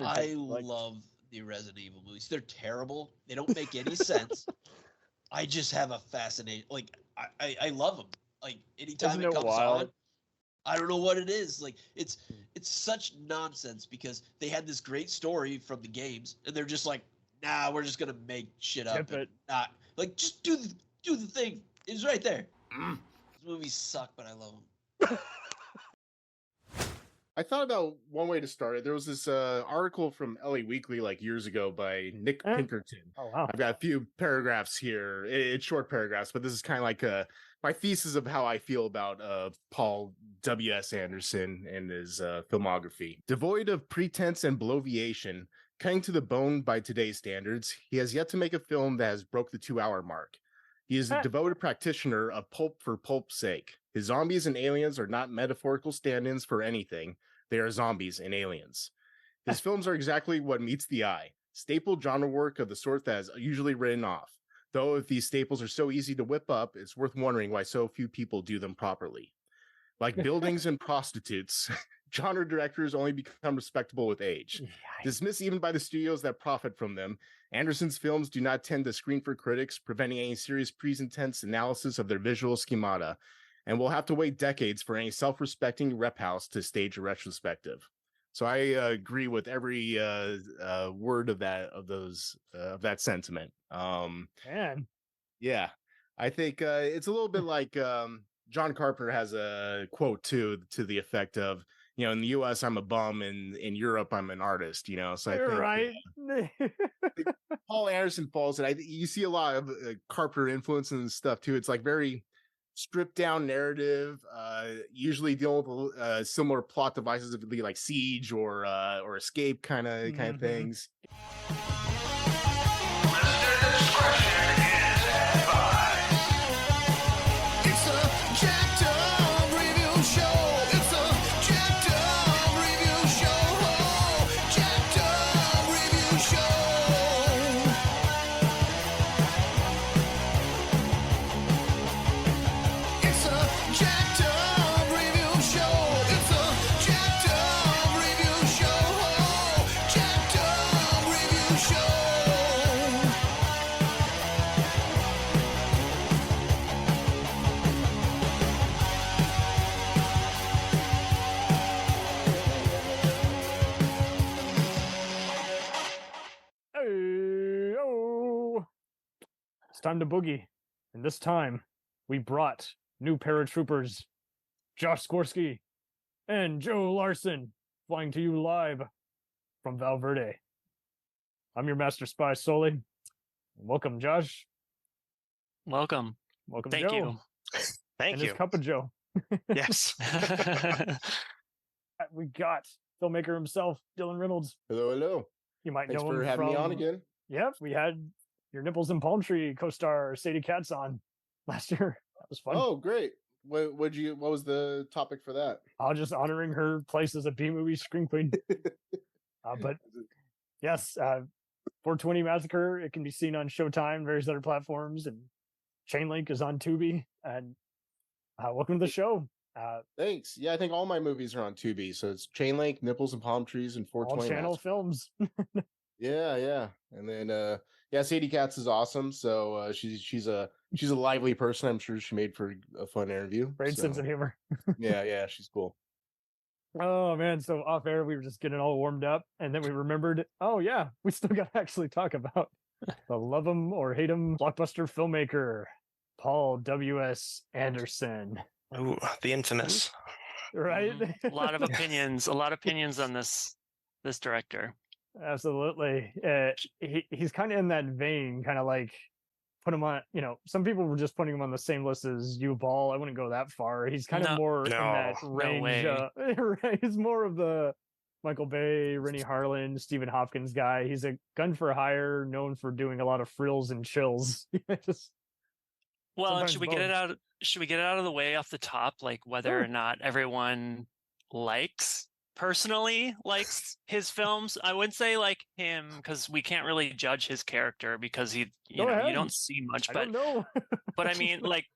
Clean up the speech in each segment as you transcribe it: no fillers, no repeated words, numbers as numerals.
I love the Resident Evil movies. They're terrible. They don't make any sense. I just have a fascination. Like I love them. Like anytime it comes on, I don't know what it is. Like it's such nonsense because they had this great story from the games, and they're just like, nah, we're just gonna make shit up. And not like just do the thing. It's right there. These movies suck, but I love them. I thought about one way to start it. There was this article from LA Weekly like years ago by Nick Pinkerton. Oh, wow. I've got a few paragraphs here. It's short paragraphs, but this is kind of like my thesis of how I feel about Paul W.S. Anderson and his filmography. Devoid of pretense and bloviation, cutting to the bone by today's standards, he has yet to make a film that has broke the 2-hour mark. He is a devoted practitioner of pulp for pulp's sake. His zombies and aliens are not metaphorical stand-ins for anything. They are zombies and aliens. His films are exactly what meets the eye. Staple genre work of the sort that is usually written off. Though if these staples are so easy to whip up, it's worth wondering why so few people do them properly. Like buildings and prostitutes, genre directors only become respectable with age. Dismissed even by the studios that profit from them, Anderson's films do not tend to screen for critics, preventing any serious pre-intense analysis of their visual schemata, and we'll have to wait decades for any self-respecting rep house to stage a retrospective. So I agree with every word of that sentiment. Man, yeah, I think it's a little bit like John Carpenter has a quote to the effect of, in the U.S. I'm a bum, and in Europe I'm an artist. So I think Paul Anderson falls, and you see a lot of Carpenter influence and stuff too. It's like very stripped down narrative, usually dealing with similar plot devices. It would be like Siege or Escape kind of things. Listener discretion is advised. It's a jacked up review show. It's a jacked up review show. Jacked up review show. It's a jacked up review show. It's a jacked up review show. Jacked up review show. Hey, oh. It's time to boogie. And this time, we brought new paratroopers, Josh Gorski and Joe Larsen, flying to you live from Valverde. I'm your master spy, Soli. Welcome, Josh. Welcome. Joe. Thank you. Thank and you. his cup of Joe. Yes. We got filmmaker himself, Dylan Reynolds. Hello. You might Thanks know him for having me from- on again. Yep, we had your Nipples and Palm Tree co-star Sadie Katz on last year. That was fun. Oh, great. What was the topic for that? Just honoring her place as a B-movie screen queen. But yes, 420 Massacre, it can be seen on Showtime, various other platforms, and Chainlink is on Tubi. And welcome to the show. Thanks. Yeah, I think all my movies are on Tubi. So it's Chainlink, Nipples and Palm Trees, and 420 All channel Massacre. films. Yeah. And then Sadie Katz is awesome. So she's a lively person. I'm sure she made for a fun interview. Great sense of humor. yeah, she's cool. Oh man, so off air we were just getting all warmed up, and then we remembered, oh yeah, we still got to actually talk about the love him or hate him blockbuster filmmaker Paul W.S. Anderson. Ooh, the infamous. Right? A lot of opinions on this director. Absolutely. He's kind of in that vein, kind of like put him on, some people were just putting him on the same list as U Ball. I wouldn't go that far. He's kind of more in that range. He's more of the Michael Bay, Rennie Harlan, Stephen Hopkins guy. He's a gun for hire, known for doing a lot of frills and chills. Well, should we get it out? Should we get it out of the way off the top, like whether or not everyone personally likes his films? I wouldn't say like him, because we can't really judge his character because you don't see much. But I don't know. but I mean, like,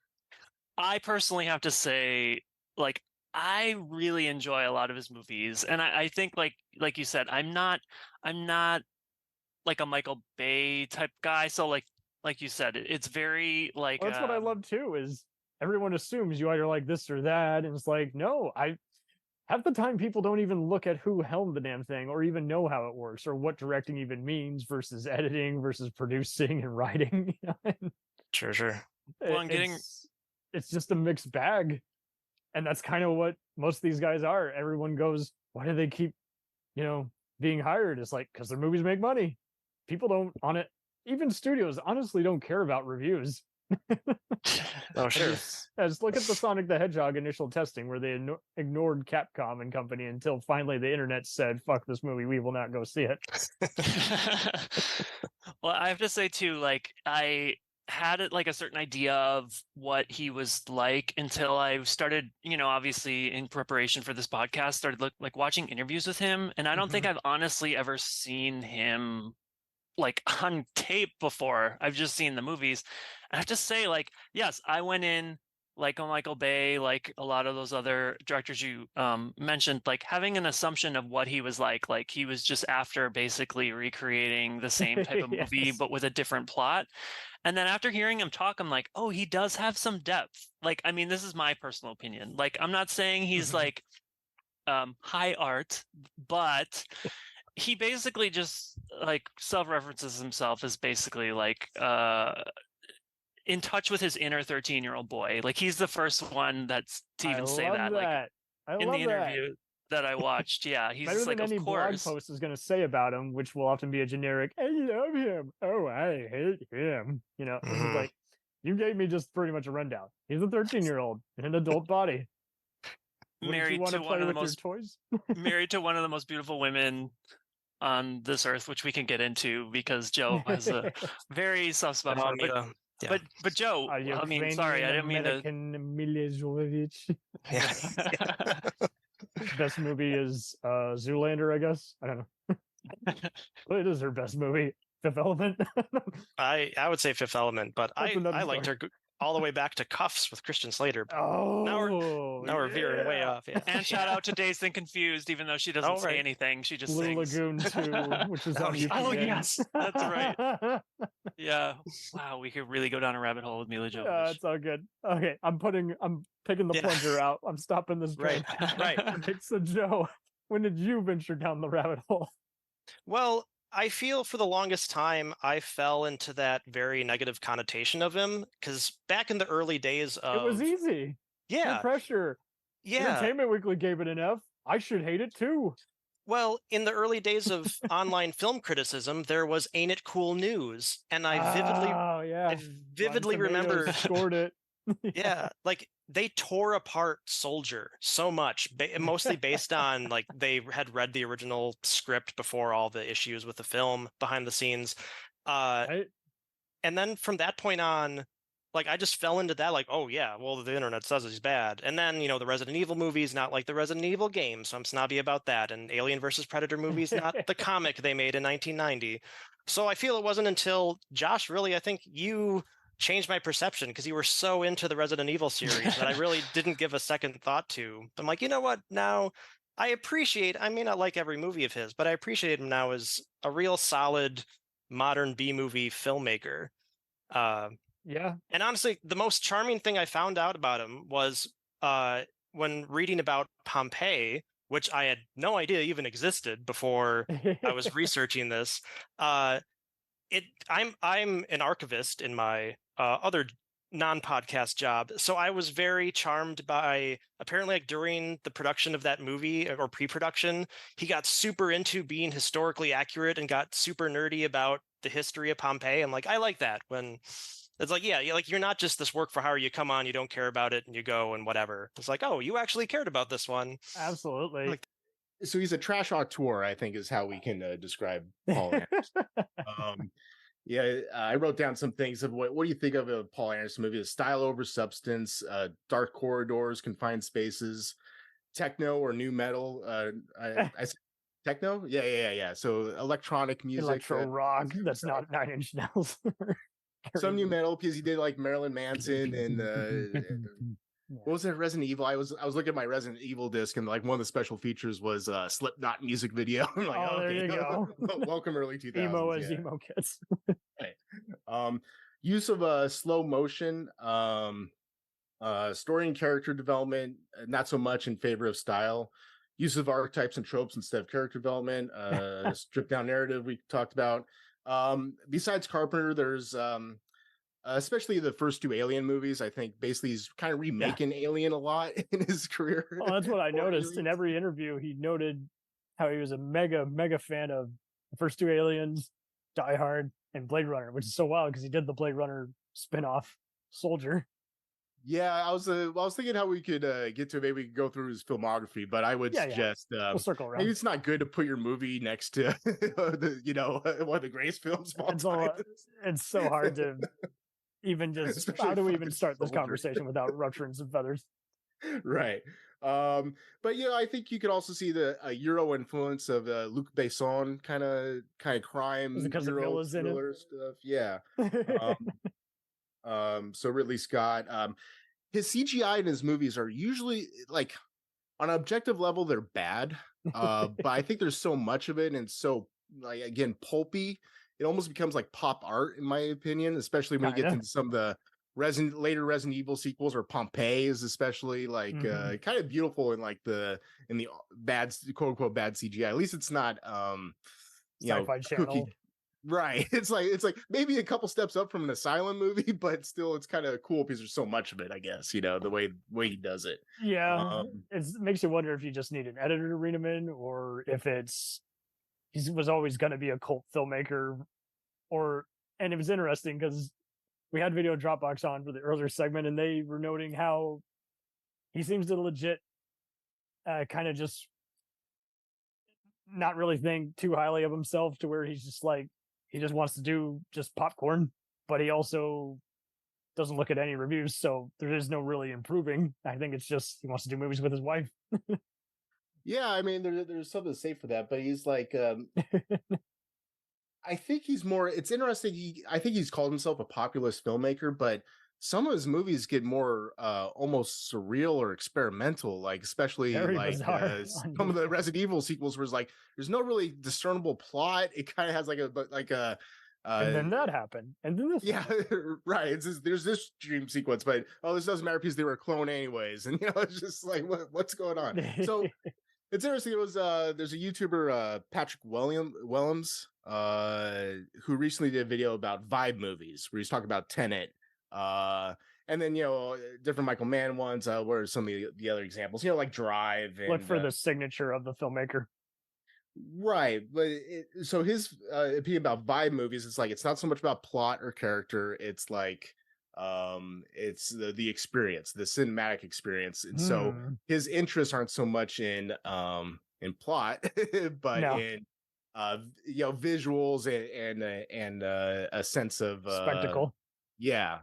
I personally have to say, like, I really enjoy a lot of his movies, and I think like you said, I'm not like a Michael Bay type guy. So like you said, it's very like Well, that's what I love too. Is everyone assumes you either like this or that, and it's like, no, half the time people don't even look at who helmed the damn thing or even know how it works or what directing even means versus editing versus producing and writing. Sure. Well, I'm getting it's just a mixed bag. And that's kind of what most of these guys are. Everyone goes, why do they keep, being hired? It's like, because their movies make money. People don't on it. Even studios honestly don't care about reviews. Oh, sure. Just look at the Sonic the Hedgehog initial testing where they ignored Capcom and company until finally the internet said, fuck this movie, we will not go see it. Well, I have to say too, like I had like a certain idea of what he was like until I started, obviously in preparation for this podcast, started like watching interviews with him, and I don't think I've honestly ever seen him like on tape before. I've just seen the movies. I have to say, like, yes, I went in like a Michael Bay, like a lot of those other directors you mentioned, like having an assumption of what he was like he was just after basically recreating the same type of movie, Yes. but with a different plot. And then after hearing him talk, I'm like, oh, he does have some depth. Like, I mean, this is my personal opinion. Like, I'm not saying he's like high art, but he basically just like self-references himself as basically like in touch with his inner 13-year-old boy. Like, he's the first one that's to even say that. Like in the interview that I watched, yeah, he's better like, than any of course. blog post is going to say about him, which will often be a generic, I love him. Oh, I hate him. This is like, you gave me just pretty much a rundown. He's a 13-year-old in an adult body. Married want to play one of the with your most toys? married to one of the most beautiful women on this earth, which we can get into because Joe has a very soft spot for her. But Joe, I mean, sorry, I didn't mean to. American Mila Jovovich. Yeah. Best movie is Zoolander, I guess. I don't know. Well, it is her best movie. Fifth Element. I would say Fifth Element, but That's I another liked her all the way back to Cuffs with Christian Slater. Oh, now we're veering way off. Yeah. And shout out to Dazed and Confused, even though she doesn't say anything, she just Blue sings. Lagoon 2, which is on YouTube. Oh yes, that's right. Yeah. Wow, we could really go down a rabbit hole with Mila Jovovich. It's all good. Okay, I'm picking the plunger out. I'm stopping this train. Right. Okay, so Joe, when did you venture down the rabbit hole? Well, I feel for the longest time I fell into that very negative connotation of him because back in the early days of It was easy. Yeah. No pressure. Yeah. Entertainment Weekly gave it an F. I should hate it too. Well, in the early days of online film criticism, there was Ain't It Cool News, and I vividly remember scored it. Yeah, like they tore apart Soldier so much, mostly based on like they had read the original script before all the issues with the film behind the scenes. Right? And then from that point on, like I just fell into that, like, oh yeah, well the internet says he's bad. And then, the Resident Evil movies, not like the Resident Evil game, so I'm snobby about that. And Alien versus Predator movies, not the comic they made in 1990. So I feel it wasn't until Josh, really, I think you changed my perception because you were so into the Resident Evil series that I really didn't give a second thought to. I'm like, you know what? Now I may not like every movie of his, but I appreciate him now as a real solid modern B-movie filmmaker. Yeah. And honestly, the most charming thing I found out about him was when reading about Pompeii, which I had no idea even existed before I was researching this. I'm an archivist in my other non-podcast job, so I was very charmed by apparently like during the production of that movie or pre-production, he got super into being historically accurate and got super nerdy about the history of Pompeii. I'm like, I like that when it's like, yeah, like you're not just this work for hire, you come on, you don't care about it, and you go and whatever. It's like, oh, you actually cared about this one. Absolutely. So he's a trash auteur, I think, is how we can describe Paul Anderson. I wrote down some things of what do you think of a Paul Anderson movie? The style over substance, dark corridors, confined spaces, techno or new metal. I said techno? Yeah. So electronic music. Electro rock. That's not 9 Inch Nails. Some new metal because he did like Marilyn Manson and What was that Resident Evil? I was looking at my Resident Evil disc, and like one of the special features was Slipknot music video. I'm like, Oh, there okay, you go. welcome early 2000s. Emo as emo kids. Right. Use of slow motion, story and character development, not so much in favor of style. Use of archetypes and tropes instead of character development. Stripped down narrative we talked about. Besides Carpenter, there's especially the first two Alien movies. I think basically he's kind of remaking Alien a lot in his career. Oh, that's what I noticed in every interview. He noted how he was a mega fan of the first two Aliens, Die Hard, and Blade Runner, which is so wild because he did the Blade Runner spin-off Soldier. Yeah, I was thinking how we could get to maybe we could go through his filmography, but I would suggest we'll circle around. maybe it's not good to put your movie next to one of the greatest films of all time. It's so hard to even just Especially how do we even fucking start this Soldier. conversation without ruffling some feathers? Right. But yeah, I think you could also see the Euro influence of Luc Besson kind of crime Is it because of Euro Villa's in it? thriller stuff. Yeah. So Ridley Scott, his CGI in his movies are usually like on an objective level, they're bad. But I think there's so much of it and so like again, pulpy. It almost becomes like pop art, in my opinion, especially when you get into some of the later Resident Evil sequels, or Pompeii is especially like kind of beautiful in like the bad quote unquote bad CGI. At least it's not Sci-Fi Channel. cookie. Right. It's like maybe a couple steps up from an Asylum movie, but still it's kind of cool because there's so much of it, I guess, the way he does it. Yeah. It makes you wonder if you just need an editor to rein him in, or if he was always going to be a cult filmmaker. And it was interesting because we had Video Dropbox on for the earlier segment, and they were noting how he seems to legit kind of just not really think too highly of himself, to where he's just like, he just wants to do just popcorn, but he also doesn't look at any reviews, so there is no really improving. I think it's just he wants to do movies with his wife. Yeah, I mean, there's something to say for that, but he's like, I think he's more. It's interesting. I think he's called himself a populist filmmaker, but some of his movies get more almost surreal or experimental, like especially Very like bizarre. some of the Resident Evil sequels, where it's like there's no really discernible plot. It kind of has like a and then that happened, and then this. Yeah, right. It's just, there's this dream sequence, but this doesn't matter because they were a clone anyways, and it's just like what's going on. So it's interesting. It was there's a YouTuber Patrick Willems who recently did a video about vibe movies where he's talking about Tenet. And then different Michael Mann ones. What are some of the other examples? Like Drive. And, look for the signature of the filmmaker. Right, but so his opinion about vibe movies, it's like it's not so much about plot or character. It's like it's the experience, the cinematic experience, and so his interests aren't so much in plot, but in visuals and a sense of spectacle. Yeah.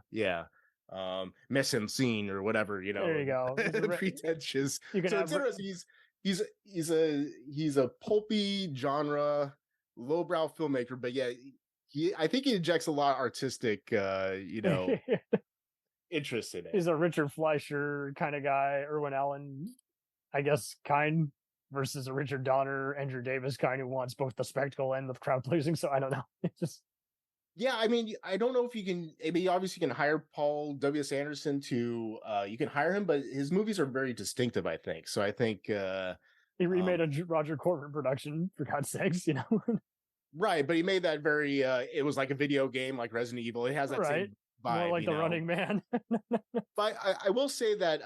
Mise en scene or whatever, There you go. Pretentious. So it's interesting. He's a pulpy genre, lowbrow filmmaker, but yeah, I think he injects a lot of artistic, interest in it. He's a Richard Fleischer kind of guy, Irwin Allen, I guess, kind, versus a Richard Donner, Andrew Davis kind, who wants both the spectacle and the crowd pleasing. So I don't know. It's just. Yeah, I mean, I don't know if you can. I mean, obviously, you can hire Paul W.S. Anderson to. You can hire him, but his movies are very distinctive, I think. So I think he remade a Roger Corman production, for God's sakes, Right, but he made that very. It was like a video game, like Resident Evil. It has that same vibe, more like The Running Man. But I will say that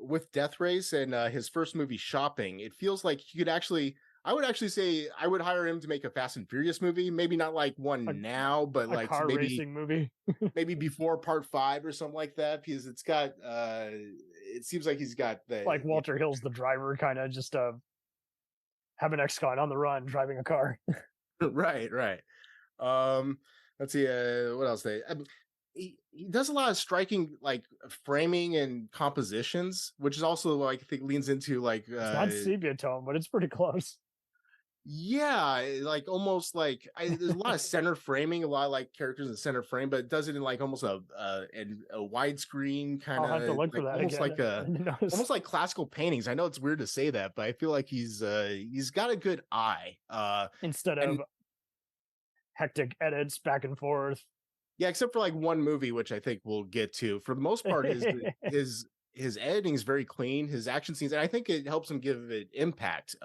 with Death Race and his first movie, Shopping, it feels like he could actually. I would actually say I would hire him to make a Fast and Furious movie. Maybe not like one now, but like car maybe racing movie. maybe before Part 5 or something like that, because it's got. It seems like he's got the like Walter Hill's the driver, kind of just have an ex-con on the run driving a car. Right. Let's see. What else? He does a lot of striking like framing and compositions, which is also like I think leans into like it's not sepia tone, but it's pretty close. Yeah, like almost like there's a lot of center framing, a lot of like characters in center frame, but it does it in like almost a widescreen kind I'll have to of look for like that almost again. like a almost like classical paintings. I know it's weird to say that, but I feel like he's got a good eye. Instead of hectic edits back and forth. Yeah, except for like one movie, which I think we'll get to. For the most part, his editing is very clean. His action scenes, and I think it helps him give it impact.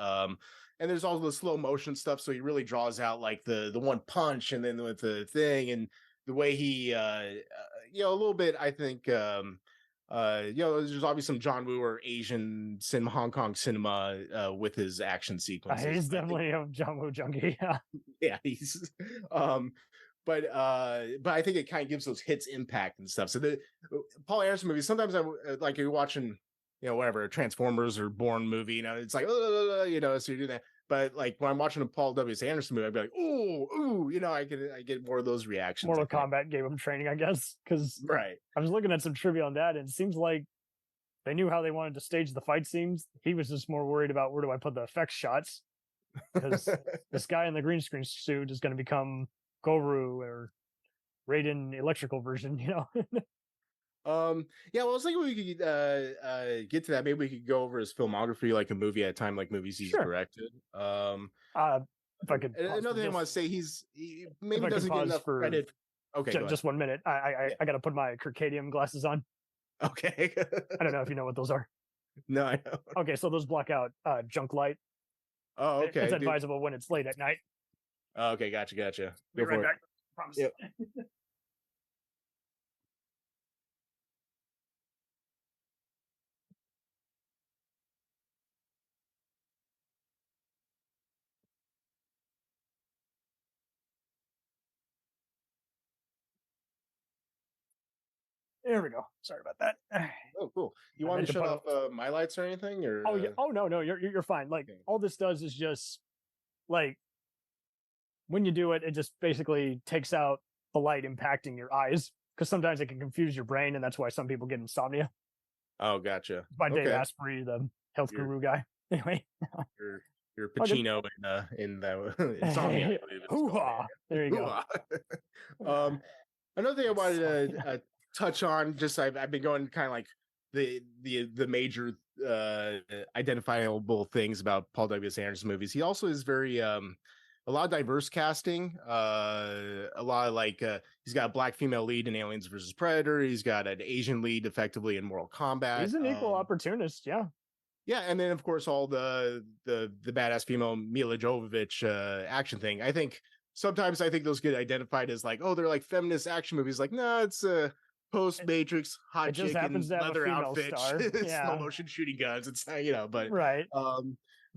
And there's all the slow motion stuff, so he really draws out like the one punch, and then with the thing, and the way he, a little bit. I think, there's obviously some John Woo or Asian cinema, Hong Kong cinema with his action sequences. He's definitely a John Woo junkie. Yeah, yeah, he's. But I think it kind of gives those hits impact and stuff. So the Paul Anderson movies, sometimes I like you're watching, whatever, a Transformers or Bourne movie, it's like, so you do that. But like when I'm watching a Paul W.S. Anderson movie, I'd be like, ooh, I get more of those reactions. Mortal Kombat gave him training, I guess, because right. I was looking at some trivia on that, and it seems like they knew how they wanted to stage the fight scenes. He was just more worried about where do I put the effects shots, because this guy in the green screen suit is going to become Goru or Raiden electrical version, Yeah, well, I was thinking we could get to that. Maybe we could go over his filmography, like a movie at a time, like movies he's directed. If I could, another thing I want to say, he maybe doesn't get enough credit. Okay, just 1 minute. I got to put my circadian glasses on. Okay. I don't know if you know what those are. No, I know. Okay, so those block out junk light. Oh, okay. It's advisable when it's late at night. Oh, okay, gotcha. Be right back. Promise. Yep. There we go. Sorry about that. Oh, cool. You want me to shut off my lights or anything? Or oh yeah. Oh no, you're fine. Like okay. All this does is just like when you do it, it just basically takes out the light impacting your eyes, because sometimes it can confuse your brain, and that's why some people get insomnia. Oh, gotcha. By Dave Asprey, the health guru guy. Anyway, you're Pacino in the insomnia. There you go. Another thing I wanted to touch on, just I've been going kind of like the major identifiable things about Paul W.S. Anderson movies. He also is very a lot of diverse casting, a lot of like he's got a black female lead in Aliens versus Predator. He's got an Asian lead effectively in Mortal Kombat. He's an equal opportunist, yeah. Yeah, and then of course all the badass female Mila Jovovich action thing. I think sometimes those get identified as like, oh, they're like feminist action movies. Like, no, it's a post Matrix hot chick in leather outfit, slow motion shooting guns. It's but right.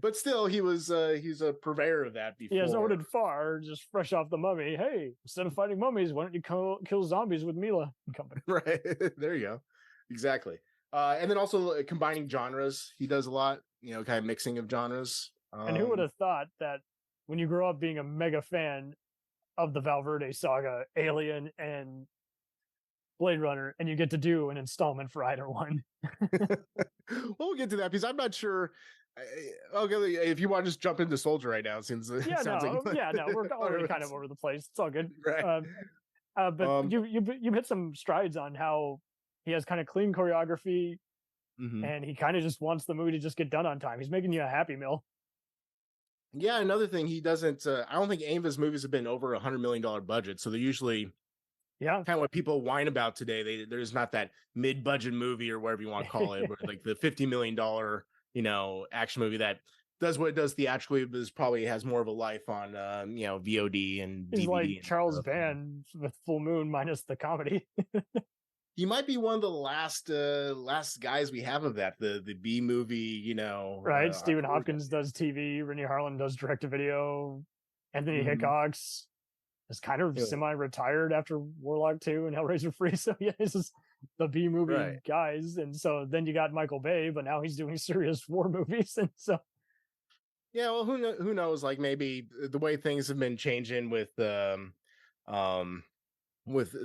But still, he's a purveyor of that before. He has ordered far, just fresh off the Mummy. Hey, instead of fighting mummies, why don't you kill zombies with Mila and company? Right. There you go. Exactly. And then also combining genres. He does a lot, kind of mixing of genres. And who would have thought that when you grow up being a mega fan of the Valverde saga, Alien, and Blade Runner, and you get to do an installment for either one? Well, we'll get to that because I'm not sure. Okay, if you want to just jump into Soldier right now, since we're already kind of over the place. It's all good. Right. But you hit some strides on how he has kind of clean choreography, and he kind of just wants the movie to just get done on time. He's making you a Happy Meal. Yeah, another thing, he doesn't. I don't think any of his movies have been over $100 million budget, so they're usually kind of what people whine about today. There's not that mid-budget movie or whatever you want to call it, where like the $50 million action movie that does what it does theatrically, but probably has more of a life on VOD and DVD. He's like Charles Band with Full Moon minus the comedy. He might be one of the last guys we have of that, the B movie, right. Stephen Hopkins does TV, Rennie Harlan does direct to video, Anthony Hickox is kind of semi-retired after Warlock 2 and Hellraiser 3. So yeah, this is the B movie guys. And so then you got Michael Bay, but now he's doing serious war movies. And so yeah, well, who knows? Like maybe the way things have been changing with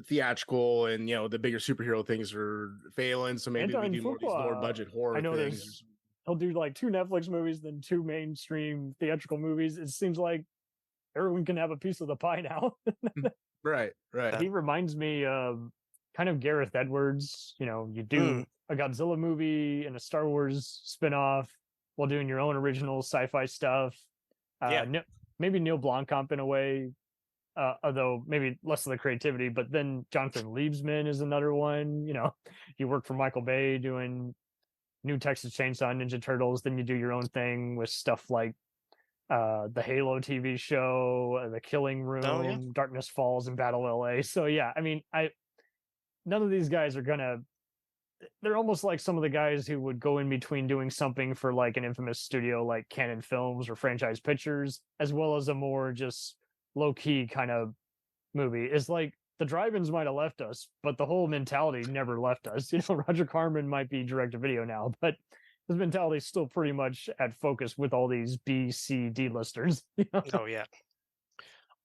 theatrical and the bigger superhero things are failing, so maybe we do more of these lower budget horror things. he'll do like 2 Netflix movies, then 2 mainstream theatrical movies. It seems like everyone can have a piece of the pie now. Right. He reminds me of kind of Gareth Edwards. You do a Godzilla movie and a Star Wars spinoff while doing your own original sci-fi stuff. Maybe Neil Blomkamp in a way, although maybe less of the creativity. But then Jonathan Liebsman is another one. You work for Michael Bay doing New Texas Chainsaw Ninja Turtles. Then you do your own thing with stuff like the Halo TV show, The Killing Room, Darkness Falls, and Battle LA. So yeah, I mean, none of these guys are gonna. They're almost like some of the guys who would go in between doing something for like an infamous studio like Canon Films or Franchise Pictures, as well as a more just low key kind of movie. It's like the drive-ins might have left us, but the whole mentality never left us. Roger Corman might be direct to video now, but his mentality is still pretty much at focus with all these B, C, D listers. Oh yeah.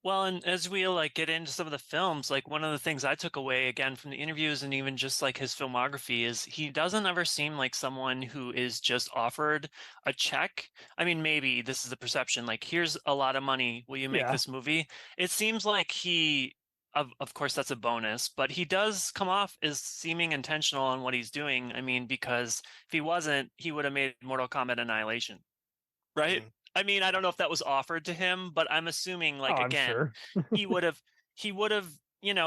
Well, and as we like get into some of the films, like one of the things I took away again from the interviews and even just like his filmography is he doesn't ever seem like someone who is just offered a check. I mean, maybe this is the perception, like, here's a lot of money, will you make this movie? It seems like of course that's a bonus, but he does come off as seeming intentional on what he's doing. I mean, because if he wasn't, he would have made Mortal Kombat Annihilation, right? I mean, I don't know if that was offered to him, but I'm assuming, like, again, sure. he would have,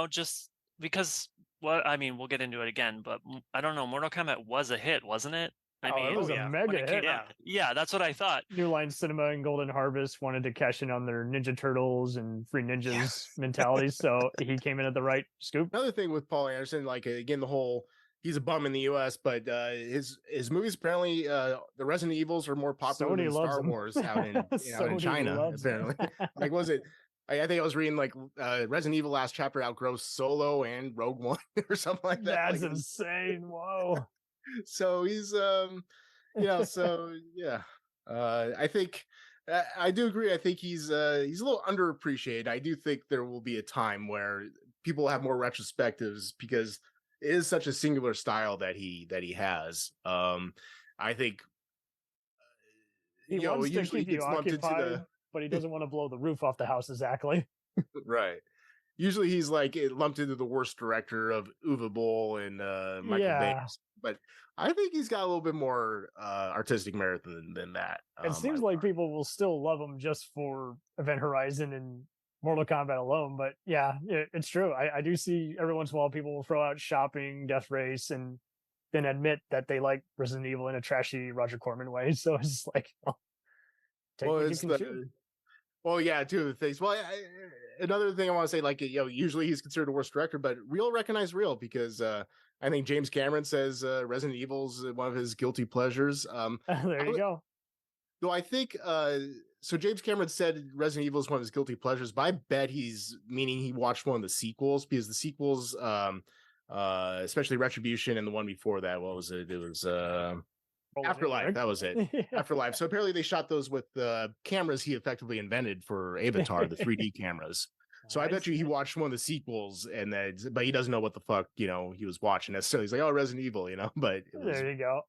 just because, well, I mean, we'll get into it again, but I don't know. Mortal Kombat was a hit, wasn't it? I mean, it was a mega hit. Yeah, that's what I thought. New Line Cinema and Golden Harvest wanted to cash in on their Ninja Turtles and Free Ninjas mentalities, so he came in at the right scoop. Another thing with Paul Anderson, like, again, the whole he's a bum in the U.S., but his movies apparently the Resident Evils are more popular than Star Wars out in China. Apparently, like, was it? I think I was reading like Resident Evil last chapter outgrows Solo and Rogue One or something like that. That's insane! Whoa. So he's so yeah. I think I do agree. I think he's a little underappreciated. I do think there will be a time where people have more retrospectives because it is such a singular style that he has. I think he wants to keep you occupied, but he doesn't want to blow the roof off the house exactly. Right. Usually he's like lumped into the worst director of Uwe Boll and Michael Bay. But I think he's got a little bit more artistic merit than that. It seems like people will still love him just for Event Horizon and Mortal Kombat alone. But yeah, it's true. I do see every once in a while people will throw out Shopping, Death Race, and then admit that they like Resident Evil in a trashy Roger Corman way. So it's just like, well, yeah, two of the things. Well, another thing I want to say, like, usually he's considered a worst director, but real recognize real, because I think James Cameron says Resident Evil's one of his guilty pleasures. There you go. Though I think so James Cameron said Resident Evil is one of his guilty pleasures, but I bet he's meaning he watched one of the sequels, because the sequels, especially Retribution and the one before that, what was it? It was Afterlife. That was it. Afterlife. So apparently they shot those with the cameras he effectively invented for Avatar, the 3D cameras. So I bet you he watched one of the sequels, but he doesn't know what the fuck, he was watching necessarily. He's like, oh, Resident Evil, but it was... There you go.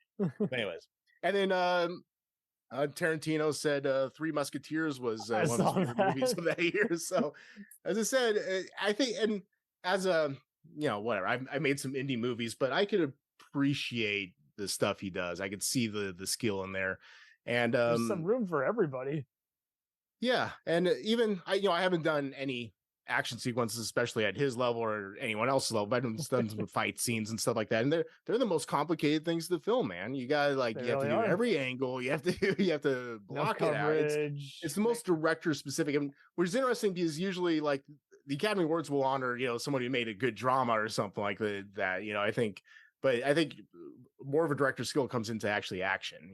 Anyways. And then Tarantino said Three Musketeers was one of his favorite movies of that year. So as I said, I think, and as a, whatever, I made some indie movies, but I could appreciate the stuff he does. I could see the skill in there. And there's some room for everybody. Yeah. And even I haven't done any action sequences, especially at his level or anyone else's level, but I've done some fight scenes and stuff like that. And they're the most complicated things to film, man. You gotta have to do every angle. You have to block it out. It's the most director specific. I mean, which is interesting because usually like the Academy Awards will honor, somebody who made a good drama or something like that. I think more of a director's skill comes into actually action,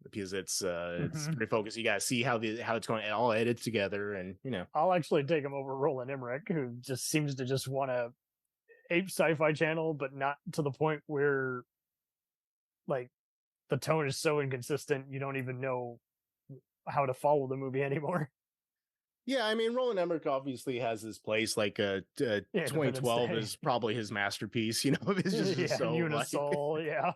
because it's very focused. You got to see how it's going to all edit together, and I'll actually take him over Roland Emmerich, who just seems to just want to ape Sci-Fi Channel, but not to the point where like the tone is so inconsistent you don't even know how to follow the movie anymore. Yeah, I mean, Roland Emmerich obviously has his place. Like, Yeah, 2012 Independence is probably his masterpiece. You know, it's just yeah, so like, Unisol, yeah.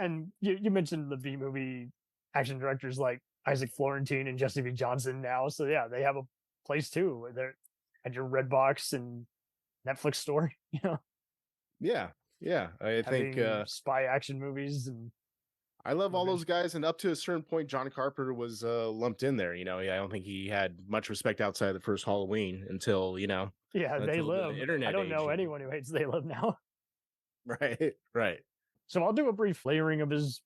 And you mentioned the B movie action directors like Isaac Florentine and Jesse V. Johnson now. So yeah, they have a place too. They're at your Redbox and Netflix store, you know. yeah, yeah. I think having spy action movies and I love all Okay. those guys, and up to a certain point, John Carpenter was lumped in there. You know, I don't think he had much respect outside of the first Halloween until yeah, They until the Live. internet I don't know age. anyone who hates They Live now. Right, right. So I'll do a brief layering of his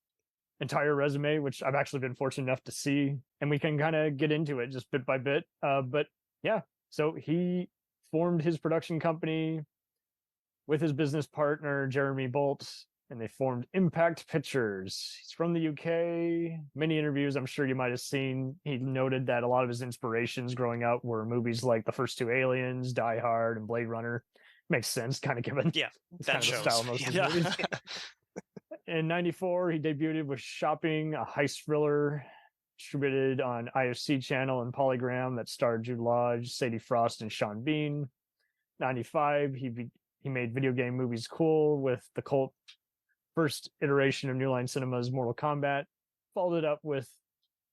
entire resume, which I've actually been fortunate enough to see, and we can kind of get into it just bit by bit. But yeah, so he formed his production company with his business partner Jeremy Bolt, and they formed Impact Pictures. He's from the UK. Many interviews I'm sure you might have seen. He noted that a lot of his inspirations growing up were movies like the first two Aliens, Die Hard, and Blade Runner. Makes sense, kind of given. Yeah, it's that kind of shows. the style of most of his Yeah. movies. In '94, he debuted with Shopping, a heist thriller distributed on IFC Channel and Polygram that starred Jude Law, Sadie Frost, and Sean Bean. '95, he made video game movies cool with the cult first iteration of New Line Cinema's Mortal Kombat, followed it up with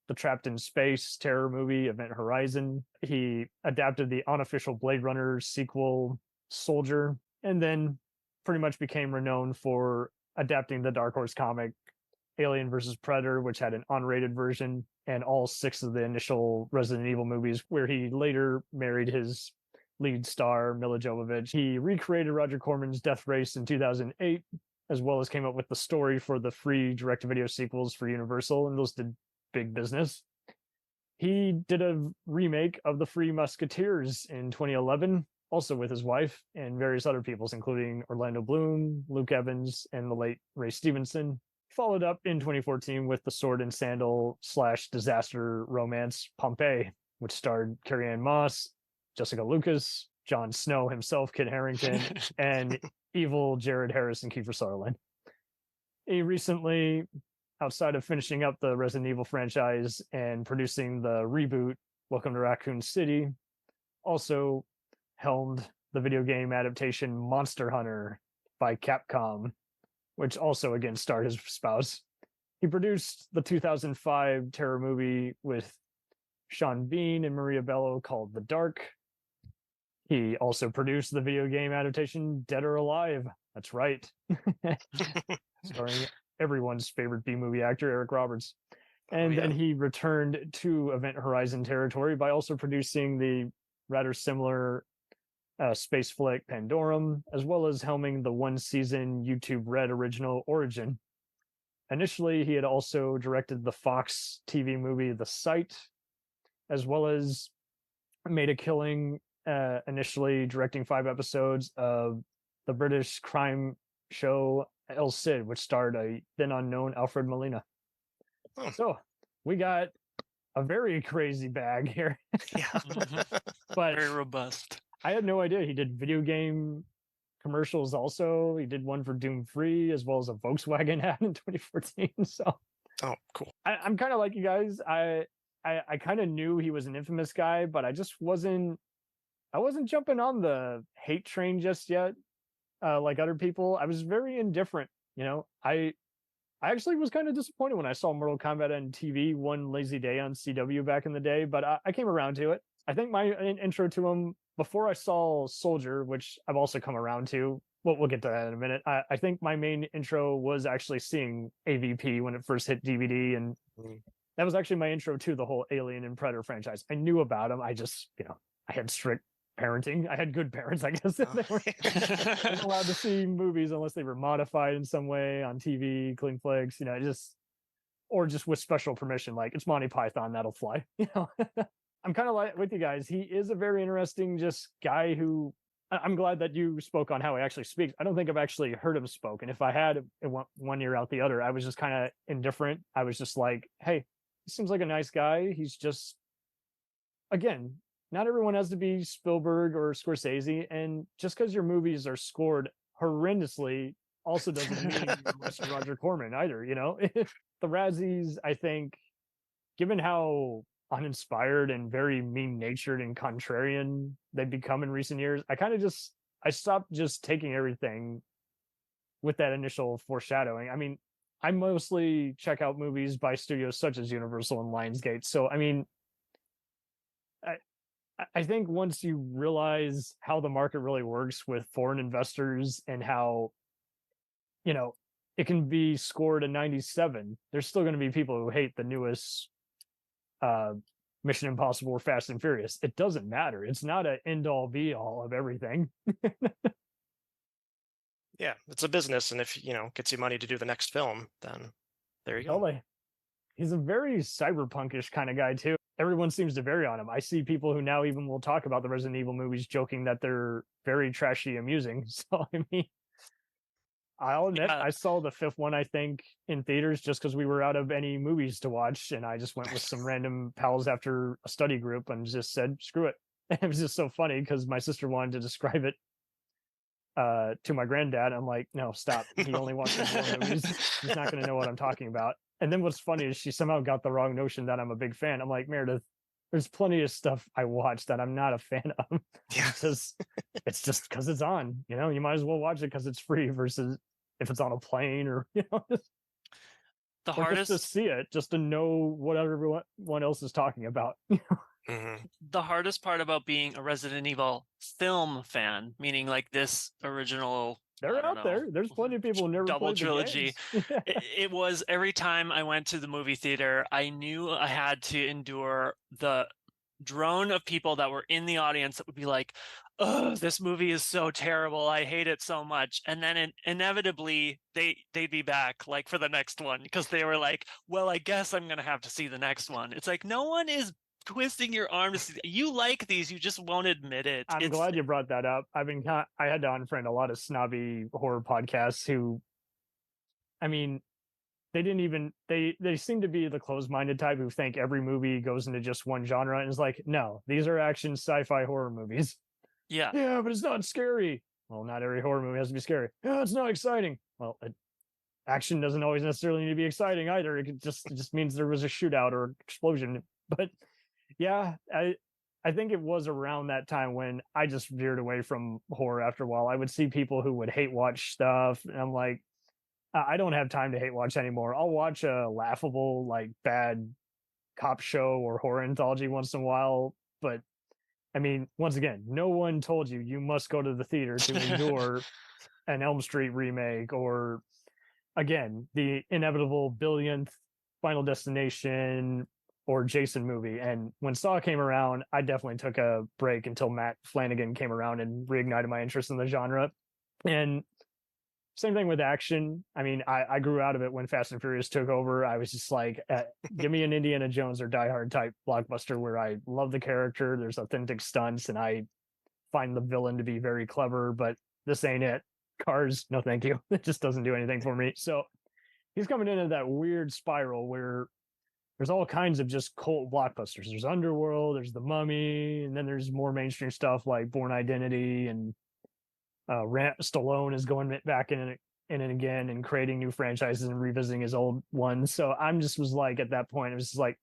the Trapped in Space terror movie Event Horizon. He adapted the unofficial Blade Runner sequel Soldier, and then pretty much became renowned for adapting the Dark Horse comic Alien vs. Predator, which had an unrated version, and all 6 of the initial Resident Evil movies, where he later married his lead star, Mila Jovovich. He recreated Roger Corman's Death Race in 2008, as well as came up with the story for the free direct-to-video sequels for Universal, and those did big business. He did a remake of The Three Musketeers in 2011, also with his wife and various other peoples, including Orlando Bloom, Luke Evans, and the late Ray Stevenson. Followed up in 2014 with the sword and sandal / disaster romance Pompeii, which starred Carrie-Anne Moss, Jessica Lucas, Jon Snow himself, Kit Harington, and evil Jared Harris and Kiefer Sutherland. He recently, outside of finishing up the Resident Evil franchise and producing the reboot Welcome to Raccoon City, also helmed the video game adaptation Monster Hunter by Capcom, which also again starred his spouse. He produced the 2005 terror movie with Sean Bean and Maria Bello called The Dark. He also produced the video game adaptation Dead or Alive. That's right. Starring everyone's favorite B-movie actor, Eric Roberts. And then he returned to Event Horizon territory by also producing the rather similar space flick Pandorum, as well as helming the one-season YouTube Red original Origin. Initially, he had also directed the Fox TV movie The Sight, as well as made a killing initially directing 5 episodes of the British crime show El Cid, which starred a then unknown Alfred Molina. Oh. So we got a very crazy bag here. Yeah. But Very robust. I had no idea he did video game commercials also. He did one for Doom Free as well as a Volkswagen ad in 2014. So Oh, cool. I'm kind of like you guys. I kind of knew he was an infamous guy, but I wasn't jumping on the hate train just yet. Like other people, I was very indifferent. You know, I actually was kind of disappointed when I saw Mortal Kombat on TV one lazy day on CW back in the day, but I came around to it. I think my intro to him before I saw Soldier, which I've also come around to. We'll get to that in a minute. I think my main intro was actually seeing AVP when it first hit DVD, and that was actually my intro to the whole Alien and Predator franchise. I knew about them. I just, I had strict parenting. I had good parents, I guess. They weren't allowed to see movies unless they were modified in some way on TV, clean flicks, or just with special permission. Like, it's Monty Python, that'll fly. I'm kind of like with you guys. He is a very interesting just guy who I'm glad that you spoke on how he actually speaks. I don't think I've actually heard him spoke. And if I had, it went one ear out the other. I was just kind of indifferent. I was just like, hey, he seems like a nice guy. He's just, again, not everyone has to be Spielberg or Scorsese. And just because your movies are scored horrendously also doesn't mean you're less than Roger Corman either. The Razzies, I think, given how uninspired and very mean-natured and contrarian they've become in recent years, I stopped just taking everything with that initial foreshadowing. I mean, I mostly check out movies by studios such as Universal and Lionsgate. So, I mean, I think once you realize how the market really works with foreign investors and how, you know, it can be scored a 97, there's still going to be people who hate the newest Mission Impossible or Fast and Furious. It doesn't matter. It's not an end-all be-all of everything. Yeah, it's a business, and if gets you money to do the next film, then there you go. Totally. He's a very cyberpunkish kind of guy too. Everyone seems to vary on him. I see people who now even will talk about the Resident Evil movies, joking that they're very trashy amusing. So I mean, I'll admit, I saw the fifth one, I think, in theaters just because we were out of any movies to watch, and I just went with some random pals after a study group and just said, "Screw it." And it was just so funny because my sister wanted to describe it to my granddad. I'm like, no, stop. He only watches horror movies. He's not going to know what I'm talking about. And then what's funny is she somehow got the wrong notion that I'm a big fan. I'm like, Meredith, there's plenty of stuff I watch that I'm not a fan of. Yeah. It's just because it's on. You might as well watch it because it's free versus if it's on a plane or the hardest just to see it, just to know what everyone else is talking about. Mm-hmm. The hardest part about being a Resident Evil film fan, meaning like this original, they're out there. There's plenty of people who never double played trilogy. The games. It was every time I went to the movie theater, I knew I had to endure the drone of people that were in the audience that would be like, "Oh, this movie is so terrible. I hate it so much." And then inevitably they'd be back like for the next one because they were like, "Well, I guess I'm going to have to see the next one." It's like no one is twisting your arm to see. You like these, you just won't admit it. I'm glad you brought that up. I had to unfriend a lot of snobby horror podcasts who, I mean, they seem to be the closed-minded type who think every movie goes into just one genre and is like, no, these are action sci-fi horror movies. Yeah, but it's not scary. Well, not every horror movie has to be scary. Yeah, it's not exciting. Well, action doesn't always necessarily need to be exciting either. It just means there was a shootout or explosion. But yeah, I think it was around that time when I just veered away from horror after a while. I would see people who would hate watch stuff, and I'm like, I don't have time to hate watch anymore. I'll watch a laughable, like, bad cop show or horror anthology once in a while. But I mean, once again, no one told you must go to the theater to endure an Elm Street remake or, again, the inevitable billionth Final Destination or Jason movie. And when Saw came around, I definitely took a break until Matt Flanagan came around and reignited my interest in the genre. And same thing with action. I mean, I grew out of it when Fast and Furious took over. I was just like, give me an Indiana Jones or Die Hard type blockbuster where I love the character, there's authentic stunts, and I find the villain to be very clever, but this ain't it. Cars, no thank you. It just doesn't do anything for me. So he's coming into that weird spiral where there's all kinds of just cult blockbusters. There's Underworld, there's The Mummy, and then there's more mainstream stuff like Bourne Identity, and Stallone is going back in and again and creating new franchises and revisiting his old ones. So I'm just was like, at that point, it was just like,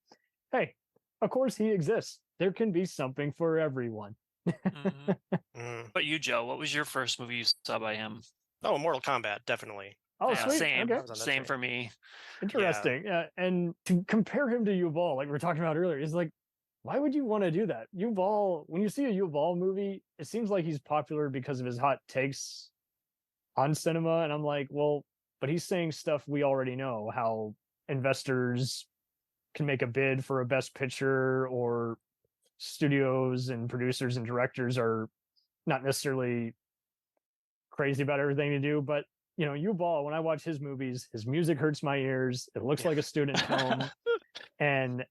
hey, of course he exists. There can be something for everyone. Mm-hmm. But you, Joe, what was your first movie you saw by him? Oh, Mortal Kombat, definitely. Oh, sweet. Same. Okay. Same for me. Interesting. Yeah. And to compare him to Yuval, like we were talking about earlier, is like, why would you want to do that? Yuval, when you see a Yuval movie, it seems like he's popular because of his hot takes on cinema. And I'm like, well, but he's saying stuff we already know, how investors can make a bid for a best picture, or studios and producers and directors are not necessarily crazy about everything to do. But Yuval, when I watch his movies, his music hurts my ears. It looks like a student film. And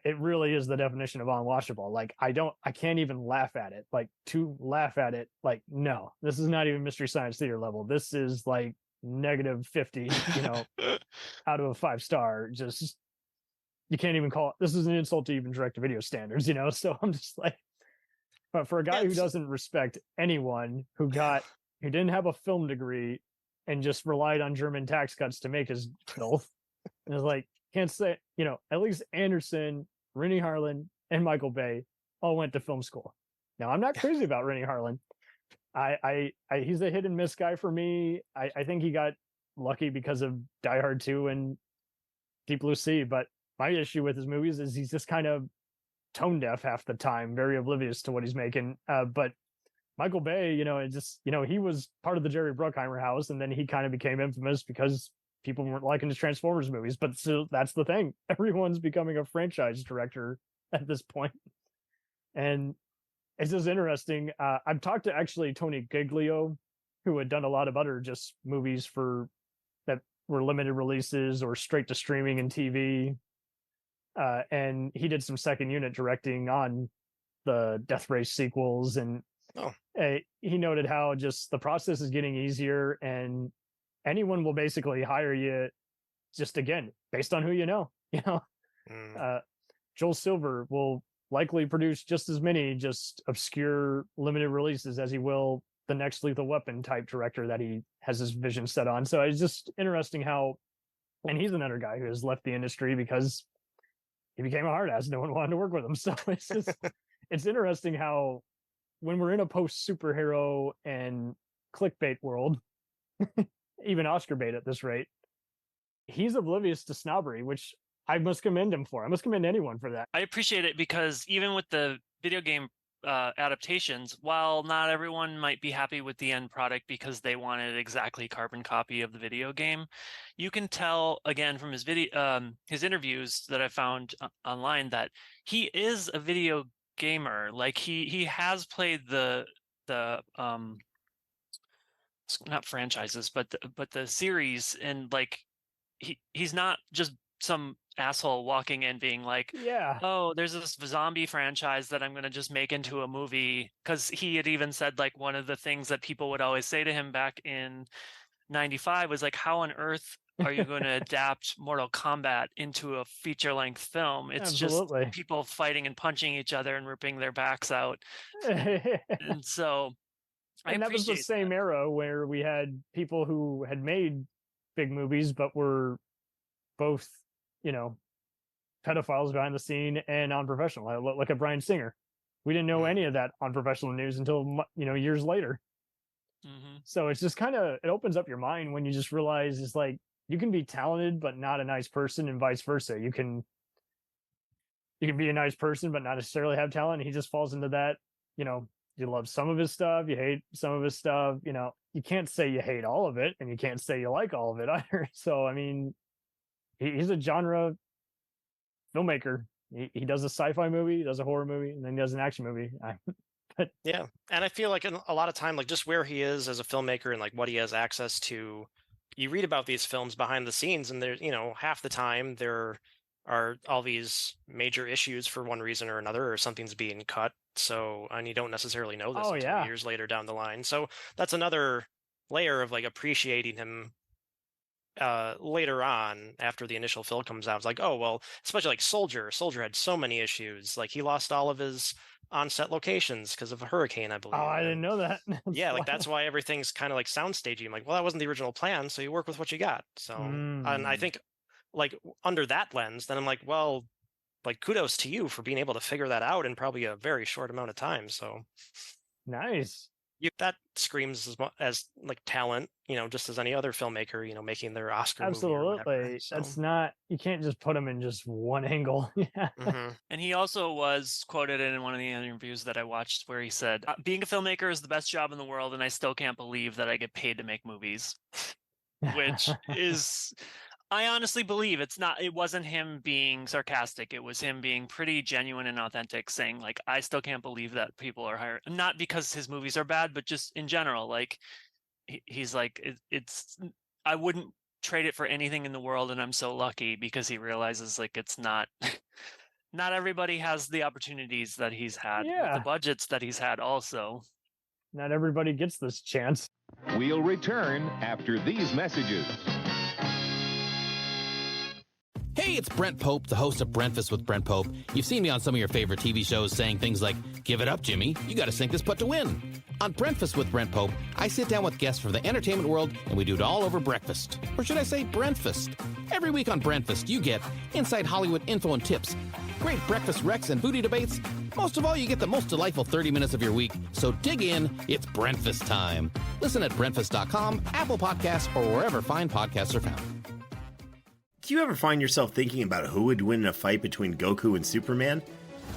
it really is the definition of unwatchable. Like, I can't even laugh at it. Like, to laugh at it, like, no, this is not even Mystery Science Theater level. This is like -50, out of a 5-star. Just, you can't even call it. This is an insult to even direct-to-video standards, So I'm just like, but for a guy who doesn't respect anyone, who didn't have a film degree and just relied on German tax cuts to make his filth, and is like, can't say, at least Anderson Rennie Harlin, and Michael Bay all went to film school. Now, I'm not crazy about Rennie Harlin. He's a hit and miss guy for me. I think he got lucky because of Die Hard 2 and Deep Blue Sea, but my issue with his movies is he's just kind of tone deaf half the time, very oblivious to what he's making. But Michael Bay, he was part of the Jerry Bruckheimer house, and then he kind of became infamous because people weren't liking his Transformers movies. But still, that's the thing. Everyone's becoming a franchise director at this point. And it's just interesting. I've talked to actually Tony Giglio, who had done a lot of other just movies that were limited releases or straight to streaming and TV. And he did some second unit directing on the Death Race sequels. And he noted how just the process is getting easier, and anyone will basically hire you just, again, based on who you know. Joel Silver will likely produce just as many just obscure limited releases as he will the next Lethal Weapon type director that he has his vision set on. So it's just interesting how, and he's another guy who has left the industry because he became a hard ass. No one wanted to work with him. So it's just, it's interesting how when we're in a post superhero and clickbait world, even Oscar bait at this rate, he's oblivious to snobbery, which I must commend him for. I must commend anyone for that. I appreciate it because even with the video game adaptations, while not everyone might be happy with the end product because they wanted exactly carbon copy of the video game, you can tell again from his interviews that I found online that he is a video gamer. Like he has played the not franchises but the series, and like he's not just some asshole walking in being like, oh, there's this zombie franchise that I'm going to just make into a movie. Because he had even said, like, one of the things that people would always say to him back in 95 was like, how on earth are you going to adapt Mortal Kombat into a feature-length film? It's just people fighting and punching each other and ripping their backs out. And so and that was the same era where we had people who had made big movies but were both, pedophiles behind the scene and unprofessional. Look at Bryan Singer. We didn't know any of that on professional news until, years later. Mm-hmm. So it's just kind of, it opens up your mind when you just realize it's like, you can be talented, but not a nice person, and vice versa. You can be a nice person, but not necessarily have talent. And he just falls into that, you love some of his stuff, you hate some of his stuff, you can't say you hate all of it, and you can't say you like all of it either. So, I mean, he's a genre filmmaker. He does a sci-fi movie, he does a horror movie, and then he does an action movie. But yeah, and I feel like a lot of time, like just where he is as a filmmaker and like what he has access to, you read about these films behind the scenes, and there's, half the time there are all these major issues for one reason or another, or something's being cut. So, and you don't necessarily know this until years later down the line. So that's another layer of like appreciating him later on after the initial film comes out. It's like, oh, well, especially like Soldier had so many issues. Like he lost all of his on-set locations because of a hurricane, I believe. Oh, I didn't know that. Yeah, like that's why everything's kind of like soundstagey. I'm like, well, that wasn't the original plan, so you work with what you got. So and I think like under that lens, then I'm like, well, like kudos to you for being able to figure that out in probably a very short amount of time. So nice. That screams as like talent, just as any other filmmaker, making their Oscar movie. Absolutely. So. That's not, you can't just put them in just one angle. Yeah. Mm-hmm. And he also was quoted in one of the interviews that I watched where he said, being a filmmaker is the best job in the world, and I still can't believe that I get paid to make movies. Which is, I honestly believe it wasn't him being sarcastic. It was him being pretty genuine and authentic, saying like, I still can't believe that people are hiring, not because his movies are bad, but just in general. Like he's like, it's, I wouldn't trade it for anything in the world. And I'm so lucky, because he realizes like, it's not everybody has the opportunities that he's had, the budgets that he's had also. Not everybody gets this chance. We'll return after these messages. Hey, it's Brent Pope, the host of Breakfast with Brent Pope. You've seen me on some of your favorite TV shows saying things like, give it up, Jimmy, you got to sink this putt to win. On Breakfast with Brent Pope, I sit down with guests from the entertainment world, and we do it all over breakfast. Or should I say Brentfast? Every week on Breakfast, you get inside Hollywood info and tips, great breakfast recs and foodie debates. Most of all, you get the most delightful 30 minutes of your week. So dig in. It's Brentfast time. Listen at Brentfast.com, Apple Podcasts, or wherever fine podcasts are found. Do you ever find yourself thinking about who would win in a fight between Goku and Superman?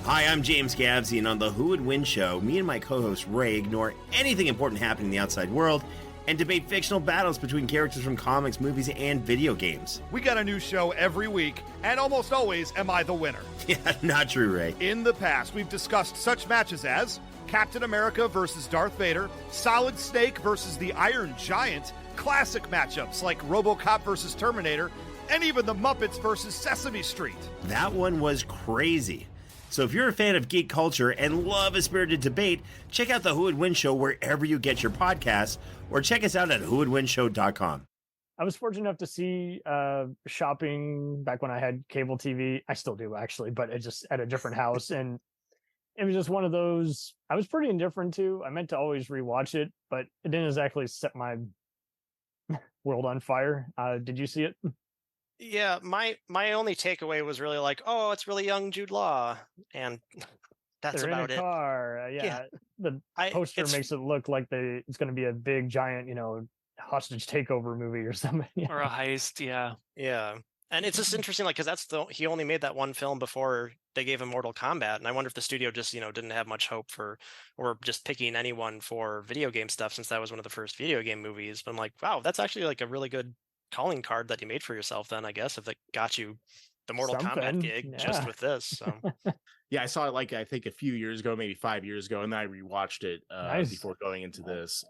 Hi, I'm James Gavsey, and on the Who Would Win show, me and my co-host Ray ignore anything important happening in the outside world and debate fictional battles between characters from comics, movies, and video games. We got a new show every week, and almost always am I the winner. Yeah, not true, Ray. In the past, we've discussed such matches as Captain America versus Darth Vader, Solid Snake versus the Iron Giant, classic matchups like RoboCop versus Terminator, and even the Muppets versus Sesame Street. That one was crazy. So if you're a fan of geek culture and love a spirited debate, check out the Who Would Win show wherever you get your podcasts, or check us out at whowouldwinshow.com. I was fortunate enough to see shopping back when I had cable TV. I still do, actually, but it just at a different house. And it was just one of those I was pretty indifferent to. I meant to always rewatch it, but it didn't exactly set my world on fire. Did you see it? Yeah, my only takeaway was really like, oh, it's really young Jude Law, and that's They're about in a it. car. Yeah, the poster makes it look like it's going to be a big, giant, hostage takeover movie or something. Yeah. Or a heist. Yeah. Yeah, and it's just interesting, like, because he only made that one film before they gave him Mortal Kombat, and I wonder if the studio just didn't have much hope for, or just picking anyone for video game stuff, since that was one of the first video game movies. But I'm like, wow, that's actually like a really good calling card that you made for yourself then, I guess, if it got you the Mortal Kombat gig just with this. So yeah, I saw it I think a few years ago, maybe 5 years ago, and then I rewatched it before going into this.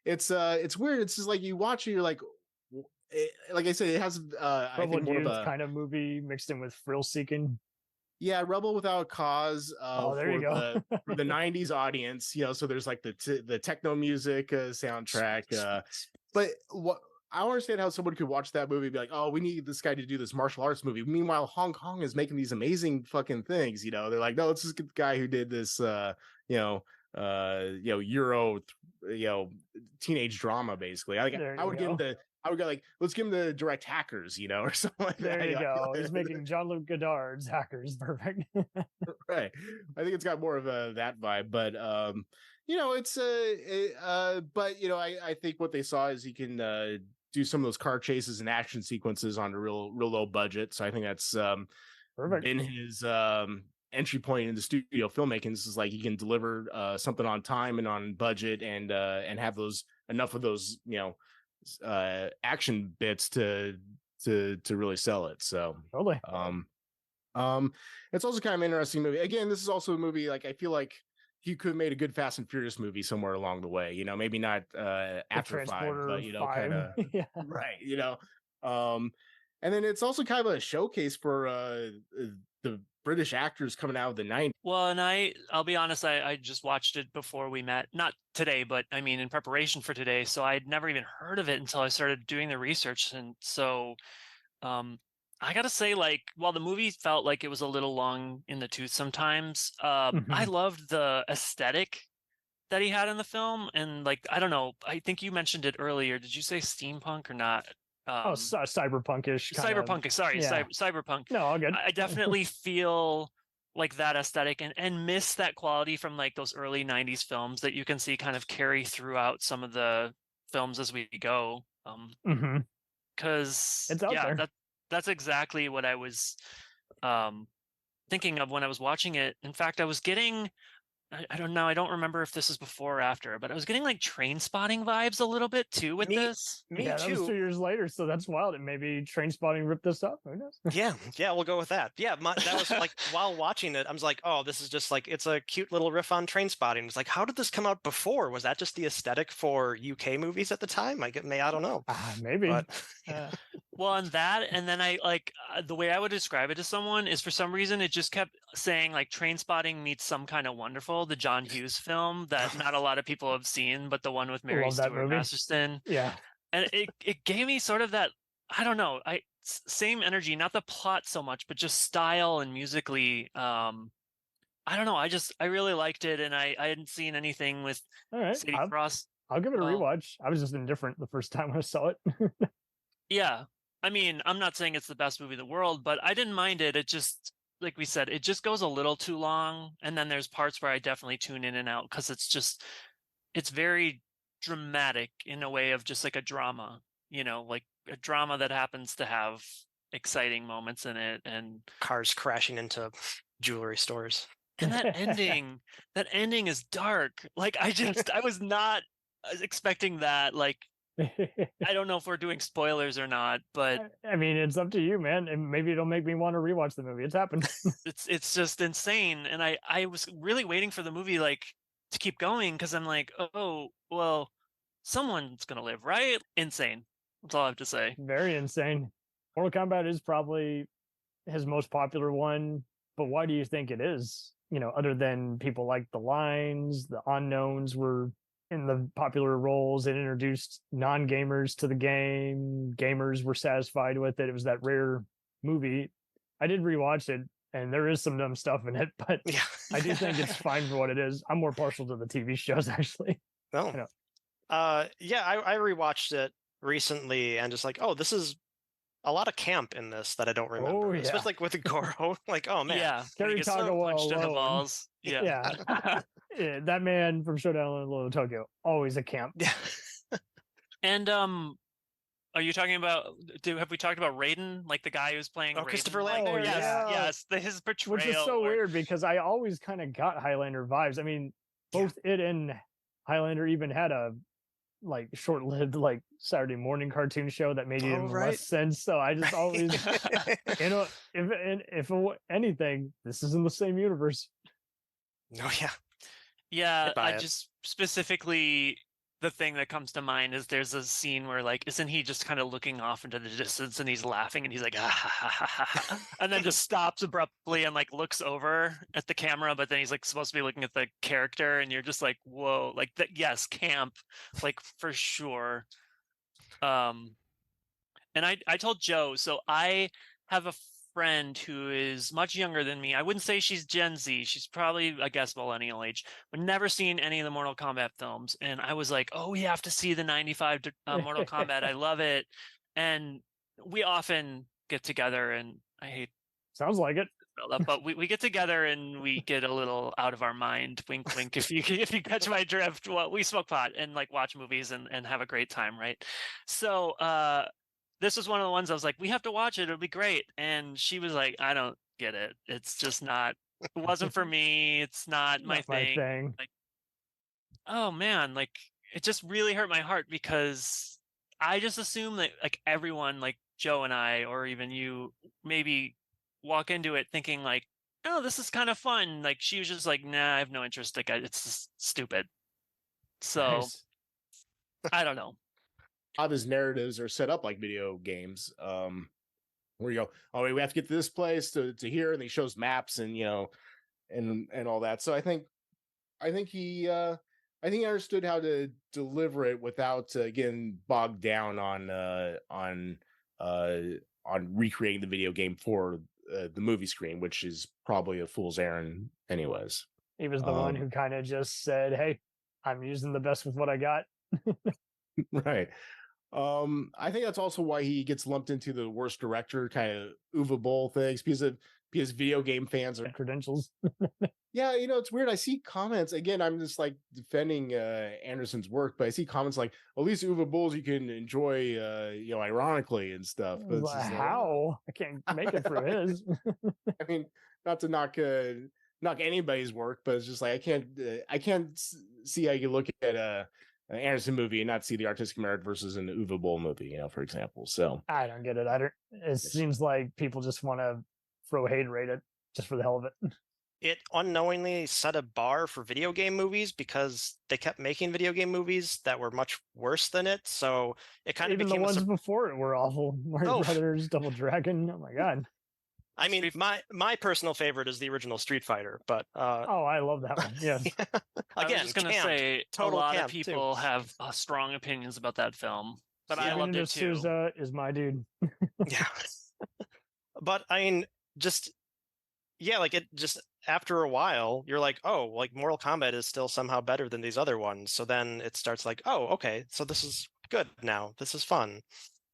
It's weird. It's just like you watch it, you're like I said, it has I think more of a kind of movie mixed in with thrill seeking. Yeah, Rebel Without a Cause. There you go. For the '90s audience, so there's like the techno music soundtrack. But what I don't understand how someone could watch that movie and be like, oh, we need this guy to do this martial arts movie. Meanwhile, Hong Kong is making these amazing fucking things. They're like, no, it's this guy who did this, Euro, teenage drama, basically. I would give him I would go like, let's give him the direct Hackers, or something like that. There you go. He's making Jean-Luc Godard's Hackers. Perfect. Right. I think it's got more of that vibe, but it's but I think what they saw is he can do some of those car chases and action sequences on a real low budget. So I think that's perfect in his entry point into studio filmmaking. This is like he can deliver something on time and on budget and have enough of those action bits to really sell it. So totally. It's also kind of an interesting movie. Again, this is also a movie like I feel like he could have made a good Fast and Furious movie somewhere along the way. Maybe not after 5, but kind of yeah. Right. And then it's also kind of a showcase for the British actors coming out of the 90s. Well, and I'll be honest, I just watched it before we met. Not today, but I mean in preparation for today. So I'd never even heard of it until I started doing the research. And so I gotta say, while the movie felt like it was a little long in the tooth sometimes, I loved the aesthetic that he had in the film. And I don't know, I think you mentioned it earlier. Did you say steampunk or not? Cyberpunkish. Cyberpunk. Sorry, yeah. Cyberpunk. No, all good. I definitely feel like that aesthetic and miss that quality from those early 90s films that you can see kind of carry throughout some of the films as we go. Because it's out there. That's exactly what I was thinking of when I was watching it. In fact, I was getting, I don't know, I don't remember if this is before or after, but I was getting Train Spotting vibes a little bit too with this. Me too. That was 2 years later, so that's wild. And maybe Train Spotting ripped this up. Who knows? Yeah, we'll go with that. Yeah, that was while watching it, I was like, oh, this is just it's a cute little riff on Train Spotting. It's like, how did this come out before? Was that just the aesthetic for UK movies at the time? I don't know. Maybe. But, well, and then I the way I would describe it to someone is for some reason it just kept saying Train Spotting meets Some Kind of Wonderful, the John Hughes film that not a lot of people have seen, but the one with Mary Stuart Masterson. Yeah. And it gave me sort of that, I don't know, same energy, not the plot so much, but just style and musically. I don't know. I really liked it, and I hadn't seen anything with Sadie Frost. I'll give it a rewatch. I was just indifferent the first time I saw it. Yeah. I mean, I'm not saying it's the best movie in the world, but I didn't mind it. It just, like we said, it just goes a little too long, and then there's parts where I definitely tune in and out because it's very dramatic in a way of just like a drama, like a drama that happens to have exciting moments in it and cars crashing into jewelry stores. And that ending is dark. Like I was not expecting that. Like I don't know if we're doing spoilers or not, but I mean, it's up to you, man. And maybe it'll make me want to rewatch the movie. It's happened. it's just insane. And I was really waiting for the movie like to keep going because I'm like, oh well, someone's gonna live, right? Insane. That's all I have to say. Very insane. Mortal Kombat is probably his most popular one, but why do you think it is? Other than people like the lines, the unknowns were in the popular roles. It introduced non-gamers to the game. Gamers were satisfied with it. It was that rare movie. I did rewatch it, and there is some dumb stuff in it, but Yeah. I do think it's fine for what it is. I'm more partial to the TV shows, actually. Oh. Yeah, I rewatched it recently and just like, oh, this is a lot of camp in this that I don't remember. Oh, yeah. Especially like with Goro. Like, oh man. Yeah, Kerry he gets punched in the alone. balls. Yeah. Yeah, that man from Showdown in Little Tokyo, always a camp. Yeah. And are you talking about? Have we talked about Raiden, like the guy who's playing? Oh, Raiden? Christopher Like, Lambert, yes, yeah. yes. His portrayal, Which is so weird because I always kind of got Highlander vibes. I mean, both it and Highlander even had a like short-lived like Saturday morning cartoon show that made even less sense. So I just always, if anything, this is in the same universe. Oh yeah. Yeah, I just specifically the thing that comes to mind is there's a scene where like isn't he just kind of looking off into the distance and he's laughing and he's like ah, ha, ha, ha, ha, and then just stops abruptly and like looks over at the camera, but then he's like supposed to be looking at the character and you're just like whoa, like that. Yes, camp, like for sure. And I told Joe, so I have a friend who is much younger than me. I wouldn't say she's Gen Z. She's probably, I guess, millennial age, but never seen any of the Mortal Kombat films. And I was like, oh, we have to see the 95 Mortal Kombat. I love it. And we often get together and I hate. Sounds like it. But we get together and we get a little out of our mind. Wink, wink. If you catch my drift, well, we smoke pot and like watch movies and have a great time, right? So, this was one of the ones I was like, we have to watch it. It'll be great. And she was like, I don't get it. It's just not, it wasn't for me. It's not my thing. Like, oh man, like it just really hurt my heart because I just assume that like everyone, like Joe and I, or even you, maybe walk into it thinking like, oh, this is kind of fun. Like she was just like, nah, I have no interest. Like it's just stupid. So Nice. I don't know. A lot of his narratives are set up like video games, where you go, oh, we have to get to this place to here, and he shows maps and and all that. So I think he understood how to deliver it without getting bogged down on recreating the video game for the movie screen, which is probably a fool's errand, anyways. He was the one who kind of just said, "Hey, I'm using the best with what I got." Right. I think that's also why he gets lumped into the worst director kind of Uwe Boll things because video game fans are credentials. Yeah, it's weird. I see comments again. I'm just like defending Anderson's work, but I see comments like, "At least Uwe Boll's you can enjoy, ironically and stuff." But it's just how I can't make it through his. I mean, not to knock anybody's work, but it's just like I can't see how you look at an Anderson movie and not see the artistic merit versus an Uwe Boll movie, for example. So I don't get it. It seems like people just want to throw hate rate it just for the hell of it. It unknowingly set a bar for video game movies because they kept making video game movies that were much worse than it. So it kind of became the ones before it were awful. Mario Brothers, Double Dragon. Oh my god. I mean, my personal favorite is the original Street Fighter, but I love that one. Yes. Again, I was just gonna say a lot of people too. have strong opinions about that film, but I loved it too. Sousa is my dude. Yeah. But I mean, like it just after a while, you're like, oh, like Mortal Kombat is still somehow better than these other ones. So then it starts like, oh, okay, so this is good now. This is fun.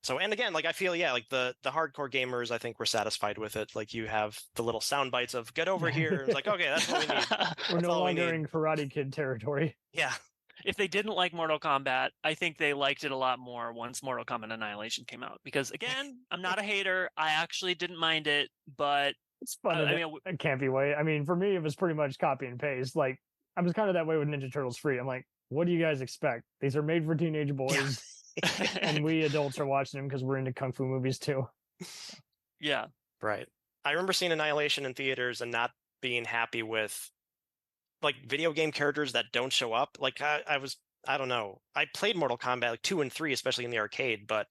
So, and again, like I feel, yeah, like the hardcore gamers, I think were satisfied with it. Like you have the little sound bites of "get over here." It's like, okay, that's what we need. We're no longer in Karate Kid territory. Yeah. If they didn't like Mortal Kombat, I think they liked it a lot more once Mortal Kombat Annihilation came out. Because again, I'm not a hater. I actually didn't mind it, but it's fun. It can't be way. I mean, for me, it was pretty much copy and paste. Like I was kind of that way with Ninja Turtles 3. I'm like, what do you guys expect? These are made for teenage boys. And we adults are watching them because we're into kung fu movies too. Yeah. Right. I remember seeing Annihilation in theaters and not being happy with like video game characters that don't show up. Like I don't know. I played Mortal Kombat like 2 and 3, especially in the arcade, but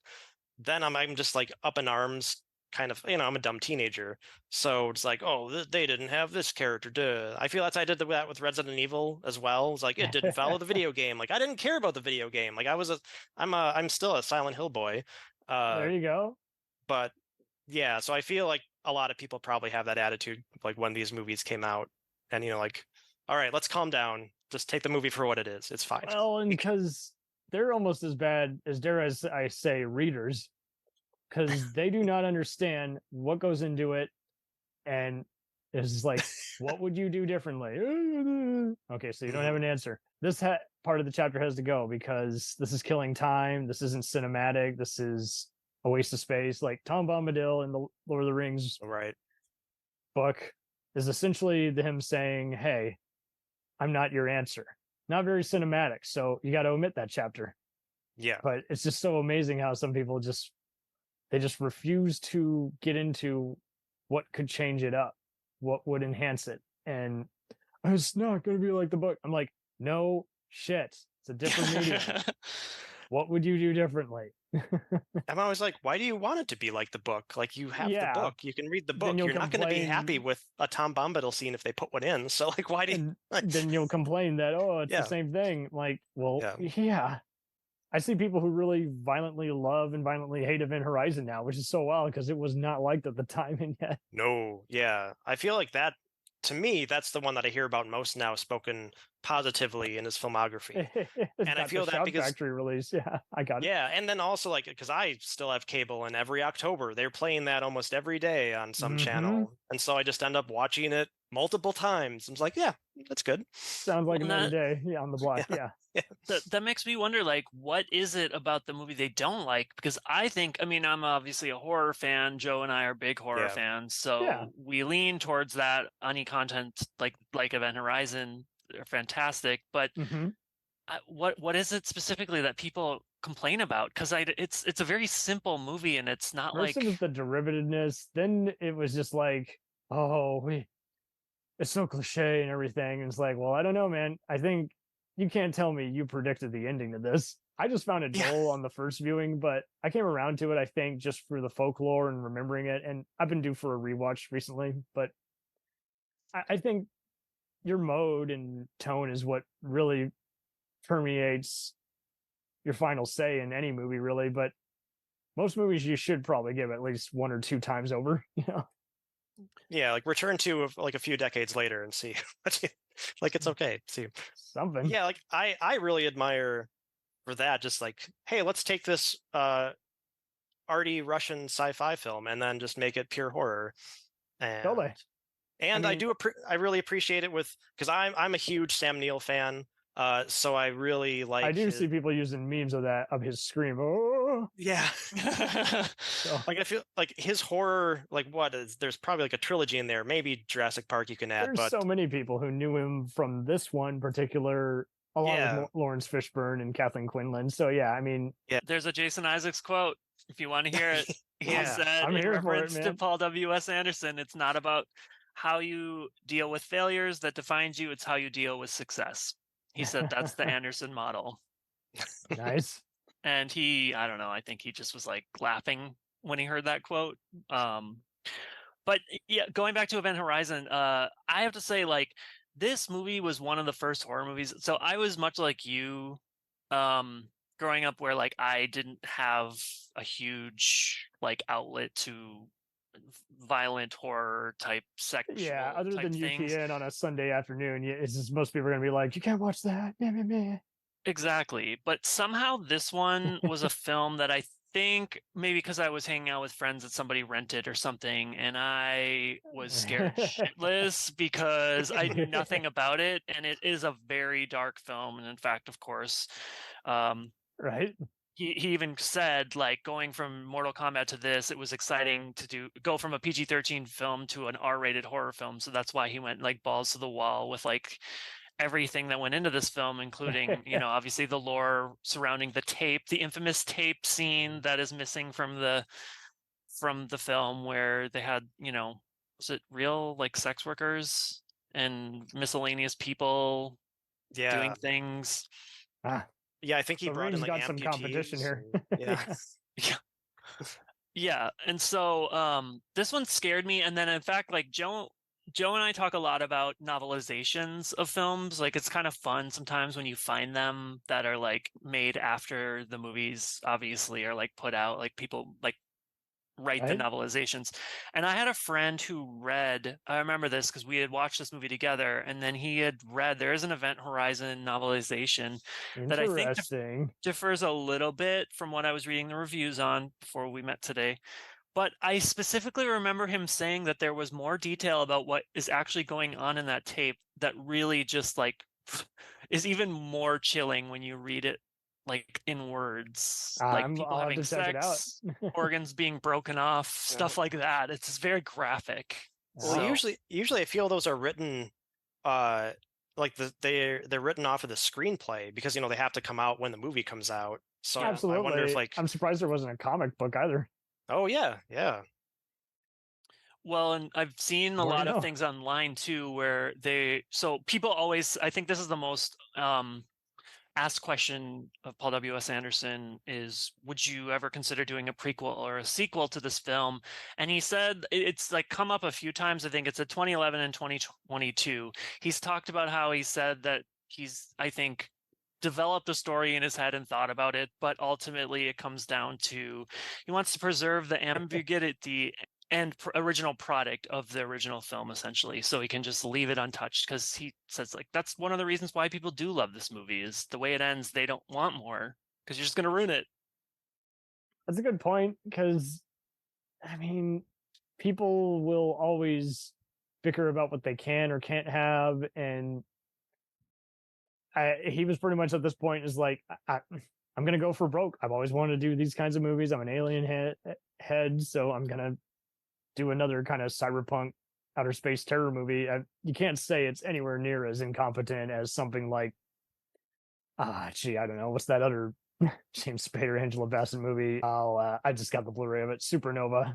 then I'm just like up in arms, kind of, I'm a dumb teenager. So it's like, oh, they didn't have this character. Duh. I feel that's I did that with Resident Evil as well. It's like it didn't follow the video game. Like I didn't care about the video game. Like I'm still a Silent Hill boy. There you go. But yeah, so I feel like a lot of people probably have that attitude like when these movies came out, and like, all right, let's calm down. Just take the movie for what it is. It's fine. Well, and because they're almost as bad as, dare I say, readers. Because they do not understand what goes into it, and it's like, what would you do differently? Okay, so you don't have an answer. This part of the chapter has to go because this is killing time. This isn't cinematic. This is a waste of space. Like Tom Bombadil in the Lord of the Rings book is essentially him saying, "Hey, I'm not your answer." Not very cinematic, so you got to omit that chapter. Yeah, but it's just so amazing how some people just refuse to get into what could change it up, what would enhance it. And it's not going to be like the book. I'm like, no shit. It's a different medium. What would you do differently? I'm always like, why do you want it to be like the book? Like you have the book, you can read the book. You're not going to be happy with a Tom Bombadil scene if they put one in. So like, why do you... Then you'll complain that, it's the same thing. Like, well, yeah. I see people who really violently love and violently hate Event Horizon now, which is so wild because it was not liked at the time. And yet, no, yeah, I feel like that. To me, that's the one that I hear about most now, spoken positively in his filmography. And I feel that because Factory release, I got it. Yeah, and then also like because I still have cable, and every October they're playing that almost every day on some channel, and so I just end up watching it multiple times. I'm like, yeah, that's good. Sounds like another day, on the block, yeah. That makes me wonder, like, what is it about the movie they don't like? Because I'm obviously a horror fan. Joe and I are big horror fans, so we lean towards that. Any content like Event Horizon are fantastic, but what is it specifically that people complain about? Because it's a very simple movie, and it's not First it was the derivativeness. Then it was just like, it's so cliche and everything. And it's like, well, I don't know, man. I think you can't tell me you predicted the ending to this. I just found it dull on the first viewing, but I came around to it, I think, just for the folklore and remembering it. And I've been due for a rewatch recently, but I think your mode and tone is what really permeates your final say in any movie, really. But most movies you should probably give at least 1 or 2 times over, Yeah, like return to like a few decades later and see like it's okay. See something. Yeah, like I really admire for that. Just like, hey, let's take this arty Russian sci-fi film and then just make it pure horror. And I really appreciate it because I'm a huge Sam Neill fan. So I really like. I do see people using memes of his scream. Oh, yeah. Like I feel like his horror, there's probably like a trilogy in there. Maybe Jurassic Park you can add. There's so many people who knew him from this one particular, along with Lawrence Fishburne and Kathleen Quinlan. So there's a Jason Isaacs quote if you want to hear it. He said, I'm in here reference for it, to Paul W.S. Anderson, it's not about how you deal with failures that defines you; it's how you deal with success. He said that's the Anderson model. Nice. And I don't know, I think he just was like laughing when he heard that quote. But yeah, going back to Event Horizon, I have to say, like, this movie was one of the first horror movies. So I was much like you growing up, where like I didn't have a huge like outlet to violent horror type sexual other type than things. UPN on a Sunday afternoon, it's just most people are gonna be like, you can't watch that. Exactly. But somehow this one was a film that I think maybe because I was hanging out with friends that somebody rented or something, and I was scared shitless because I knew nothing about it, and it is a very dark film. And in fact, of course, right. He even said, like, going from Mortal Kombat to this, it was exciting to go from a PG-13 film to an R-rated horror film. So that's why he went like balls to the wall with like everything that went into this film, including, you know, obviously the lore surrounding the tape, the infamous tape scene that is missing from the film where they had, you know, was it real like sex workers and miscellaneous people doing things? Yeah, I think he brought in like got some competition here. Yeah. Yeah. And so this one scared me. And then in fact, like Joe and I talk a lot about novelizations of films. Like it's kind of fun sometimes when you find them that are like made after the movies obviously are like put out, like people like write the novelizations. And I had a friend who read, I remember this because we had watched this movie together, and then he had read, there is an Event Horizon novelization that I think differs a little bit from what I was reading the reviews on before we met today. But I specifically remember him saying that there was more detail about what is actually going on in that tape that really just like is even more chilling when you read it like in words, like people having sex, organs being broken off, stuff like that. It's just very graphic. Well, usually I feel those are written like they're written off of the screenplay because, you know, they have to come out when the movie comes out. So absolutely. I wonder if like I'm surprised there wasn't a comic book either. Oh yeah. Well, and I've seen a lot of things online too where so people always, I think this is the most asked question of Paul W.S. Anderson is, would you ever consider doing a prequel or a sequel to this film? And he said it's like come up a few times. I think it's at 2011 and 2022. He's talked about how he said that he's, I think, developed a story in his head and thought about it, but ultimately it comes down to he wants to preserve the ambiguity and original product of the original film, essentially, so he can just leave it untouched, because he says like that's one of the reasons why people do love this movie is the way it ends. They don't want more because you're just going to ruin it. That's a good point, because I mean, people will always bicker about what they can or can't have, and he was pretty much at this point is like, I'm going to go for broke. I've always wanted to do these kinds of movies. I'm an alien head, so I'm going to do another kind of cyberpunk outer space terror movie. You can't say it's anywhere near as incompetent as something like, I don't know, what's that other James Spader, Angela Bassett movie? I just got the Blu-ray of it, Supernova.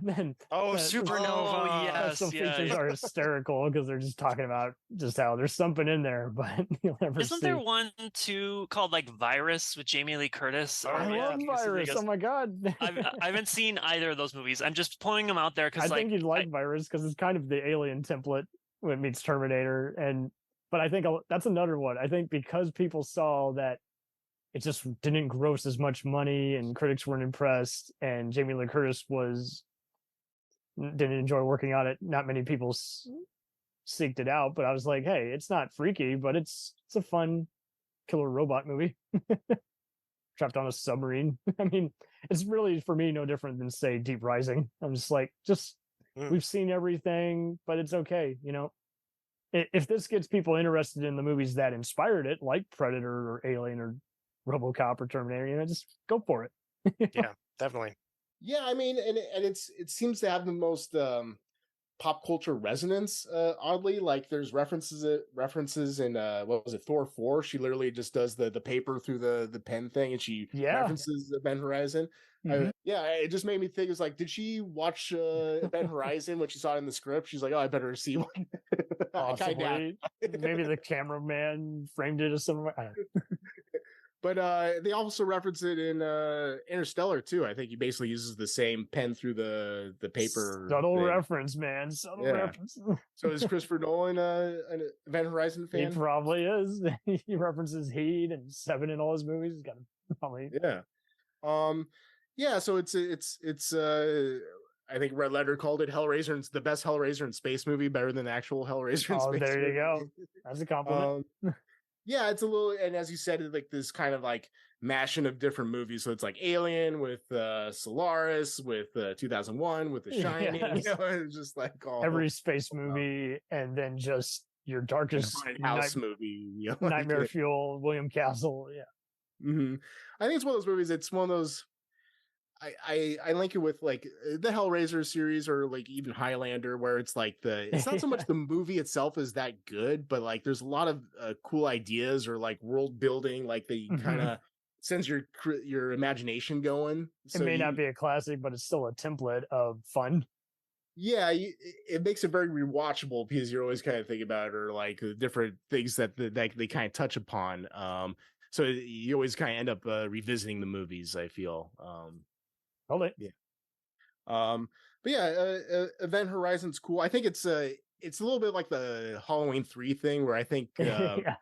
Supernova, yes. Some features are hysterical because they're just talking about just how there's something in there, but you'll never Isn't there one too called like Virus with Jamie Lee Curtis? I love Virus. Oh my god! I haven't seen either of those movies. I'm just pulling them out there because I think you'd like Virus because it's kind of the Alien template when it meets Terminator, but I think that's another one. I think because people saw that it just didn't gross as much money and critics weren't impressed, and Jamie Lee Curtis didn't enjoy working on it. Not many people seeked it out, but I was like, hey, it's not freaky, but it's a fun killer robot movie trapped on a submarine. I mean, it's really for me no different than say Deep Rising. I'm just like, we've seen everything, but it's okay, you know. If this gets people interested in the movies that inspired it, like Predator or Alien or RoboCop or Terminator, you know, just go for it. Yeah, definitely. Yeah, I mean, and it seems to have the most pop culture resonance. Oddly, like there's references in what was it, Thor 4? She literally just does the paper through the pen thing, and she references Event Horizon. Mm-hmm. It just made me think. It's like, did she watch Event Horizon when she saw it in the script? She's like, oh, I better see one. Possibly. Maybe the cameraman framed it as something. I don't know. But they also reference it in Interstellar too. I think he basically uses the same pen through the paper. Subtle reference, man. Subtle reference. So is Christopher Nolan an Event Horizon fan? He probably is. He references Heat and Seven in all his movies. He's got probably. Yeah. So it's I think Red Letter called it Hellraiser, and it's the best Hellraiser in space movie, better than the actual Hellraiser in space. There you go. That's a compliment. Yeah, it's a little, and as you said, it's like this kind of like mashing of different movies. So it's like Alien with Solaris, with 2001, with The Shining. Yes. You know, it's just like every space movie, and then just your darkest house movie, you know, like Nightmare Fuel, William Castle. Yeah. Mm-hmm. I think it's one of those movies. It's one of those. I link it with like the Hellraiser series or like even Highlander, where it's like it's not so much the movie itself is that good, but like there's a lot of cool ideas or like world building, like they kind of sends your imagination going. It may not be a classic, but it's still a template of fun. Yeah, it makes it very rewatchable because you're always kind of thinking about it or like the different things that they kind of touch upon. So you always kind of end up revisiting the movies, I feel. Hold it. Yeah. But yeah, Event Horizon's cool. I think it's a little bit like the Halloween 3 thing where I think the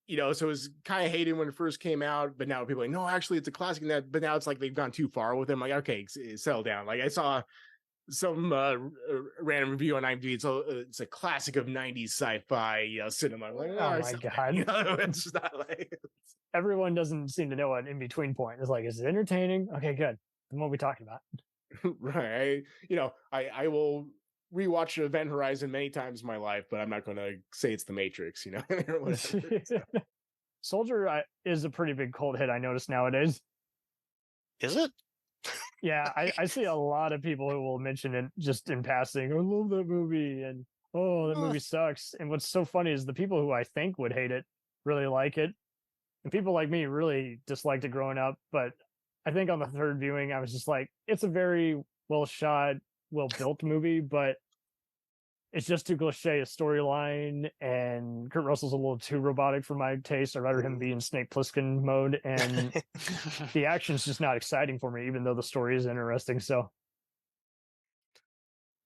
you know, so it was kind of hated when it first came out, but now people are like, no, actually it's a classic. But now it's like they've gone too far with it. I'm like, okay, settle down. Like I saw some random review on IMDb. It's a classic of 90s sci-fi cinema. I'm like, oh my god, you know, it's not like everyone doesn't seem to know what in between point is. Like, is it entertaining? Okay, good. Then what are we talking about? Right. You know, I will rewatch Event Horizon many times in my life, but I'm not going to say it's The Matrix. You know, Soldier is a pretty big cult hit. I notice nowadays. Is it? Yeah, I see a lot of people who will mention it just in passing. I love that movie, and oh, that movie sucks. And what's so funny is the people who I think would hate it really like it, and people like me really disliked it growing up. But I think on the third viewing, I was just like, it's a very well shot, well built movie, but it's just too cliche a storyline, and Kurt Russell's a little too robotic for my taste. I'd rather him be in Snake Plissken mode, and the action's just not exciting for me, even though the story is interesting. So,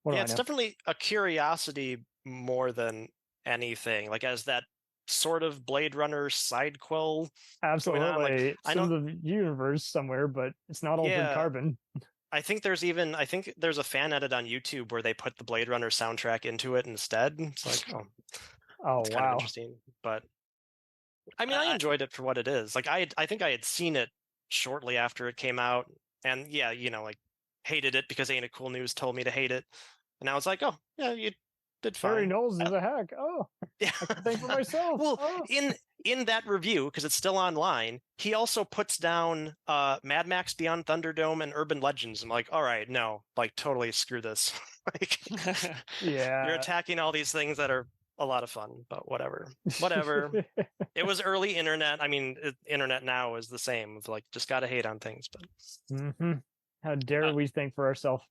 yeah, it's definitely a curiosity more than anything. Like as that sort of Blade Runner side quill. Absolutely, I know the universe somewhere, but it's not altered carbon. I think there's a fan edit on YouTube where they put the Blade Runner soundtrack into it instead. It's like, it's kind of interesting. But I mean, I enjoyed it for what it is. Like I think I had seen it shortly after it came out, and yeah, you know, like hated it because Ain't It Cool News told me to hate it, and I was like, oh yeah, you did fine. Barry Knowles is a hack. Oh, yeah, I can think for myself. Well, in that review, because it's still online, he also puts down Mad Max Beyond Thunderdome and Urban Legends. I'm like, all right, no, like totally screw this. Like, yeah, you're attacking all these things that are a lot of fun, but whatever. It was early internet. I mean, internet now is the same. Of like, just gotta hate on things. But how dare we think for ourselves?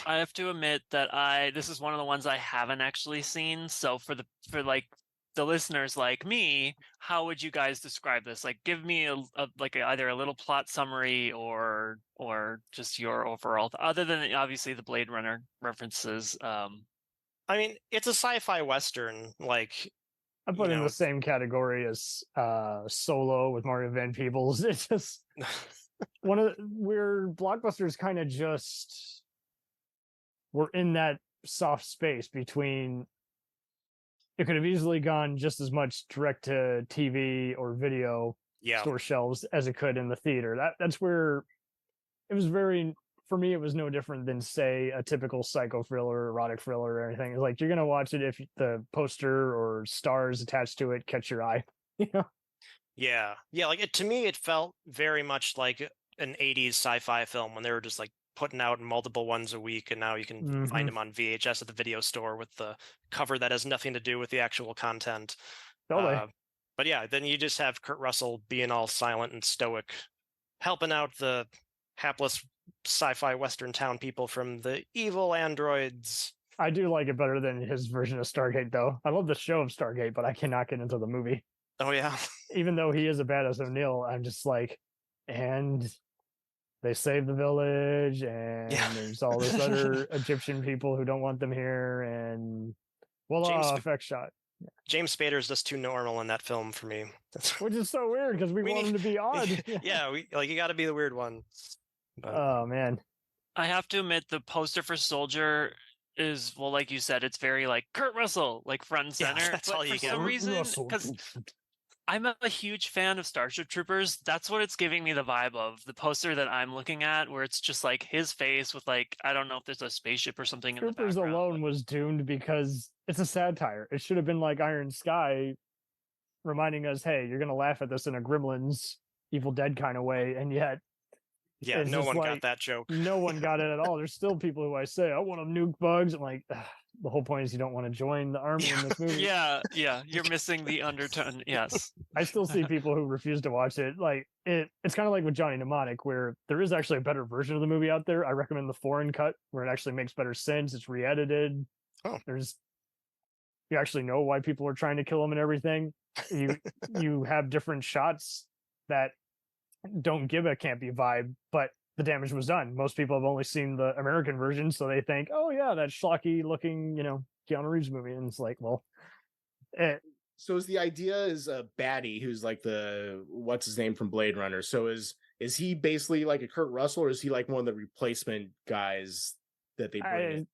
I have to admit that this is one of the ones I haven't actually seen. So for the listeners like me, how would you guys describe this? Like, give me either a little plot summary or just your overall, other than obviously the Blade Runner references. I mean, it's a sci-fi western. Like, I put it in the same category as Solo with Mario Van Peebles. It's just where blockbusters kind of just were in that soft space between. It could have easily gone just as much direct to TV or video store shelves as it could in the theater. That's where it was for me, it was no different than, say, a typical psycho thriller, erotic thriller, or anything. It's like, you're going to watch it if the poster or stars attached to it catch your eye. You know? Yeah. Like to me, it felt very much like an 80s sci-fi film when they were just like putting out multiple ones a week, and now you can find them on VHS at the video store with the cover that has nothing to do with the actual content. Totally. But yeah, then you just have Kurt Russell being all silent and stoic, helping out the hapless sci-fi western town people from the evil androids. I do like it better than his version of Stargate, though. I love the show of Stargate, but I cannot get into the movie. Oh yeah. Even though he is a badass O'Neill, I'm just like, and they save the village, and there's all this other Egyptian people who don't want them here, and effect shot. Yeah. James Spader's just too normal in that film for me. Which is so weird because we want him to be odd. Yeah, you got to be the weird one. But... Oh man, I have to admit the poster for Soldier is, well, like you said, it's very like Kurt Russell, like front and Yeah, center. that's but all you for get. some reason, because I'm a huge fan of Starship Troopers. That's what it's giving me the vibe of. The poster that I'm looking at, where it's just like his face with like, I don't know if there's a spaceship or something in the Troopers background. alone was doomed because it's a satire. It should have been like Iron Sky, reminding us, hey, you're gonna laugh at this in a Gremlins, Evil Dead kind of way, and yet Yeah, it's no just one like, got that joke. No one got it at all. There's still people who I say, I want to nuke bugs. I'm like, the whole point is you don't want to join the army in this movie. Yeah, you're missing the undertone. Yes. I still see people who refuse to watch it. Like it's kind of like with Johnny Mnemonic, where there is actually a better version of the movie out there. I recommend the foreign cut, where it actually makes better sense. It's re-edited. Oh. You actually know why people are trying to kill him and everything. You have different shots that don't give a campy vibe, but the damage was done. Most people have only seen the American version, so they think, oh yeah, that schlocky looking, Keanu Reeves movie. And it's like, well, so is the idea is a baddie who's like the what's his name from Blade Runner. So is he basically like a Kurt Russell, or is he like one of the replacement guys that they bring in?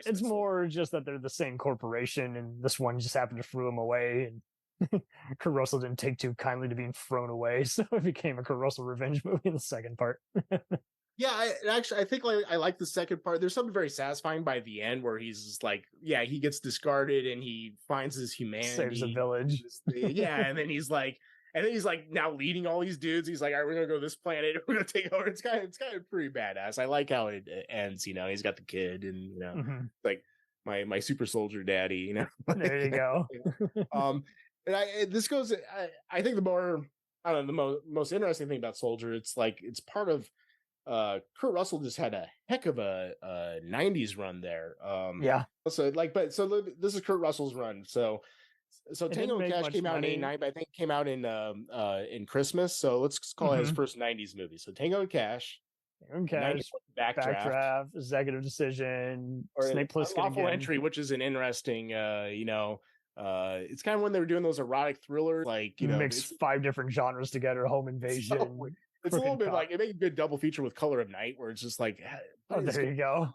It's more just that they're the same corporation, and this one just happened to throw him away, and Kurt Russell didn't take too kindly to being thrown away, so it became a Kurt Russell revenge movie in the second part. Yeah, I think I like the second part. There's something very satisfying by the end where he's just like, yeah, he gets discarded and he finds his humanity, saves a village. Yeah, and then he's like now leading all these dudes. He's like, all right, we're gonna go to this planet. We're gonna take over. It's kind of pretty badass. I like how it ends. He's got the kid, and like my super soldier daddy. There you go. And this goes. I think the most interesting thing about Soldier. It's like it's part of. Kurt Russell just had a heck of a 90s run there. Yeah. So this is Kurt Russell's run. So Tango and Cash came out in 89, but I think it came out in Christmas. So let's call it his first 90s movie. So Tango and Cash, Backdraft, Executive Decision, or Snake Plissken Lawful again. Entry, which is an interesting it's kind of when they were doing those erotic thrillers, like mix 5 different genres together, home invasion. So, it's a little bit like it makes a good double feature with Color of Night, where it's just like, oh, there you go.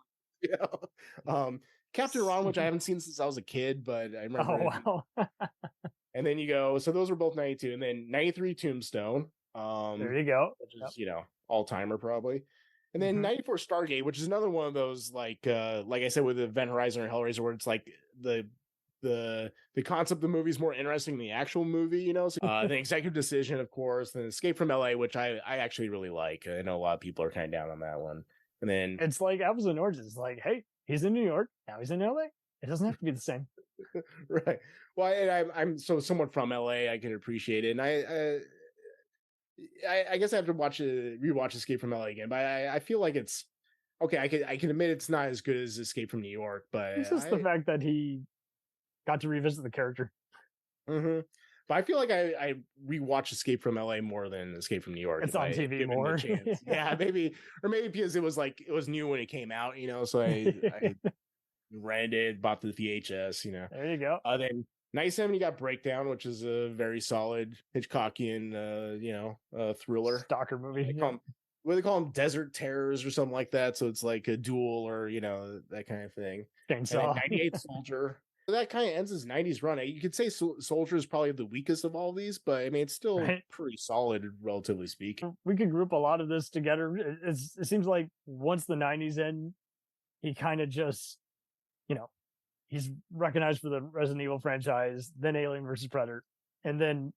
Captain Ron, which I haven't seen since I was a kid, but I remember. Oh wow! And then you go, so those were both 92, and then 93 Tombstone. There you go. Which is all timer probably, and then 94 Stargate, which is another one of those like I said with Event Horizon or Hellraiser, where it's like the concept of the movie is more interesting than the actual movie, So, the Executive Decision, of course, then Escape from LA, which I actually really like. I know a lot of people are kind of down on that one. And then it's like apples and oranges. It's like, hey, he's in New York, now he's in LA. It doesn't have to be the same. Right. Well, I'm so somewhat from LA, I can appreciate it. And I guess I have to rewatch Escape from LA again, but I feel like it's okay. I can admit it's not as good as Escape from New York, but it's just the fact that he got to revisit the character. But I feel like I rewatch Escape from LA more than Escape from New York. It's on TV more. Yeah, maybe because it was new when it came out, So I rented, bought the VHS, There you go. Then 97, you got Breakdown, which is a very solid Hitchcockian, thriller stalker movie. What do they call them? Desert Terrors or something like that. So it's like a duel or that kind of thing. Chainsaw. 98 Soldier. That kind of ends his 90s run. You could say Soldier is probably the weakest of all these, but I mean, it's still pretty solid, relatively speaking. We could group a lot of this together. It seems like once the 90s end, he kind of just, he's recognized for the Resident Evil franchise, then Alien vs. Predator, and then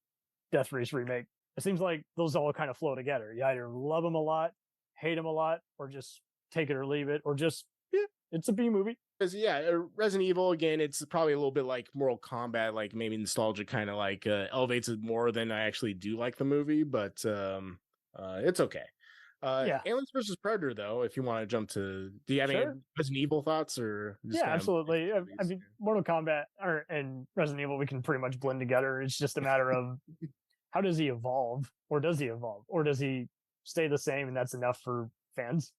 Death Race remake. It seems like those all kind of flow together. You either love him a lot, hate him a lot, or just take it or leave it, or just, it's a B movie. Because Resident Evil, again, it's probably a little bit like Mortal Kombat, like maybe nostalgia kind of like elevates it more than I actually do like the movie, but it's okay. Aliens versus Predator, though, if you want to jump to, do you have any Resident Evil thoughts or? Absolutely. I mean, Mortal Kombat and Resident Evil, we can pretty much blend together. It's just a matter of how does he evolve, or does he evolve, or does he stay the same, and that's enough for fans,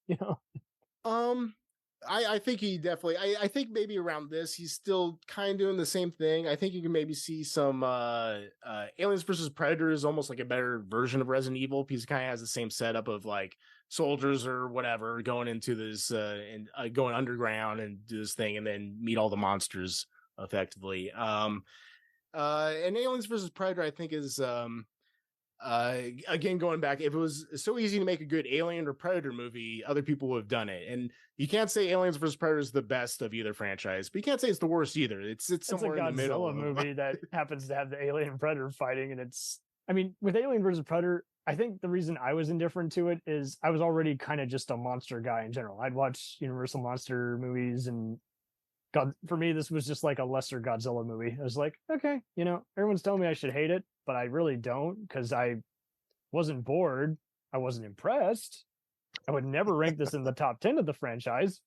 I think he definitely. I think maybe around this he's still kind of doing the same thing. I think you can maybe see some Aliens versus Predator is almost like a better version of Resident Evil because it kind of has the same setup of like soldiers or whatever going into this and going underground and do this thing and then meet all the monsters effectively. And Aliens versus Predator, I think, is again, going back, if it was so easy to make a good Alien or Predator movie, other people would have done it. And you can't say Aliens versus Predator is the best of either franchise, but you can't say it's the worst either. It's somewhere in the middle. It's a Godzilla movie that happens to have the Alien and Predator fighting, and I mean, with Alien versus Predator, I think the reason I was indifferent to it is I was already kind of just a monster guy in general. I'd watch Universal monster movies, and for me, this was just like a lesser Godzilla movie. I was like, okay, everyone's telling me I should hate it, but I really don't, because I wasn't bored. I wasn't impressed. I would never rank this in the top 10 of the franchise.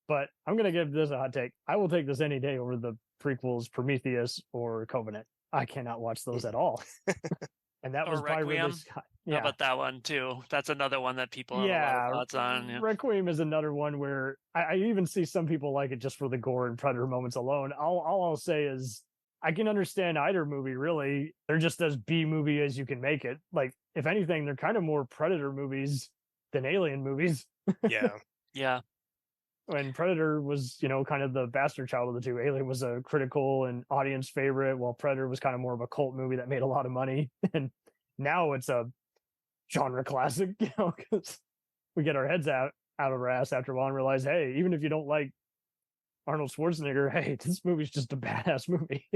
But I'm going to give this a hot take. I will take this any day over the prequels, Prometheus or Covenant. I cannot watch those at all. And that was by Ridley Scott. Yeah. How about that one too? That's another one that people have a lot of thoughts on. Yeah. Requiem is another one where I even see some people like it just for the gore and Predator moments alone. All I'll say is I can understand either movie, really. They're just as B movie as you can make it. Like, if anything, they're kind of more Predator movies than Alien movies. Yeah. Yeah. When Predator was, kind of the bastard child of the two. Alien was a critical and audience favorite, while Predator was kind of more of a cult movie that made a lot of money. And now it's a genre classic, because we get our heads out of our ass after a while and realize, hey, even if you don't like Arnold Schwarzenegger, hey, this movie's just a badass movie.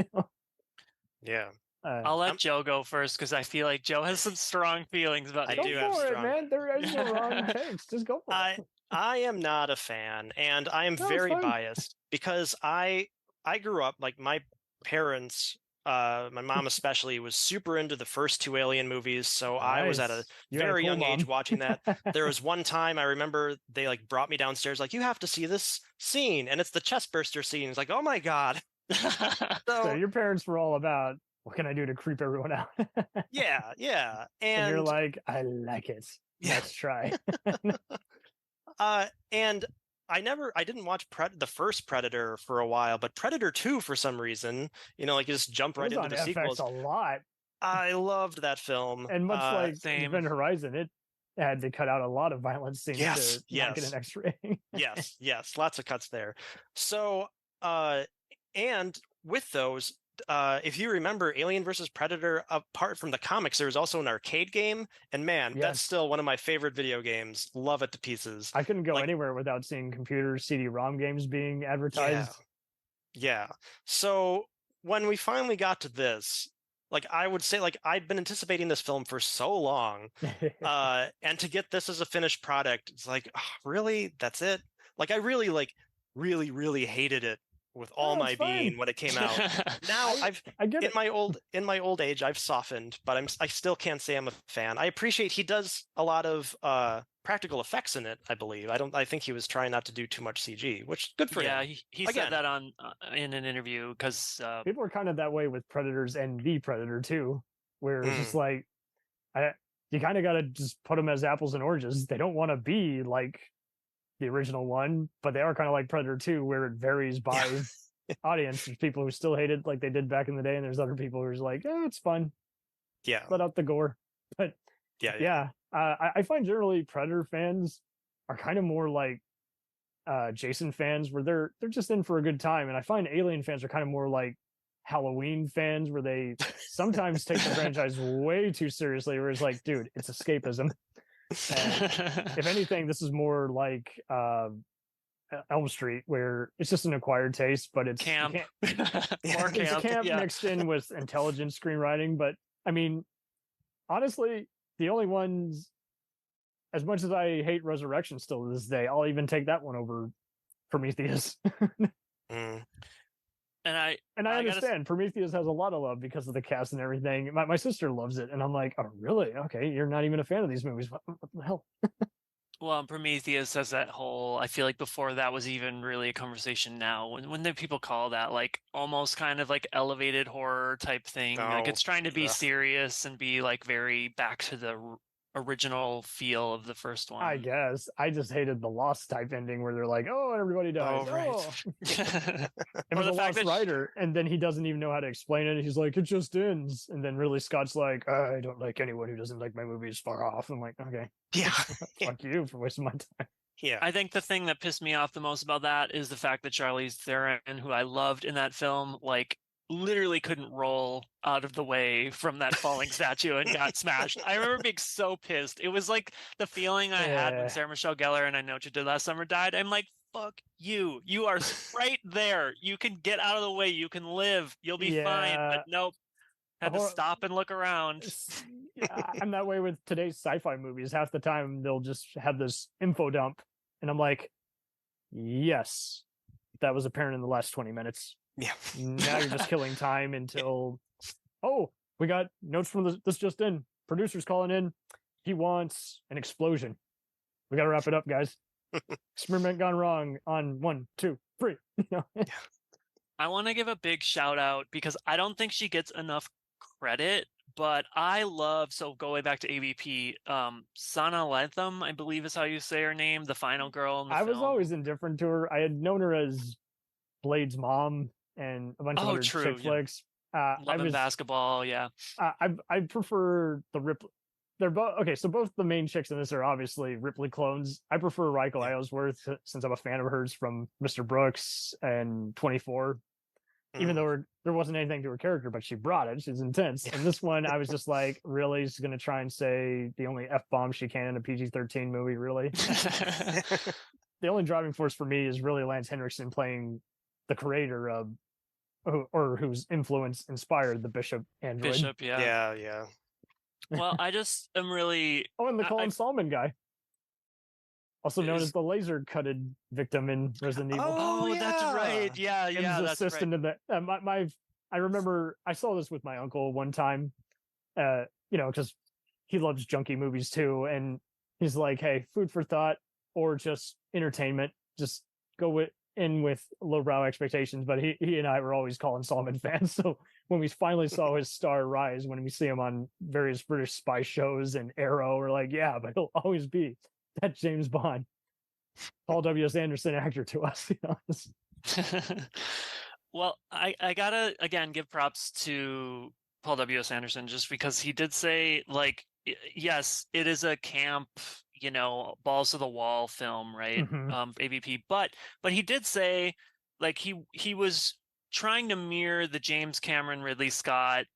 Yeah. I'll let Joe go first, because I feel like Joe has some strong feelings about it. Go for it, man. There is no wrong takes. Just go for it. I am not a fan, and I am very biased, because I grew up, like, my parents, my mom especially, was super into the first two Alien movies, so Nice. I was at a very young age watching that. There was one time I remember they brought me downstairs, like, you have to see this scene, and it's the chest burster scene. It's like, oh my god. So your parents were all about, what can I do to creep everyone out? yeah. And you're like, I like it. Let's try. And I didn't watch the first Predator for a while, but Predator 2 for some reason, you just jump right into the sequels. A lot. I loved that film. And much like Event Horizon, it had to cut out a lot of violent scenes to not get an X rating. yes, lots of cuts there. So, and with those, if you remember Alien versus Predator, apart from the comics, there was also an arcade game, and man, that's still one of my favorite video games. Love it to pieces. I couldn't go anywhere without seeing computer CD-ROM games being advertised. Yeah. So when we finally got to this, I would say, I'd been anticipating this film for so long, and to get this as a finished product, it's like, oh, really? That's it? I really, really hated it with all my being when it came out. Now I get in my old age, I've softened, but I still can't say I'm a fan. I appreciate he does a lot of practical effects in it. I believe. I think he was trying not to do too much CG, which good for him. Yeah, he said that in an interview, because people are kind of that way with Predators and the Predator too, where it's just like, you kind of got to just put them as apples and oranges. They don't want to be like the original one, but they are kind of like Predator 2, where it varies by audience. There's people who still hate it like they did back in the day, and there's other people who are like, it's fun. Yeah. Let out the gore. But I find generally Predator fans are kind of more like Jason fans, where they're just in for a good time. And I find Alien fans are kind of more like Halloween fans, where they sometimes take the franchise way too seriously, where it's like, dude, it's escapism. If anything, this is more like Elm Street, where it's just an acquired taste, but it's camp. It's camp mixed in with intelligent screenwriting. But I mean, honestly, the only ones, as much as I hate Resurrection still to this day, I'll even take that one over Prometheus. And I understand Prometheus has a lot of love because of the cast and everything. My sister loves it, and I'm like, oh, really? Okay, you're not even a fan of these movies. What the hell? Well, Prometheus has that whole, I feel like before that was even really a conversation now, when the people call that almost kind of elevated horror type thing. It's trying to be serious and be very back to the original feel of the first one. I guess I just hated the Lost type ending where they're like, "Oh, everybody dies." Oh, right. Oh. It Or was the a fact Lost that writer, and then he doesn't even know how to explain it. He's like, "It just ends," and then really Scott's like, "I don't like anyone who doesn't like my movies far off." I'm like, "Okay, Yeah. fuck you for wasting my time." Yeah. I think the thing that pissed me off the most about that is the fact that Charlize Theron, who I loved in that film, like literally couldn't roll out of the way from that falling statue and got smashed. I remember being so pissed. It was like the feeling I had when Yeah. Sarah Michelle Gellar and I Know What You Did Last Summer died. I'm like, fuck you. You are right there. You can get out of the way. You can live. You'll be fine. Yeah. But nope. Had to Or- stop and look around. Yeah, I'm that way with today's sci-fi movies. Half the time they'll just have this info dump, and I'm like, yes, that was apparent in the last 20 minutes. Yeah. Now you're just killing time until, oh, we got notes from this just in. Producer's calling in. He wants an explosion. We got to wrap it up, guys. Experiment gone wrong on 1, 2, 3. You know? I want to give a big shout out because I don't think she gets enough credit, but I love, so going back to AVP, Sana Latham, I believe is how you say her name, the final girl in the I film. was always indifferent to her. I had known her as Blade's mom and a bunch of other true, chick yeah. flicks. Love I and was Basketball, yeah. I prefer the Ripley. They're both okay. So both the main chicks in this are obviously Ripley clones. I prefer Raiko Iosworth since I'm a fan of hers from Mr. Brooks and 24. Even though there wasn't anything to her character, but she brought it. She's intense. And this one, I was just like, really? She's going to try and say the only F-bomb she can in a PG-13 movie, really? The only driving force for me is really Lance Henriksen playing the creator of, or whose influence inspired the Bishop android. Bishop, yeah. Yeah, yeah. Well, I just am really. Oh, and the Colin Salmon guy. Also known as the laser cutted victim in Resident Evil. Oh, that's right. Yeah, Him's yeah, that's assistant right. in the I remember I saw this with my uncle one time, because he loves junky movies too, and he's like, "Hey, food for thought or just entertainment. Just go in with lowbrow expectations." But he and I were always Colin Salmon fans, so when we finally saw his star rise, when we see him on various British spy shows and Arrow, we're like, "Yeah, but he'll always be that James Bond, Paul W.S. Anderson actor to us." Well, I gotta again give props to Paul W.S. Anderson just because he did say, like, yes, it is a camp, balls to the wall film, right? Mhm. AVP, but he did say, like, he was trying to mirror the James Cameron, Ridley Scott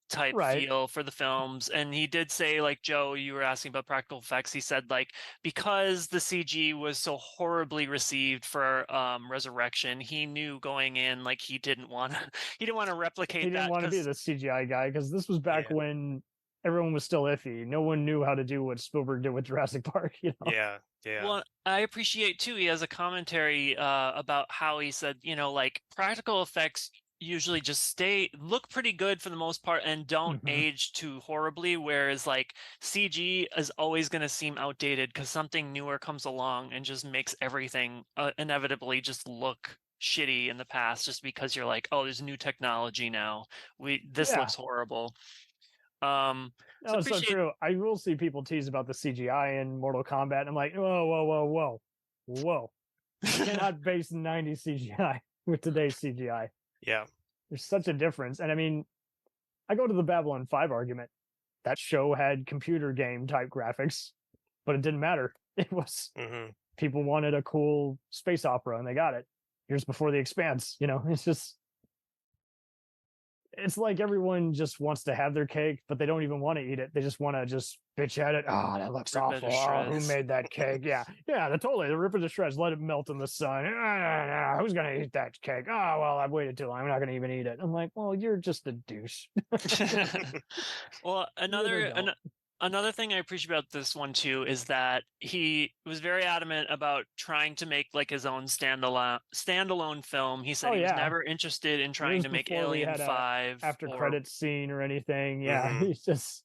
type Right. feel for the films, and he did say, like, Joe, you were asking about practical effects, he said, like, because the CG was so horribly received for Resurrection, he knew going in, like, he didn't want to replicate He didn't that want to be the CGI guy because this was back when everyone was still iffy. No one knew how to do what Spielberg did with Jurassic Park. Yeah, yeah. Well, I appreciate too, he has a commentary about how he said, like, practical effects usually just look pretty good for the most part and don't Mhm. age too horribly, whereas like CG is always going to seem outdated because something newer comes along and just makes everything inevitably just look shitty in the past, just because you're like, oh, there's new technology now, this Yeah. looks horrible. No, it's so true. I will see people tease about the CGI in Mortal Kombat, and I'm like, whoa. You cannot base 90s CGI with today's CGI. Yeah. There's such a difference. And I mean, I go to the Babylon 5 argument. That show had computer game type graphics, but it didn't matter. It was people wanted a cool space opera and they got it. Years before The Expanse, it's like everyone just wants to have their cake, but they don't even want to eat it. They just want to just bitch at it. Oh, that looks Rip it to awful. Oh, who shreds. made that cake? Yeah, totally. They rip it to shreds, let it melt in the sun. Who's going to eat that cake? Oh, well, I've waited too long. I'm not going to even eat it. I'm like, well, you're just a douche. Well, Really don't. another thing I appreciate about this one too is that he was very adamant about trying to make like his own standalone film. He said Oh, he was yeah. never interested in trying Years to make before we Alien had a 5 after or- credits scene or anything. Yeah, he's just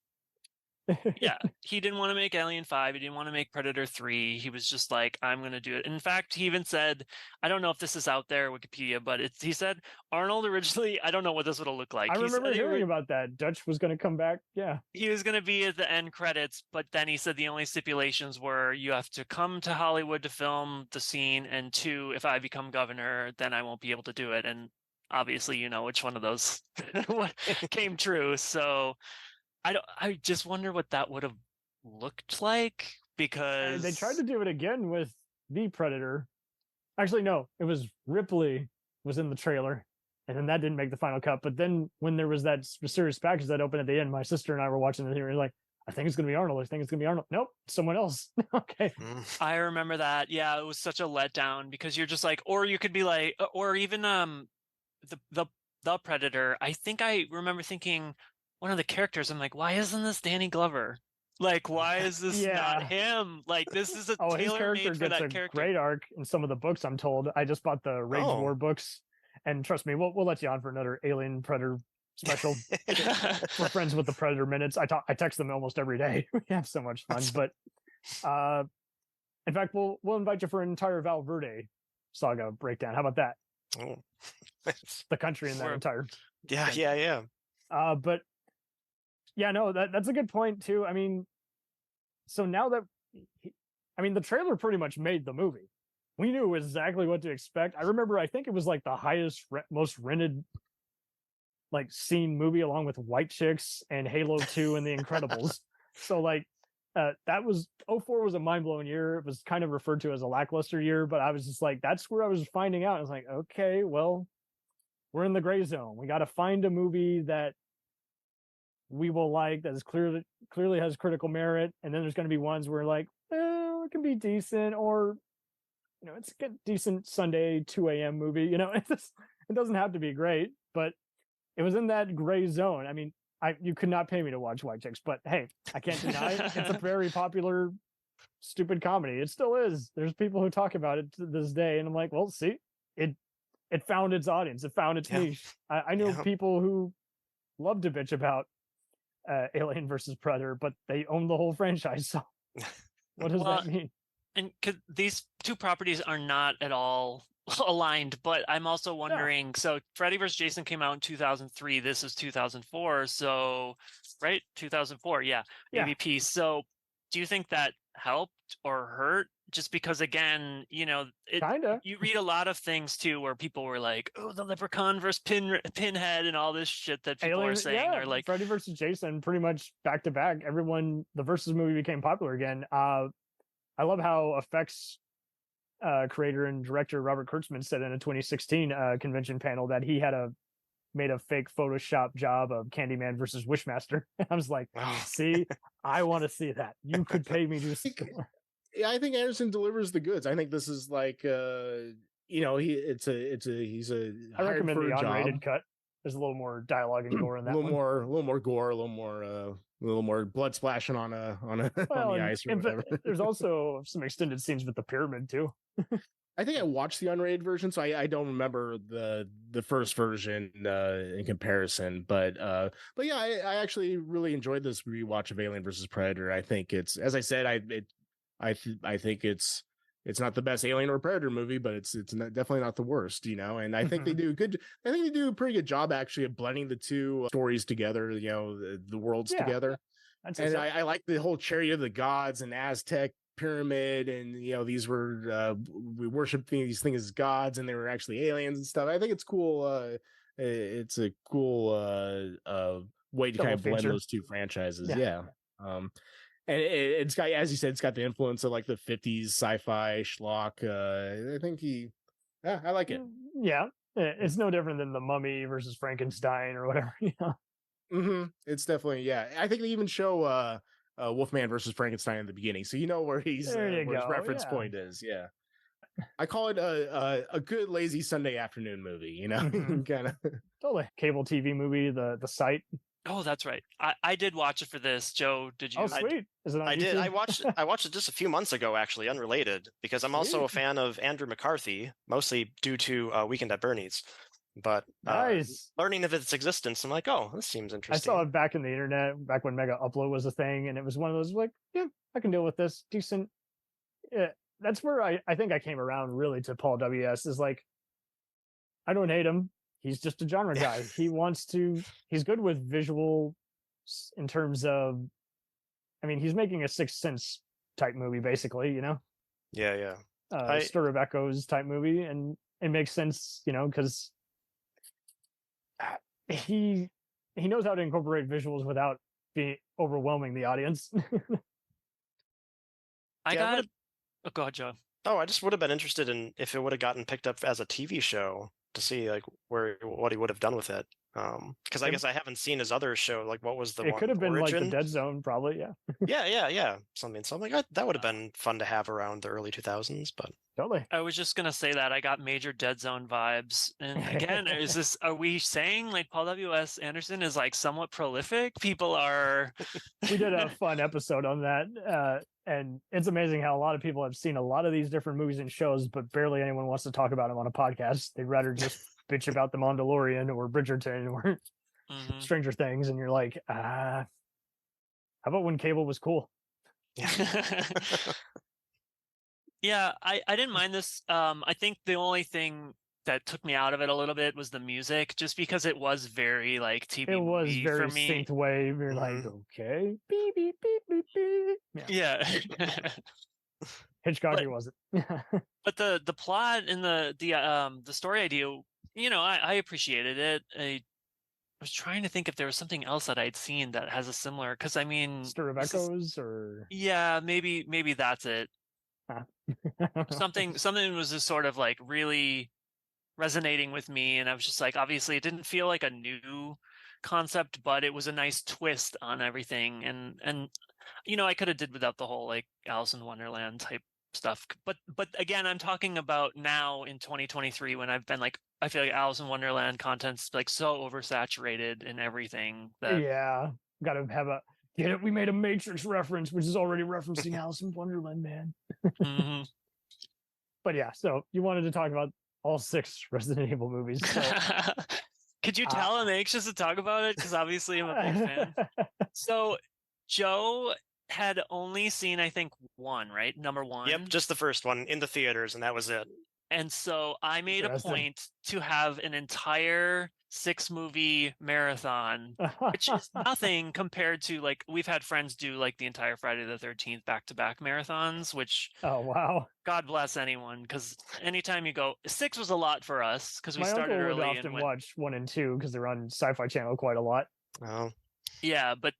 Yeah, he didn't want to make Alien 5. He didn't want to make Predator 3. He was just like, I'm going to do it. In fact, he even said, I don't know if this is out there, Wikipedia, but he said Arnold originally, I don't know what this would have looked like. I remember hearing about that. Dutch was going to come back. Yeah. He was going to be at the end credits, but then he said the only stipulations were you have to come to Hollywood to film the scene, and 2, if I become governor, then I won't be able to do it. And obviously, you know which one of those came true. So I just wonder what that would have looked like, because they tried to do it again with the Predator. Actually, no, it was Ripley was in the trailer, and then that didn't make the final cut. But then when there was that mysterious package that opened at the end, my sister and I were watching it, and we were like, I think it's going to be Arnold. I think it's going to be Arnold. Nope, someone else. Okay. I remember that. Yeah, it was such a letdown, because you're just like, or you could be like, or even the Predator. I think I remember thinking, one of the characters, I'm like, why isn't this Danny Glover? Like, why is this not him? Like, this is a tailor-made for that character. Great arc in some of the books, I'm told. I just bought the Rage War books, and trust me, we'll let you on for another Alien Predator special. We're friends with the Predator Minutes. I text them almost every day. We have so much fun. But in fact, we'll invite you for an entire Valverde saga breakdown. How about that? Oh. The country in that entire. Yeah. But yeah, no, that's a good point too. I mean, so now that the trailer pretty much made the movie. We knew exactly what to expect. I remember, I think it was like the highest, most rented, like, seen movie, along with White Chicks and Halo 2 and The Incredibles. So like, that was 2004 was a mind blowing year. It was kind of referred to as a lackluster year, but I was just like, that's where I was finding out. I was like, okay, well, we're in the gray zone. We got to find a movie that we will like, that is clearly has critical merit, and then there's going to be ones where like, it can be decent, or it's a good, decent Sunday 2 a.m. movie. It doesn't have to be great, but it was in that gray zone. I mean, you could not pay me to watch White Chicks, but hey, I can't deny it. It's a very popular, stupid comedy. It still is. There's people who talk about it to this day, and I'm like, well, see, it found its audience. It found its niche. I know people who love to bitch about Alien versus Predator, but they own the whole franchise. So what does that mean? And these two properties are not at all aligned, but I'm also wondering, so Freddy vs. Jason came out in 2003. This is 2004. So, right? 2004. Yeah. AVP. So do you think that helped or hurt? Just because, again, you read a lot of things too where people were like, oh, the Leprechaun versus Pinhead and all this shit that people are saying are like Freddy versus Jason, pretty much back to back. Everyone, the Versus movie became popular again. I love how effects creator and director Robert Kurtzman said in a 2016 convention panel that he had made a fake Photoshop job of Candyman versus Wishmaster. I was like, see, I want to see that. You could pay me to see. Yeah, I think Anderson delivers the goods. I think this is like, he's a. I recommend the unrated cut. There's a little more dialogue and gore in that. A little more gore, a little more blood splashing on the ice or whatever. There's also some extended scenes with the pyramid too. I think I watched the unrated version, so I don't remember the first version in comparison. But yeah, I actually really enjoyed this rewatch of Alien versus Predator. I think it's, as I said, I think it's not the best Alien or Predator movie, but it's definitely not the worst, and I think they do good. I think they do a pretty good job actually of blending the two stories together, the worlds together. And I like the whole Chariot of the Gods and Aztec pyramid, and these were we worship these things as gods, and they were actually aliens and stuff. I think it's cool. It's a cool way to kind of blend those two franchises. Yeah. And it's got, as you said, it's got the influence of like the 50s sci-fi schlock. I think I like it. Yeah, it's no different than the Mummy versus Frankenstein or whatever. It's definitely, I think they even show Wolfman versus Frankenstein in the beginning, so where his reference point is. Yeah, I call it a good lazy Sunday afternoon movie. Kind of totally cable TV movie. The site. Oh, that's right. I did watch it for this. Joe, did you? Oh, sweet. Is it on I YouTube? did. I watched it just a few months ago, actually, unrelated, because I'm also a fan of Andrew McCarthy, mostly due to Weekend at Bernie's. but Nice. learning of its existence, I'm like, oh, this seems I interesting. saw it back in the internet, back when Mega Upload was a thing, and it was one of those like, yeah, I can deal with this. Decent. Yeah, that's where I think I came around really to Paul W.S. is like, I don't hate him. He's just a genre guy. He's good with visual in terms of, I mean, he's making a Sixth Sense type movie, basically, Yeah. Stir of Echoes type movie. And it makes sense, because he knows how to incorporate visuals without being overwhelming the audience. Go ahead, Joe. Oh, I just would have been interested in if it would have gotten picked up as a TV show to see like what he would have done with it. Because I guess I haven't seen his other show. Like, what was the one? It could have been Origin? like the Dead Zone, probably. Yeah. yeah. Something like that would have been fun to have around the early 2000s. But Totally. I was just gonna say that I got major Dead Zone vibes. And again, are we saying like Paul W.S. Anderson is like somewhat prolific? People are. We did a fun episode on that, and it's amazing how a lot of people have seen a lot of these different movies and shows, but barely anyone wants to talk about them on a podcast. They'd rather just bitch about the Mandalorian or Bridgerton or Stranger Things, and you're like, how about when cable was cool? Yeah, I didn't mind this. I think the only thing that took me out of it a little bit was the music, just because it was very like TV It was movie very for me. synced wave. You're like, okay, beep beep beep beep beep. Yeah. Hitchcock, wasn't. But the plot and the story idea, I appreciated it. I was trying to think if there was something else that I'd seen that has a similar. Because I mean, Stir of Echoes, or yeah, maybe that's it. Something was just sort of like really resonating with me, and I was just like, obviously it didn't feel like a new concept, but it was a nice twist on everything, and I could have did without the whole like Alice in Wonderland type stuff, but again, I'm talking about now in 2023 when I've been like, I feel like Alice in Wonderland content's like so oversaturated in everything that gotta have a get it. We made a Matrix reference, which is already referencing Alice in Wonderland, man. But yeah, so you wanted to talk about all 6 Resident Evil movies. So. Could you tell I'm anxious to talk about it? Because obviously I'm a big fan. So Joe had only seen, I think, one, right? Number 1. Yep, just the first one in the theaters, and that was it. And so I made a point to have an entire 6-movie marathon, which is nothing compared to like we've had friends do like the entire Friday the 13th back-to-back marathons, which God bless anyone, because anytime you go 6 was a lot for us because we started early. My uncle would often watch 1 and 2 because they're on Sci-Fi Channel quite a lot. Oh, yeah, but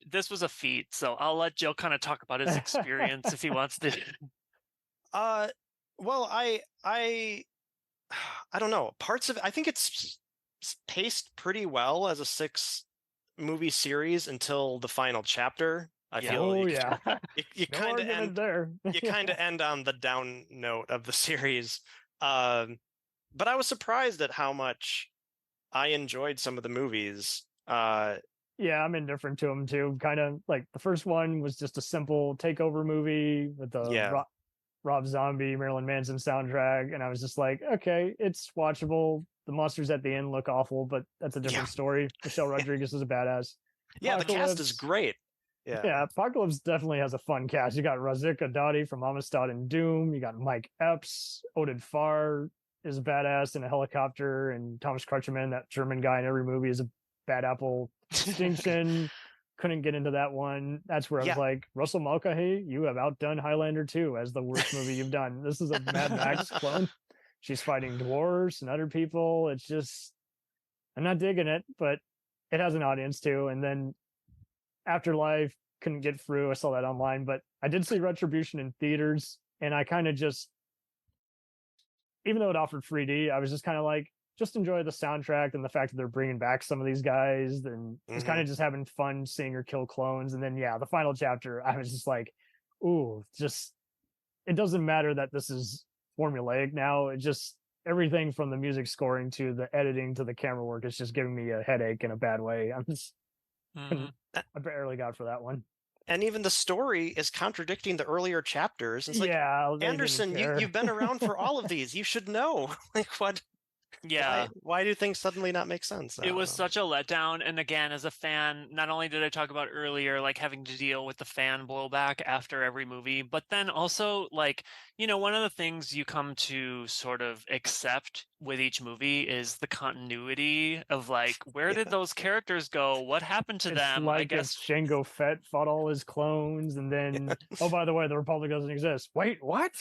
this was a feat, so I'll let Joe kind of talk about his experience if he wants to. Well, I don't know. Parts of it, I think it's paced pretty well as a 6-movie series until the final chapter. I feel you kind of end there. You kind of end on the down note of the series. But I was surprised at how much I enjoyed some of the movies. Yeah, I'm indifferent to them too. Kind of like the first one was just a simple takeover movie with the Rob Zombie, Marilyn Manson soundtrack, and I was just like, okay, it's watchable. The monsters at the end look awful, but that's a different story. Michelle Rodriguez is a badass. Yeah, the cast is great. Yeah, Apocalypse definitely has a fun cast. You got Razika Dadi from Amistad and Doom. You got Mike Epps. Oded Farr is a badass in a helicopter, and Thomas Kretschmann, that German guy in every movie, is a bad apple. Extinction. Couldn't get into that one. That's where I was like, Russell Mulcahy, you have outdone Highlander 2 as the worst movie you've done. This is a Mad Max clone. She's fighting dwarves and other people. It's just, I'm not digging it, but it has an audience too. And then Afterlife, couldn't get through. I saw that online, but I did see Retribution in theaters, and I kind of just, even though it offered 3D, I was just kind of like, just enjoy the soundtrack and the fact that they're bringing back some of these guys, and just kind of just having fun seeing her kill clones. And then, the final chapter, I was just like, ooh, just, it doesn't matter that this is formulaic now. It just, everything from the music scoring to the editing to the camera work is just giving me a headache in a bad way. I'm just, I barely got for that one. And even the story is contradicting the earlier chapters. It's like, Anderson, you've been around for all of these. You should know. Like, what? Yeah. Why do things suddenly not make sense? It was such a letdown. And again, as a fan, not only did I talk about earlier, like having to deal with the fan blowback after every movie, but then also like, one of the things you come to sort of accept with each movie is the continuity of like, where did those characters go? What happened to them? Like I guess if Jango Fett fought all his clones and then, oh, by the way, the Republic doesn't exist. Wait, what?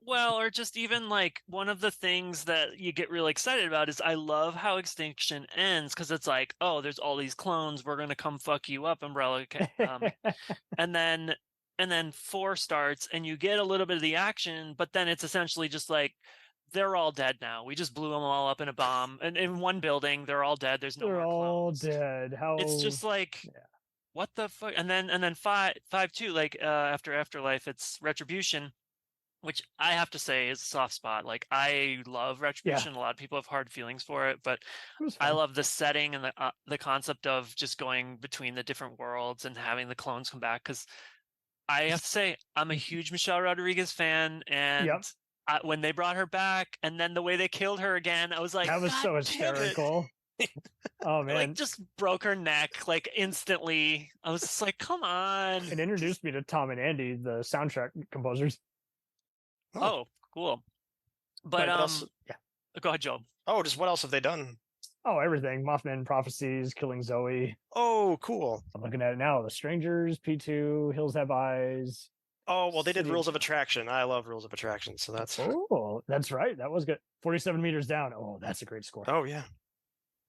Well, or just even like one of the things that you get really excited about is I love how Extinction ends because it's like, oh, there's all these clones. We're gonna come fuck you up, Umbrella. And then 4 starts, and you get a little bit of the action, but then it's essentially just like they're all dead now. We just blew them all up in a bomb, and in one building, they're all dead. There's no They're more all clones. dead. How It's just like. What the fuck? And then 5 2, like after Afterlife, it's Retribution, which I have to say is a soft spot. Like I love Retribution. A lot of people have hard feelings for it, but I love the setting and the concept of just going between the different worlds and having the clones come back. Because I have to say, I'm a huge Michelle Rodriguez fan, and when they brought her back, and then the way they killed her again, I was like, that was so hysterical. Oh man, like just broke her neck like instantly. I was just like, come on. It introduced me to Tom and Andy, the soundtrack composers. Oh, cool. But go ahead, Joe. Oh, just what else have they done? Oh, everything. Mothman Prophecies, Killing Zoe. Oh, cool. I'm looking at it now. The Strangers, P2, Hills Have Eyes. Oh, well, they did Rules of Attraction. I love Rules of Attraction, so that's... Oh, that's right. That was good. 47 Meters Down. Oh, that's a great score. Oh, yeah.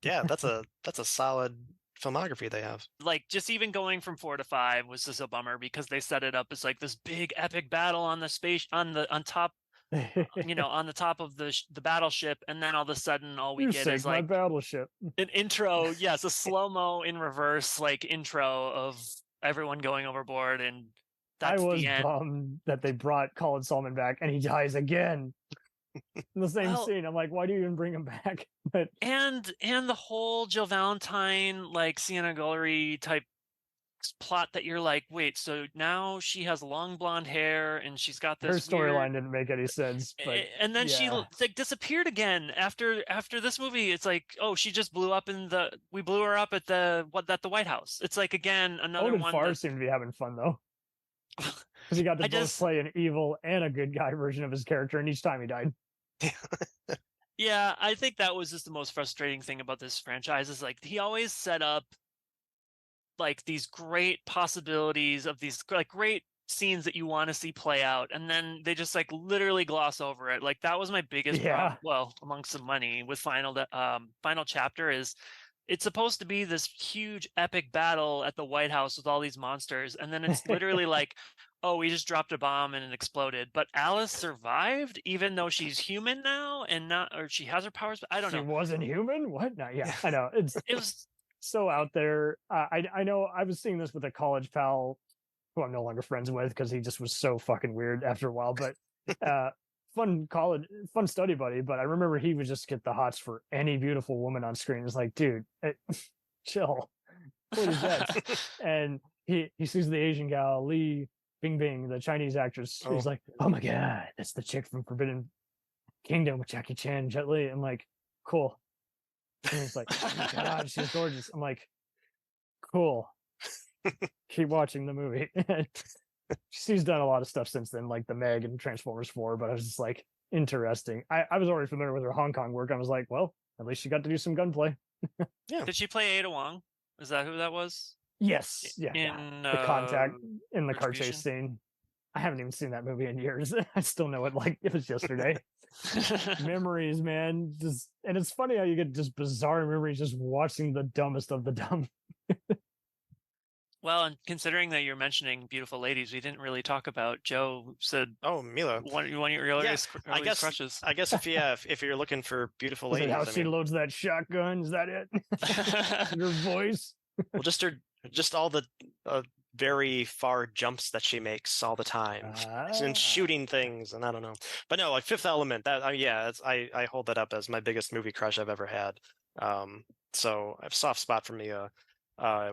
Yeah, that's a solid filmography they have. Like just even going from 4 to 5 was just a bummer because they set it up as like this big epic battle on the space on top on the top of the battleship, and then all of a sudden all we get is like battleship, an intro. Yes, a slow-mo in reverse like intro of everyone going overboard, and that's I was the end. bummed that they brought Colin Salmon back and he dies again. In the same scene. I'm like, why do you even bring him back? But and the whole Jill Valentine like Sienna Guillory type plot that you're like, wait, so now she has long blonde hair and she's got this. Her storyline didn't make any sense. But and then she like disappeared again after this movie. It's like, oh, she just blew up we blew her up at the White House. It's like again another one. Farr seemed to be having fun though. Because he got to both play an evil and a good guy version of his character, and each time he died. Yeah, I think that was just the most frustrating thing about this franchise is like he always set up like these great possibilities of these like great scenes that you want to see play out, and then they just like literally gloss over it. Like that was my biggest problem. Well, amongst some money with final chapter is it's supposed to be this huge epic battle at the White House with all these monsters, and then it's literally like, oh, we just dropped a bomb and it exploded. But Alice survived, even though she's human now and not, or she has her powers. But I don't know. She wasn't human? What? No, yeah, I know. It was so out there. I know I was seeing this with a college pal who I'm no longer friends with because he just was so fucking weird after a while. But fun study buddy. But I remember he would just get the hots for any beautiful woman on screen. It's like, dude, chill. What is that? And he sees the Asian gal, Lee Bing Bing, the Chinese actress. Oh. He's like, oh my God, that's the chick from Forbidden Kingdom with Jackie Chan, Jet Li. I'm like, cool. And he's like, oh my God, she's gorgeous. I'm like, cool. Keep watching the movie. She's done a lot of stuff since then, like the Meg and Transformers 4, but I was just like, interesting. I was already familiar with her Hong Kong work. I was like, well, at least she got to do some gunplay. Yeah. Did she play Ada Wong? Is that who that was? Yes. Yeah. In the contact in the car chase scene. I haven't even seen that movie in years. I still know it like it was yesterday. Memories, man. And it's funny how you get just bizarre memories just watching the dumbest of the dumb. Well, and considering that you're mentioning beautiful ladies, we didn't really talk about. Joe said, "Oh, Mila, one of your earliest crushes." I guess if you're looking for beautiful ladies, how she loads that shotgun? Is that it? Her voice. Well, just all the very far jumps that she makes all the time, and shooting things, and I don't know. But no, like Fifth Element. That I hold that up as my biggest movie crush I've ever had. So I have a soft spot for Mia.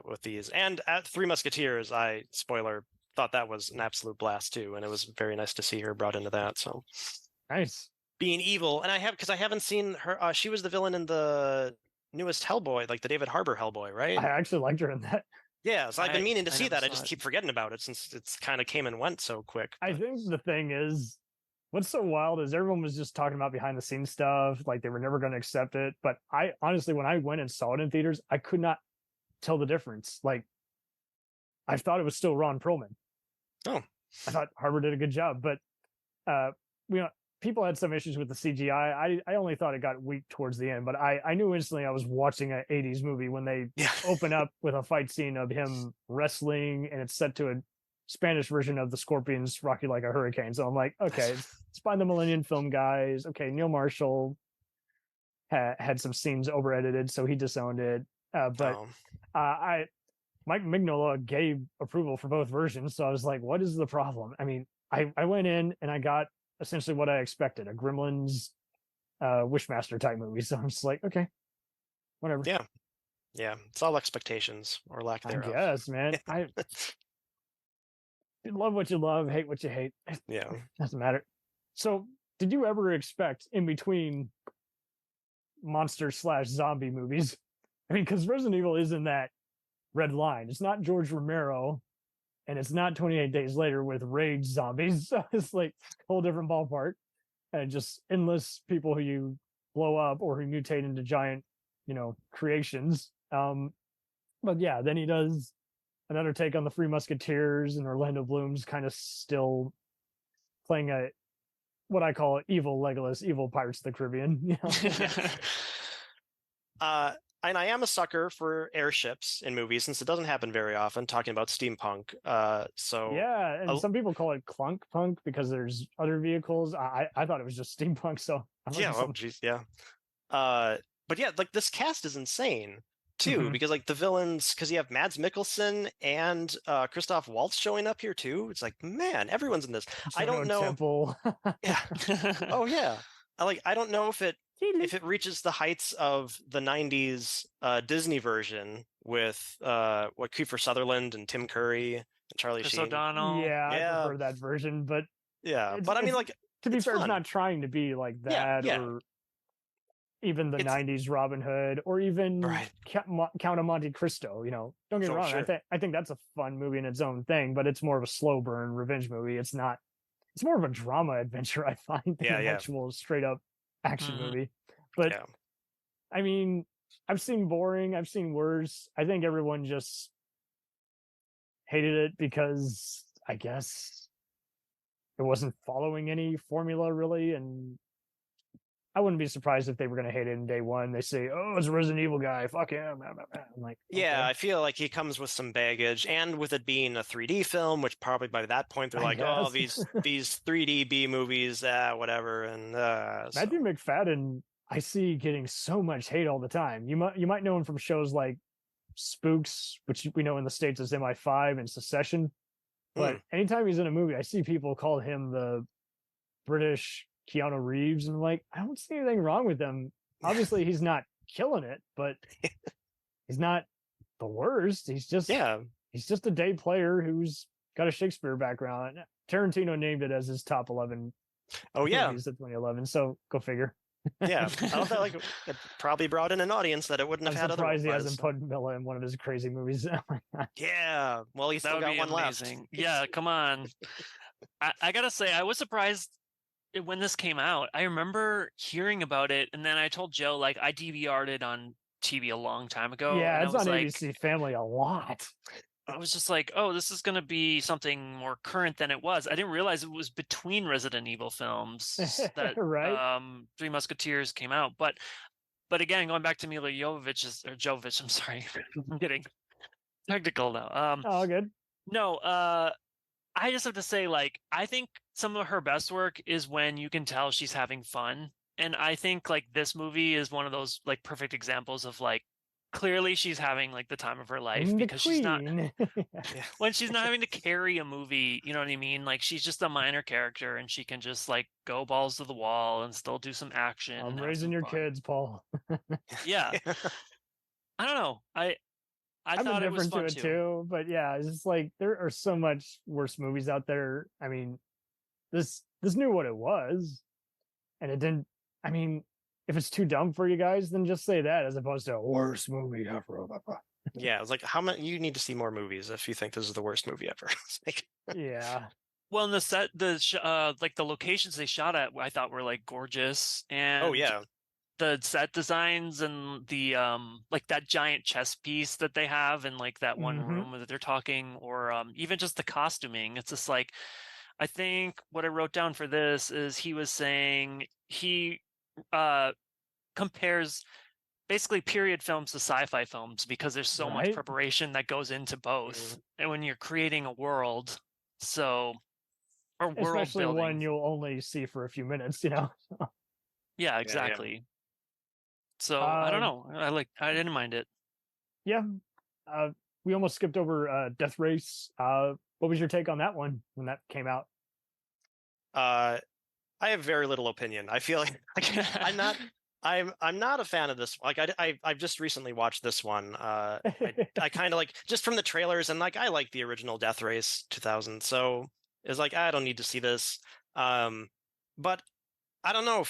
With these, and at Three Musketeers, I thought that was an absolute blast too, and it was very nice to see her brought into that. So nice. being evil, and I haven't seen her. She was the villain in the newest Hellboy, like the David Harbour Hellboy, right? I actually liked her in that. Yeah, so I've been meaning to see never that. I saw just it. keep forgetting about it since it's kind of came and went so quick. I think the thing is, what's so wild is everyone was just talking about behind the scenes stuff, like they were never going to accept it. But I honestly, when I went and saw it in theaters, I could not tell the difference. Like, I thought it was still Ron Perlman. Oh, I thought Harbour did a good job, but people had some issues with the CGI. I only thought it got weak towards the end, but I knew instantly I was watching an 80s movie when they open up with a fight scene of him wrestling, and it's set to a Spanish version of the Scorpions Rocky Like a Hurricane. So I'm like, okay, it's by the Millennium Film guys. Okay, Neil Marshall had some scenes over edited, so he disowned it. Mike Mignola gave approval for both versions, so I was like, what is the problem? I mean, I went in and I got essentially what I expected, a Gremlins Wishmaster type movie. So I'm just like, okay, whatever. Yeah, it's all expectations or lack thereof. I guess, man. I love what you love, hate what you hate. Yeah, doesn't matter. So did you ever expect in between monster/zombie movies? I mean, because Resident Evil is in that red line. It's not George Romero, and it's not 28 Days Later with rage zombies. So it's like a whole different ballpark, and just endless people who you blow up or who mutate into giant, creations. But yeah, then he does another take on the Three Musketeers, and Orlando Bloom's kind of still playing what I call evil Legolas, evil Pirates of the Caribbean. And I am a sucker for airships in movies, since it doesn't happen very often, talking about steampunk. Yeah, and some people call it clunk punk because there's other vehicles. I thought it was just steampunk, so but yeah, like this cast is insane too, because like the villains, because you have Mads Mikkelsen and Christoph Waltz showing up here too. It's like, man, everyone's in this. I don't know. Temple. Yeah. Oh yeah. I don't know if it reaches the heights of the 90s Disney version with what Kiefer Sutherland and Tim Curry and Charlie Chris Sheen. O'Donnell. Yeah, I prefer that version, but but I mean, like, to be fair, fun. it's not trying to be like that, or even the 90s Robin Hood, or even Count of Monte Cristo. Don't get me wrong. Sure. I think that's a fun movie in its own thing, but it's more of a slow burn revenge movie. It's not. It's more of a drama adventure, I find, than an actual straight up action movie. But I mean, I've seen boring, I've seen worse. I think everyone just hated it because I guess it wasn't following any formula really, and I wouldn't be surprised if they were going to hate it in day one. They say, "Oh, it's a Resident Evil guy. Fuck him." I'm like, okay. I feel like he comes with some baggage, and with it being a 3D film, which probably by that point they're like, "Oh, these 3D B movies, whatever." And Matthew McFadden, I see getting so much hate all the time. You might know him from shows like Spooks, which we know in the States as MI5 and Secession. But anytime he's in a movie, I see people call him the British Keanu Reeves, and I'm like, I don't see anything wrong with him. Obviously, he's not killing it, but he's not the worst. He's just a day player who's got a Shakespeare background. Tarantino named it as his top 11. Movies of 2011. So go figure. I thought that it probably brought in an audience that it wouldn't have had otherwise. I'm surprised he hasn't put Milla in one of his crazy movies. Yeah, well, he's still got one amazing. left. Yeah, come on. I gotta say, I was surprised when this came out. I remember hearing about it, and then I told Joe, I DVR'd it on TV a long time ago. Yeah, it's on ABC Family a lot. I was just like, oh, this is going to be something more current than it was. I didn't realize it was between Resident Evil films that Three Musketeers came out. But again, going back to Mila Jovovich, I'm sorry. I'm getting technical now. Oh, good. No, I just have to say, I think some of her best work is when you can tell she's having fun. And I think, this movie is one of those, perfect examples of, clearly she's having the time of her life, because she's not when she's not having to carry a movie, you know what I mean? She's just a minor character, and she can just go balls to the wall and still do some action. I'm raising your kids, Paul. Yeah. I don't know. I thought it was fun to it too, but yeah, it's just there are so much worse movies out there. I mean, this knew what it was. and it didn't. I mean, if it's too dumb for you guys, then just say that as opposed to worst movie ever. Yeah, it's like how many? You need to see more movies if you think this is the worst movie ever. Yeah. Well, and like the locations they shot at, I thought were like gorgeous, and oh yeah, the set designs and the like that giant chess piece that they have in like that one room that they're talking, or even just the costuming. It's just like, I think what I wrote down for this is he was saying he compares basically period films to sci-fi films because there's so much preparation that goes into both, and when you're creating a world, or world especially building, one you'll only see for a few minutes, Yeah, exactly. Yeah. So I don't know. I didn't mind it. Yeah. We almost skipped over Death Race. What was your take on that one when that came out? I have very little opinion. I feel like I'm not a fan of this. Like I've just recently watched this one. I kind of like, just from the trailers, and like I like the original Death Race 2000. So it's like I don't need to see this. But I don't know.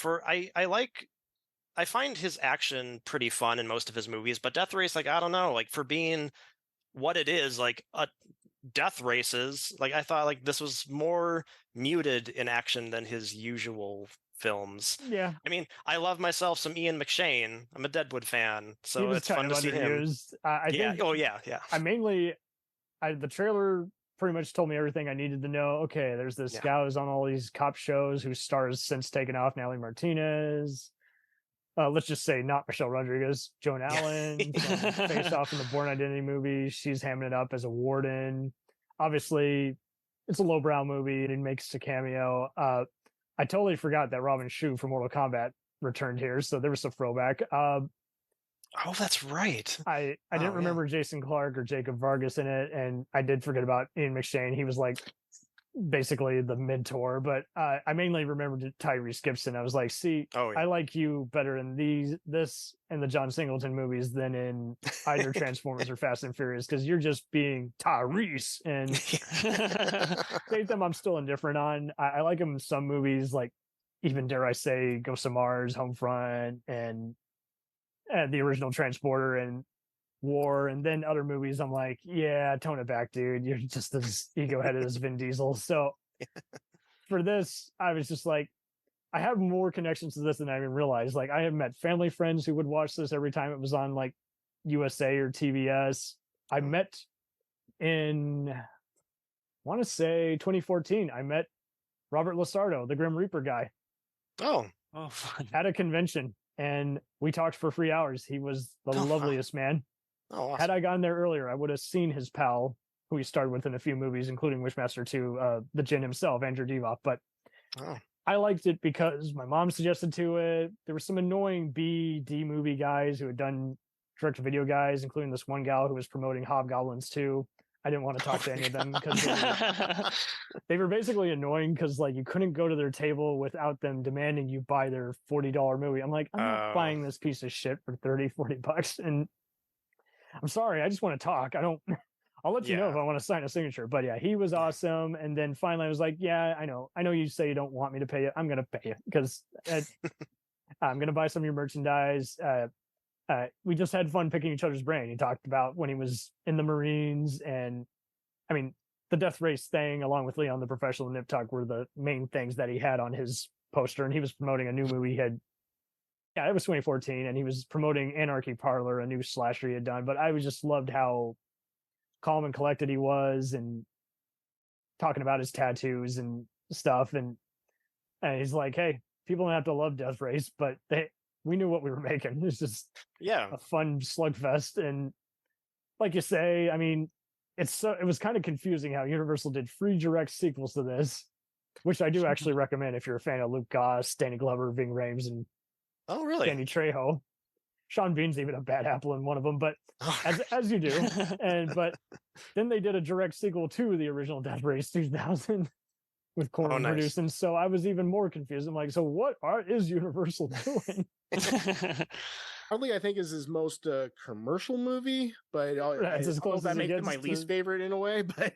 I find his action pretty fun in most of his movies, but Death Race, like, I don't know, like for being what it is, like death races, like I thought like this was more muted in action than his usual films. Yeah. I mean, I love myself some Ian McShane. I'm a Deadwood fan, so it's fun to see him. I think, yeah. The trailer pretty much told me everything I needed to know. Okay, there's this guy who's on all these cop shows whose stars since taken off, Natalie Martinez. Let's just say not Michelle Rodriguez, Joan Allen, Face Off in the Bourne Identity movie. She's hamming it up as a warden. Obviously, it's a lowbrow movie. It makes a cameo. I totally forgot that Robin Shou from Mortal Kombat returned here, so there was some throwback. Oh, that's right. I didn't remember Jason Clarke or Jacob Vargas in it, and I did forget about Ian McShane. He was like basically the mentor, but I mainly remembered Tyrese Gibson. I was like, I like you better in this and the John Singleton movies than in either Transformers or Fast and Furious, because you're just being Tyrese. And Statham I'm still indifferent on. I like him in some movies, like even dare I say Ghost of Mars, Homefront, and the original Transporter and War, and then other movies I'm like, yeah, tone it back, dude, you're just as ego-headed as Vin Diesel. So for this, I was just like, I have more connections to this than I even realized. Like, I have met family friends who would watch this every time it was on like USA or TBS. I met in, I want to say 2014, I met Robert Lasardo, the Grim Reaper guy. Oh, fun. At a convention, and we talked for 3 hours. He was the loveliest man. Oh, awesome. Had I gone there earlier, I would have seen his pal, who he starred with in a few movies, including Wishmaster 2, the Djinn himself, Andrew Divoff. But I liked it because my mom suggested to it. There were some annoying B/D movie guys who had done direct-to-video guys, including this one gal who was promoting Hobgoblins 2. I didn't want to talk to any of them because they were basically annoying, because like you couldn't go to their table without them demanding you buy their $40 movie. I'm like, I'm not buying this piece of shit for $30-$40. And I'm sorry, I just want to talk. I'll let you know if I want to sign a signature. But yeah, he was awesome. And then finally I was like, yeah, I know you say you don't want me to pay you. I'm going to pay you, because I'm going to buy some of your merchandise. We just had fun picking each other's brain. He talked about when he was in the Marines, and I mean, the Death Race thing, along with Leon the Professional and Nip Tuck, were the main things that he had on his poster. And he was promoting a new movie it was 2014, and he was promoting Anarchy Parlor, a new slasher he had done. But I just loved how calm and collected he was, and talking about his tattoos and stuff. And he's like, hey, people don't have to love Death Race, but we knew what we were making. It's just a fun slugfest. And like you say, I mean, it was kind of confusing how Universal did 3 direct sequels to this, which I do actually recommend if you're a fan of Luke Goss, Danny Glover, Ving Rhames, and Danny Trejo. Sean Bean's even a bad apple in one of them, but as you do. But then they did a direct sequel to the original Death Race 2000 with Corman producing. So I was even more confused. I'm like, so what is Universal doing? Hardly, I think, is his most commercial movie, but it's as close that as makes it my least favorite in a way. But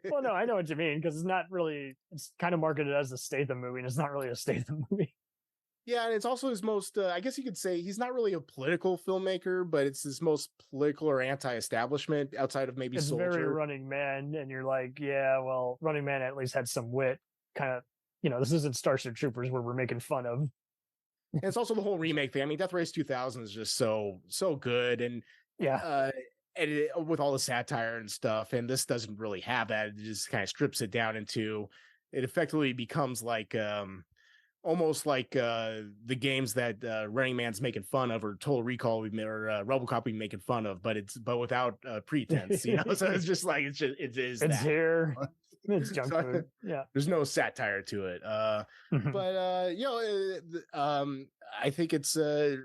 well, no, I know what you mean, because it's not really. It's kind of marketed as a Statham movie, and it's not really a Statham movie. Yeah, and it's also his most, I guess you could say he's not really a political filmmaker, but it's his most political or anti-establishment outside of maybe It's Soldier. very Running Man, and you're like, yeah, well, Running Man at least had some wit. Kind of, this isn't Starship Troopers where we're making fun of. And it's also the whole remake thing. I mean, Death Race 2000 is just so good, and yeah, with all the satire and stuff. And this doesn't really have that. It just kind of strips it down into. It effectively becomes like. Almost like the games that Running Man's making fun of, or Total Recall or RoboCop we making fun of, but without pretense, So it's just like it's that. Here, it's junk food. Yeah, there's no satire to it. But I think it's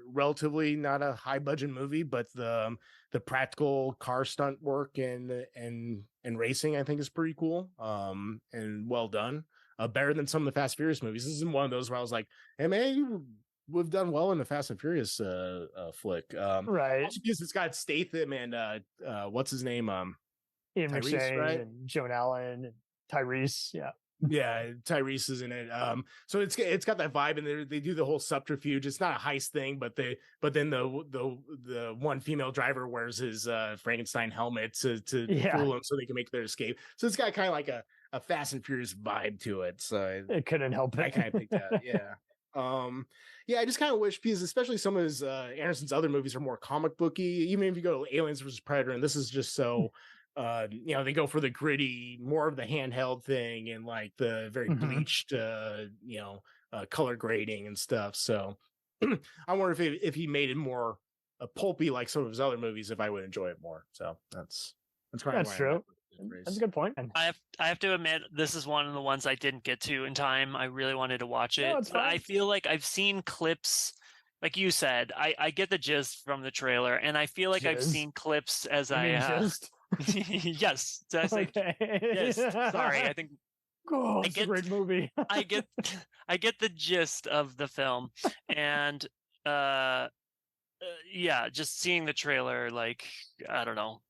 relatively not a high budget movie, but the practical car stunt work and racing I think is pretty cool and well done. Better than some of the Fast and Furious movies. This isn't one of those where I was like, hey, man, we've done well in the Fast and Furious flick. Right. Also because it's got Statham and what's his name? Ian Tyrese, McShane right? and Joan Allen and Tyrese. Yeah. Yeah, Tyrese is in it. So it's got that vibe, and they do the whole subterfuge. It's not a heist thing, but then the one female driver wears his Frankenstein helmet to fool them so they can make their escape. So it's got kind of like a Fast and Furious vibe to it. So it couldn't help it. I kind of think that, yeah. I just kind of wish, because especially some of his Anderson's other movies are more comic booky. Even if you go to Aliens vs Predator, and this is just so. They go for the gritty, more of the handheld thing, and like the very bleached, color grading and stuff. So I wonder if he made it more pulpy like some of his other movies, if I would enjoy it more. So that's true. That's a good point. I have to admit, this is one of the ones I didn't get to in time. I really wanted to watch it. But I feel like I've seen clips. Like you said, I get the gist from the trailer, and I feel like I've seen clips as yes. Did I say yes? Sorry, I think. Oh, it's a great movie. I get the gist of the film, and just seeing the trailer, like I don't know,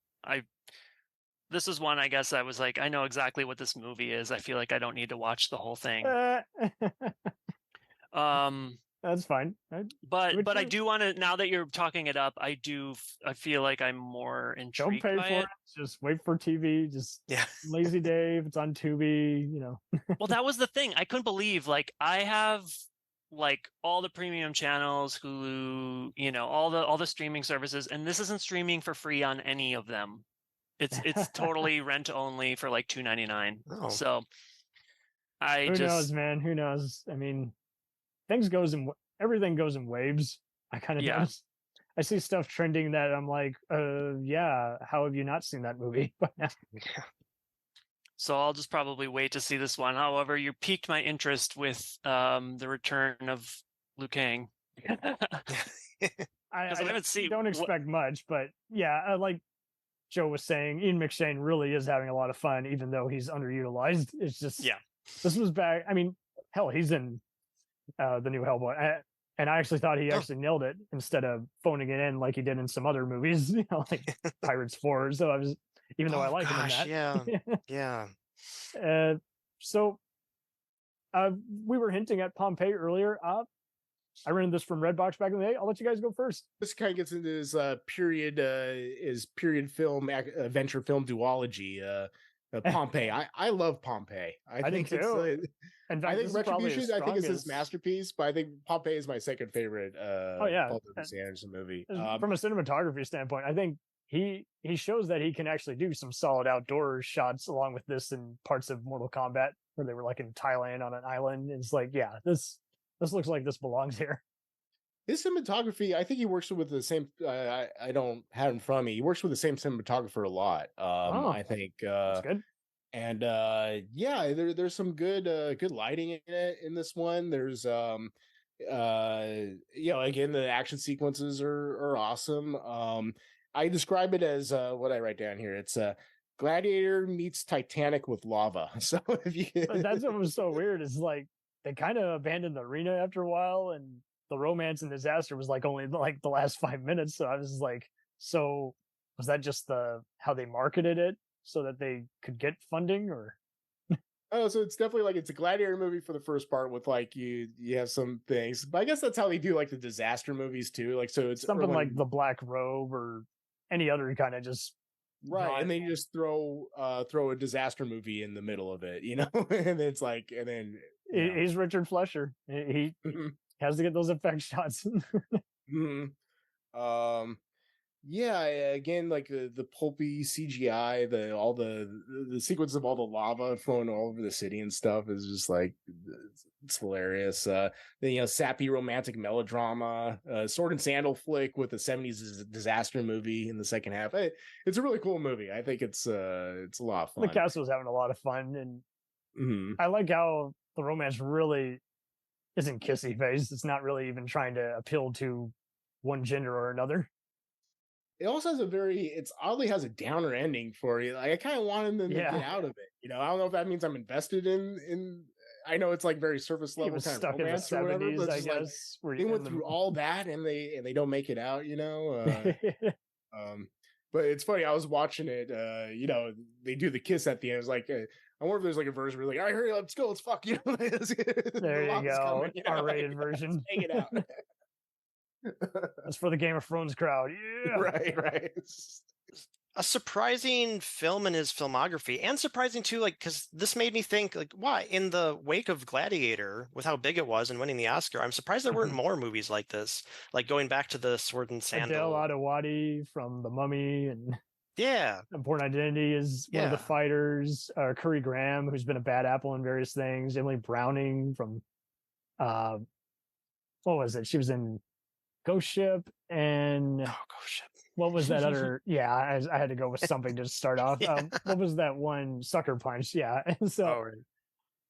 this is one I guess I was like, I know exactly what this movie is. I feel like I don't need to watch the whole thing. That's fine. But I do want to, now that you're talking it up, I feel like I'm more intrigued. Don't pay by for it. Just wait for TV. Just lazy day if it's on Tubi. Well, that was the thing. I couldn't believe, like, I have like all the premium channels, Hulu, all the streaming services, and this isn't streaming for free on any of them. It's totally rent only for like $2.99. Oh. So Who knows, man? Who knows? I mean, everything goes in waves. I kind of notice. I see stuff trending that I'm like, how have you not seen that movie? So I'll just probably wait to see this one. However, you piqued my interest with the return of Liu Kang. I haven't seen. Don't expect much, but like Joe was saying, Ian McShane really is having a lot of fun, even though he's underutilized. It's just this was back. I mean, hell, he's in the new Hellboy, and I actually thought he actually nailed it instead of phoning it in like he did in some other movies, like Pirates 4. So I was, even though I like him in that, So we were hinting at Pompeii earlier. I rented this from Redbox back in the day. I'll let you guys go first. This kind of gets into his period film adventure film duology. Pompeii. I love Pompeii. I think too. I think Retribution, I think, is his masterpiece, but I think Pompeii is my second favorite Paul W.S. Anderson movie. From a cinematography standpoint, I think he shows that he can actually do some solid outdoor shots along with this in parts of Mortal Kombat where they were like in Thailand on an island. It's like, this looks like this belongs here. His cinematography, I think he works with the same. I don't have it in front of me. He works with the same cinematographer a lot. I think that's good. And there's some good lighting in it in this one. There's again, the action sequences are awesome. I describe it as what I write down here. It's Gladiator meets Titanic with lava. So that's what was so weird. Is like they kind of abandoned the arena after a while, and the romance and disaster was like only like the last 5 minutes. So I was like, so was that just how they marketed it so that they could get funding, or? Oh, so it's definitely like it's a gladiator movie for the first part with like you have some things, but I guess that's how they do like the disaster movies too. Like so it's something like The Black Robe or any other kind of just right, and then you just throw a disaster movie in the middle of it, and it's like, and then he's Richard Flesher. He has to get those effect shots. Yeah, again, like the pulpy CGI, all the sequence of all the lava flowing all over the city and stuff is just like it's hilarious. Then sappy romantic melodrama, sword and sandal flick with a 70s disaster movie in the second half. It's a really cool movie. I think it's a lot of fun. The cast was having a lot of fun, and I like how the romance really isn't kissy face. It's not really even trying to appeal to one gender or another. It also has it's oddly has a downer ending for you. Like I kind of wanted them to get out of it. I don't know if that means I'm invested in. I know it's like very surface level kind of romance or whatever. But I guess they went through all that and they don't make it out. But it's funny. I was watching it. They do the kiss at the end. It's like I wonder if there's like a version where like, all right, hurry, let's go, let's fuck. There you go, R-rated version. Take it out. That's for the Game of Thrones crowd. Yeah. Right. A surprising film in his filmography, and surprising too, like, because this made me think, like, why in the wake of Gladiator, with how big it was and winning the Oscar, I'm surprised there weren't more movies like this, like going back to the Sword and Sandal. Adele Adewale from The Mummy and Born Identity is one of the fighters. Curry Graham, who's been a bad apple in various things. Emily Browning from what was it? She was in Ghost Ship and Ghost Ship. What was that other? I had to go with something to start off. What was that one? Sucker Punch. Yeah. And so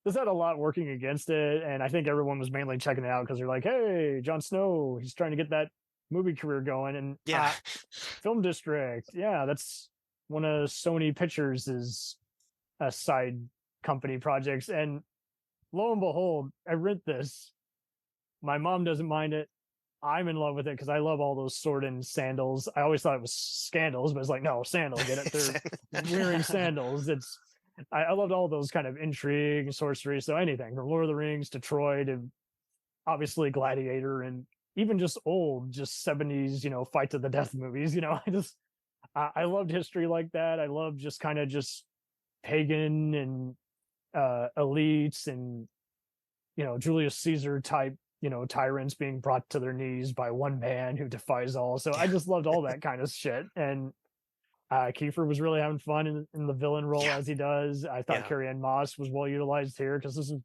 this had a lot working against it, and I think everyone was mainly checking it out because they're like, "Hey, Jon Snow, he's trying to get that movie career going." And Film District, that's one of Sony Pictures' side company projects, and lo and behold, I rent this. My mom doesn't mind it. I'm in love with it because I love all those sword and sandals. I always thought it was scandals, but it's like, no, sandals, get it? They're wearing sandals. I loved all those kind of intrigue and sorcery. So anything from Lord of the Rings to Troy to obviously Gladiator and even just 70s, fight to the death movies. I loved history like that. I loved just kind of just pagan and elites and, Julius Caesar type, tyrants being brought to their knees by one man who defies all. So I just loved all that kind of shit. And Kiefer was really having fun in the villain role as he does. I thought Carrie-Anne Moss was well utilized here because this is,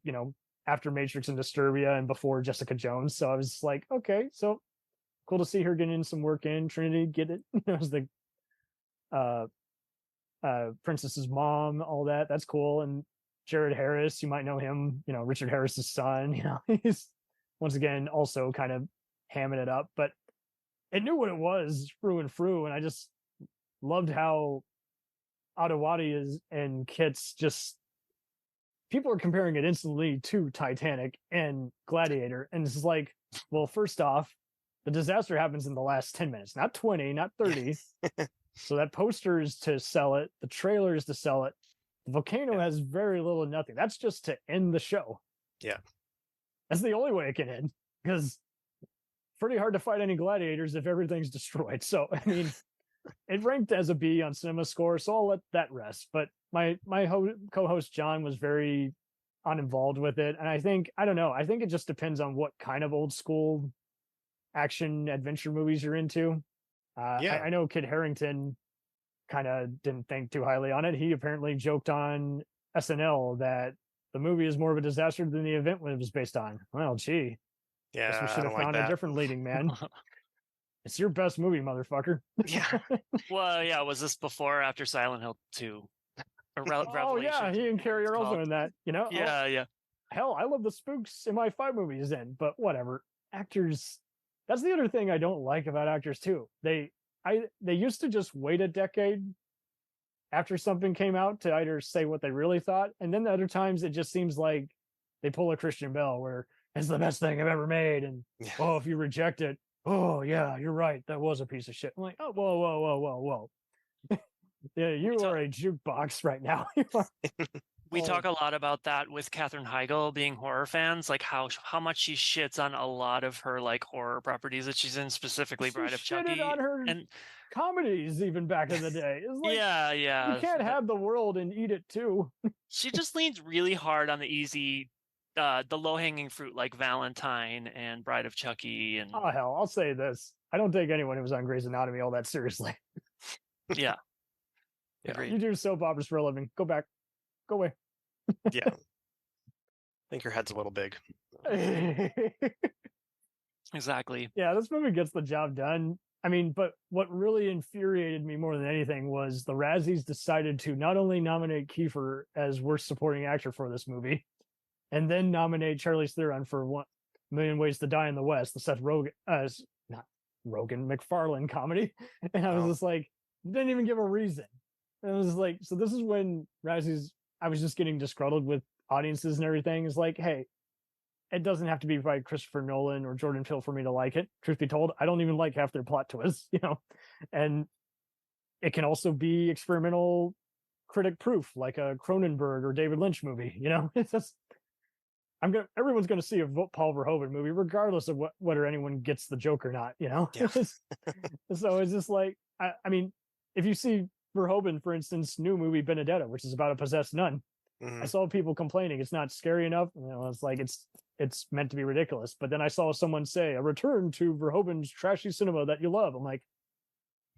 after Matrix and Disturbia and before Jessica Jones. So I was like, okay, so cool to see her getting some work in. Trinity, get it? As the princess's mom, all that. That's cool. And Jared Harris, you might know him, Richard Harris's son, he's once again also kind of hamming it up, but it knew what it was through and through. And I just loved how Adewale is and Kit's just people are comparing it instantly to Titanic and Gladiator. And it's like, well, first off, the disaster happens in the last 10 minutes, not 20, not 30. So that poster is to sell it. The trailer is to sell it. The volcano has very little, nothing. That's just to end the show. Yeah. That's the only way it can end, because pretty hard to fight any gladiators if everything's destroyed. So, I mean, it ranked as a B on Cinema Score, so I'll let that rest. But my co-host John was very uninvolved with it. And I think it just depends on what kind of old school action adventure movies you're into. I know Kid Harington kind of didn't think too highly on it. He apparently joked on SNL that the movie is more of a disaster than the event it was based on. Well, gee. Yeah, guess we should have found a different leading man. It's your best movie, motherfucker. Yeah. Well, yeah. Was this before or after Silent Hill 2? Oh, yeah. He and Carrie are also in that, Yeah. Hell, I love the spooks MI5 movies in, but whatever. Actors, that's the other thing I don't like about actors too. They used to just wait a decade after something came out to either say what they really thought, and then the other times it just seems like they pull a Christian Bale where it's the best thing I've ever made, and oh, if you reject it, oh yeah, you're right, that was a piece of shit. I'm like, oh, whoa. Yeah, you are a jukebox right now. We talk a lot about that with Katherine Heigl being horror fans, like how much she shits on a lot of her like horror properties that she's in, specifically Bride of Chucky. On her and comedies even back in the day. It's like, yeah. You can't have the world and eat it too. She just leans really hard on the easy, the low-hanging fruit like Valentine and Bride of Chucky. And oh hell, I'll say this: I don't take anyone who was on Grey's Anatomy all that seriously. Yeah. You do soap operas for a living. Go back. Go away. Yeah. I think your head's a little big. Exactly. Yeah, this movie gets the job done. I mean, but what really infuriated me more than anything was the Razzies decided to not only nominate Kiefer as worst supporting actor for this movie, and then nominate Charlize Theron for 1 Million Ways to Die in the West, the Seth Rogen, not Rogen, MacFarlane comedy. And I was just like, didn't even give a reason. And I was like, so this is when Razzies, I was just getting disgruntled with audiences and everything. It's like, hey, it doesn't have to be by Christopher Nolan or Jordan Peele for me to like it. Truth be told, I don't even like half their plot twists, and it can also be experimental critic proof, like a Cronenberg or David Lynch movie. It's just, everyone's going to see a Paul Verhoeven movie, regardless of whether anyone gets the joke or not. Yeah. So it's just like, I mean, if you see Verhoeven, for instance, new movie Benedetta, which is about a possessed nun. I saw people complaining it's not scary enough. It's like it's meant to be ridiculous. But then I saw someone say a return to Verhoeven's trashy cinema that you love. I'm like,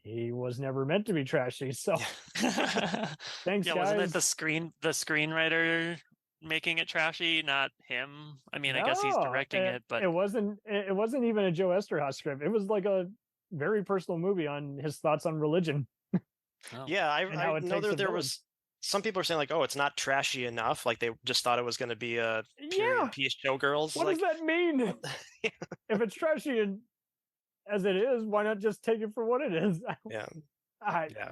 he was never meant to be trashy. So thanks, guys. Wasn't it the screenwriter making it trashy, not him? I mean, I guess he's directing it, but it wasn't even a Joe Esterhaus script. It was like a very personal movie on his thoughts on religion. Yeah, I know there was some people are saying like, oh, it's not trashy enough. Like they just thought it was going to be a period piece showgirls. What does that mean? If it's trashy and as it is, why not just take it for what it is? Yeah.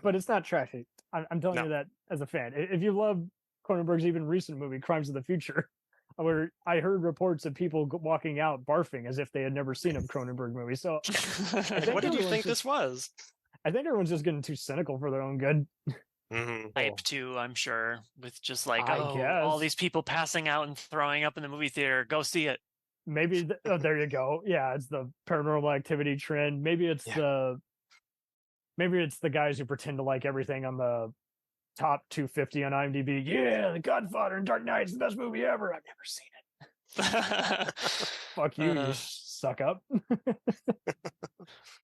But it's not trashy. I'm telling you that as a fan. If you love Cronenberg's even recent movie, Crimes of the Future, where I heard reports of people walking out barfing as if they had never seen a Cronenberg movie. So what did you think this was? I think everyone's just getting too cynical for their own good. Hype too, I'm sure, with just like guess. all these people passing out and throwing up in the movie theater. Go see it. Maybe there you go. Yeah, it's the Paranormal Activity trend. Maybe it's the guys who pretend to like everything on the top 250 on IMDb. Yeah, The Godfather and Dark Knight is the best movie ever. I've never seen it. Fuck you, you suck up.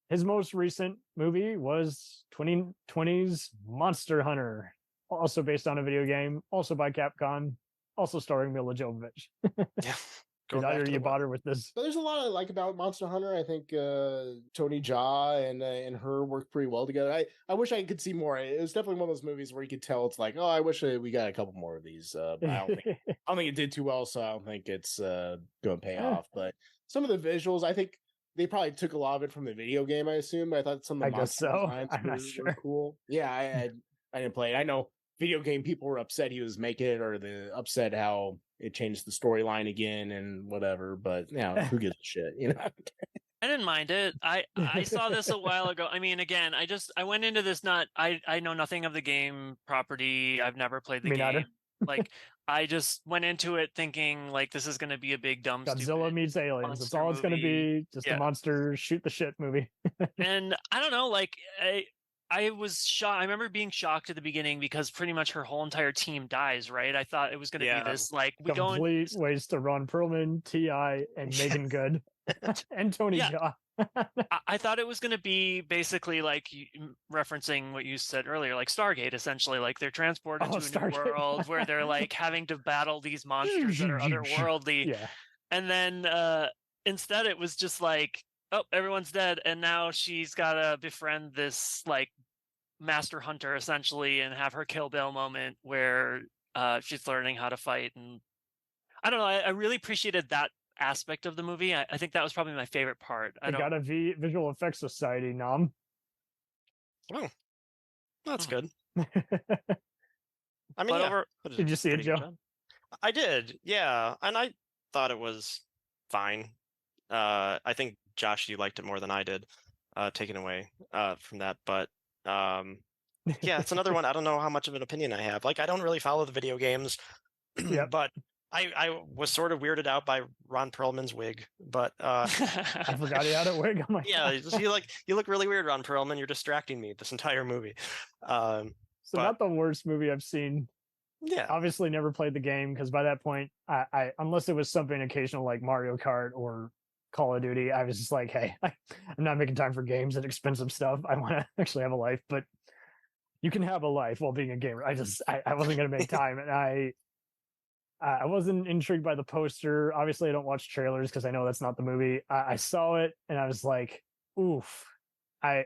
His most recent movie was 2020's Monster Hunter, also based on a video game, also by Capcom, also starring Mila Jovovich. Yeah. Did either of you bother with this? But there's a lot I like about Monster Hunter. I think Tony Jaa and her work pretty well together. I wish I could see more. It was definitely one of those movies where you could tell it's like, oh, I wish we got a couple more of these. But I don't think it did too well, so I don't think it's going to pay off. But some of the visuals, I think they probably took a lot of it from the video game. I assume. I thought some of the monster designs were cool. Yeah, I didn't play it. I know video game people were upset he was making it, or upset how it changed the storyline again and whatever, but who gives a shit, I didn't mind it. I saw this a while ago. I mean, again, I went into this I know nothing of the game property. I've never played the game. Like I just went into it thinking like this is going to be a big dumb Godzilla meets aliens. That's all it's going to be. Just a monster shoot the shit movie. And I don't know, like I was shocked. I remember being shocked at the beginning because pretty much her whole entire team dies, right? I thought it was going to be this like complete waste to Ron Perlman, T.I., and Megan Good, and Tony Jaa. I thought it was going to be basically like referencing what you said earlier, like Stargate, essentially. Like they're transported to a new world where they're like having to battle these monsters that are otherworldly. Yeah. And then instead it was just like, oh, everyone's dead, and now she's got to befriend this like master hunter essentially and have her Kill Bill moment where she's learning how to fight. And I don't know, I really appreciated that aspect of the movie. I think that was probably my favorite part. I got a Visual Effects Society nom. Oh, that's good. I mean, did you see it, Joe? Job. I did, yeah, and I thought it was fine. I think Josh, you liked it more than I did, taken away from that. But yeah, it's another one. I don't know how much of an opinion I have. Like, I don't really follow the video games. Yeah. But I was sort of weirded out by Ron Perlman's wig, but I forgot he had a wig. Oh my yeah, God. you look really weird, Ron Perlman. You're distracting me this entire movie. So but- not the worst movie I've seen. Yeah, Obviously never played the game because by that point, I unless it was something occasional like Mario Kart or Call of Duty, I was just like, hey, I'm not making time for games and expensive stuff. I want to actually have a life, but you can have a life while being a gamer. I wasn't going to make time, and I wasn't intrigued by the poster. Obviously, I don't watch trailers because I know that's not the movie. I saw it and I was like, oof, I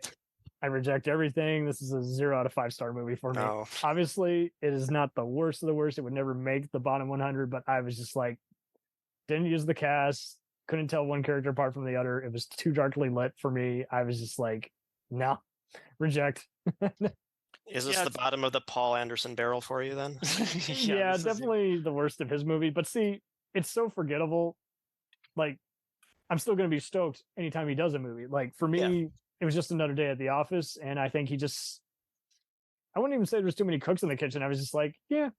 reject everything. This is a 0 out of 5 star movie for me. No. Obviously, it is not the worst of the worst. It would never make the bottom 100, but I was just like, didn't use the cast, couldn't tell one character apart from the other. It was too darkly lit for me. I was just like, no, reject. Is this the bottom of the Paul Anderson barrel for you then? Yeah, definitely the worst of his movie. But see, it's so forgettable. Like, I'm still going to be stoked anytime he does a movie. Like, for me, it was just another day at the office. And I think I wouldn't even say there was too many cooks in the kitchen. I was just like, yeah,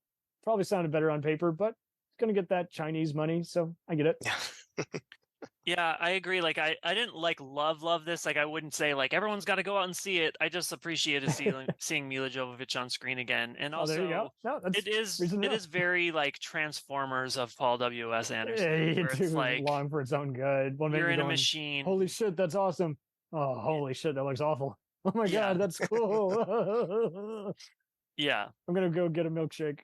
probably sounded better on paper, but it's going to get that Chinese money. So I get it. Yeah, I agree. Like, I didn't love this. Like, I wouldn't say like everyone's got to go out and see it. I just appreciated seeing Mila Jovovich on screen again. And also, there you go. No, it is very like Transformers of Paul W.S. Anderson. Yeah, where it's like long for its own good. you're in a machine. Holy shit, that's awesome. Oh, holy shit, that looks awful. Oh my God, that's cool. Yeah. I'm going to go get a milkshake.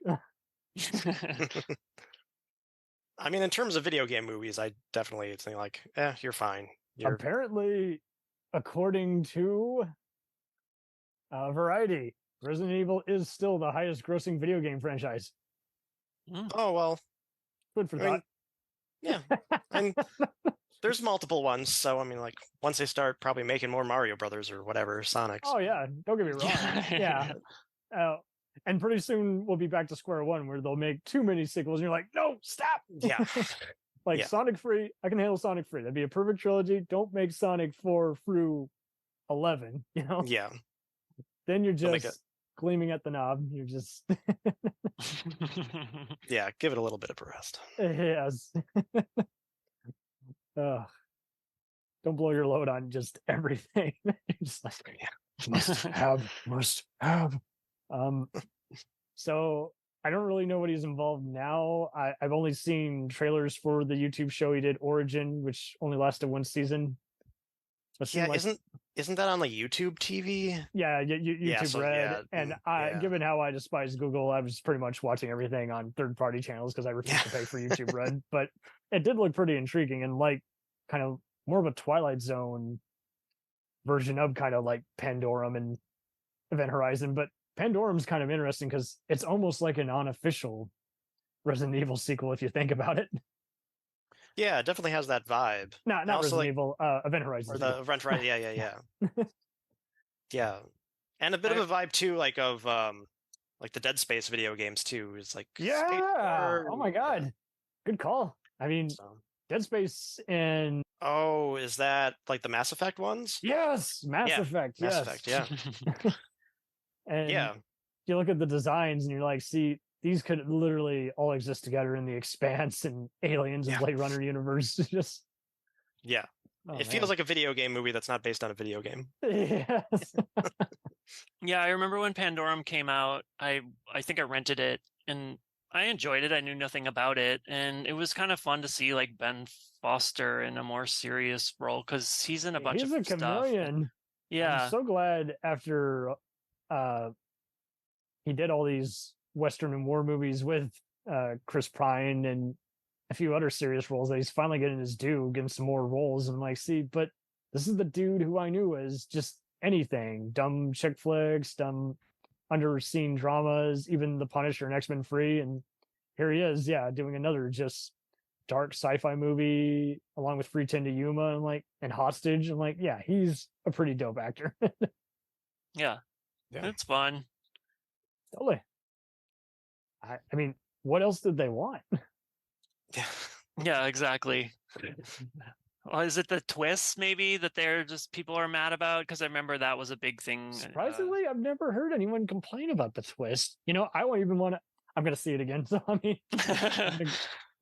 I mean, in terms of video game movies, I definitely think like, you're fine. Apparently, according to Variety, Resident Evil is still the highest grossing video game franchise. Oh, well. Good for that. Yeah. And there's multiple ones. So, I mean, like, once they start probably making more Mario Brothers or whatever, Sonics. Oh, yeah. Don't get me wrong. Yeah. And pretty soon we'll be back to square one where they'll make too many sequels and you're like, no, stop. Yeah. Like Sonic free. I can handle Sonic free. That'd be a perfect trilogy. Don't make Sonic 4 through 11, you know? Yeah. Then you're just gleaming at the knob. You're just. Yeah. Give it a little bit of a rest. Yes. Don't blow your load on just everything. You're just like, must have. So I don't really know what he's involved now. I've only seen trailers for the YouTube show he did, Origin, which only lasted one season. Yeah, like, isn't that on like YouTube TV? Yeah, YouTube Red. And given how I despise Google, I was pretty much watching everything on third-party channels because I refuse to pay for YouTube Red. But it did look pretty intriguing and like kind of more of a Twilight Zone version of kind of like Pandorum and Event Horizon, but Pandorum's kind of interesting because it's almost like an unofficial Resident Evil sequel if you think about it. Yeah, it definitely has that vibe. Not Resident Evil, Event Horizon. Or the Event Horizon, yeah. Yeah. And a bit of a vibe too, like of like the Dead Space video games too. It's like oh my God. Good call. I mean Dead Space and is that like the Mass Effect ones? Yes, Mass Effect. Mass Effect, yeah. And you look at the designs and you're like, see, these could literally all exist together in the Expanse and Aliens and Blade Runner universe. Just it feels like a video game movie that's not based on a video game. Yes. Yeah, I remember when Pandorum came out, I think I rented it and I enjoyed it. I knew nothing about it, and it was kind of fun to see like Ben Foster in a more serious role because he's in a bunch of stuff. He's a chameleon. Yeah, I'm so glad after he did all these Western and war movies with Chris Pine and a few other serious roles that he's finally getting his due, getting some more roles. And I'm like, see, but this is the dude who I knew as just anything, dumb chick flicks, dumb underseen dramas, even The Punisher and X-Men Free. And here he is, doing another just dark sci-fi movie along with Free Ten to Yuma and Hostage. I'm like, yeah, he's a pretty dope actor. Yeah, it's fun. Totally. I mean, what else did they want? Yeah, exactly. Well, is it the twists maybe that they're just people are mad about? Because I remember that was a big thing. Surprisingly, I've never heard anyone complain about the twist. You know, I'm I'm gonna see it again. So I mean,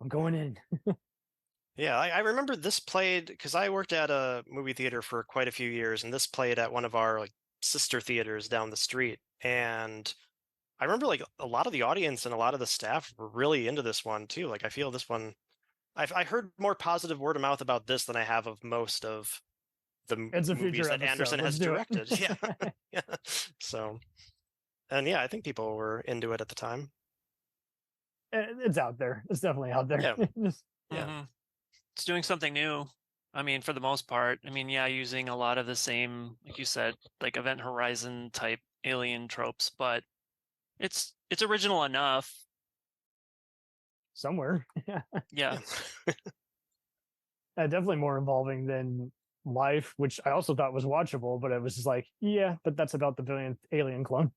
I'm going in. Yeah, I remember this played because I worked at a movie theater for quite a few years, and this played at one of our like sister theaters down the street. And I remember like a lot of the audience and a lot of the staff were really into this one too. Like I feel this one, I heard more positive word of mouth about this than I have of most of the movies that Anderson has directed. Yeah, yeah. So, and yeah, I think people were into it at the time. It's out there. It's definitely out there. Yeah. Yeah. Mm-hmm. It's doing something new. I mean, for the most part. I mean, yeah, using a lot of the same, like you said, like Event Horizon type alien tropes, but it's original enough. Somewhere. Yeah. Definitely more involving than Life, which I also thought was watchable, but it was just like, yeah, but that's about the billionth alien clone.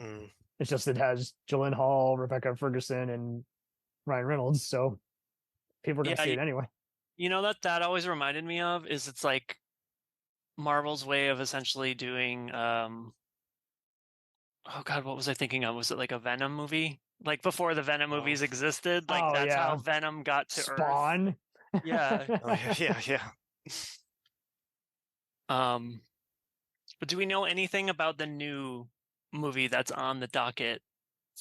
Mm. It's just it has Gyllenhaal, Rebecca Ferguson, and Ryan Reynolds, so people are gonna see it anyway. You know that always reminded me of is it's like Marvel's way of essentially doing oh god, what was I thinking of? Was it like a Venom movie? Like before the Venom movies existed, like that's how Venom got to Spawn. Earth. Yeah. Yeah. But do we know anything about the new movie that's on the docket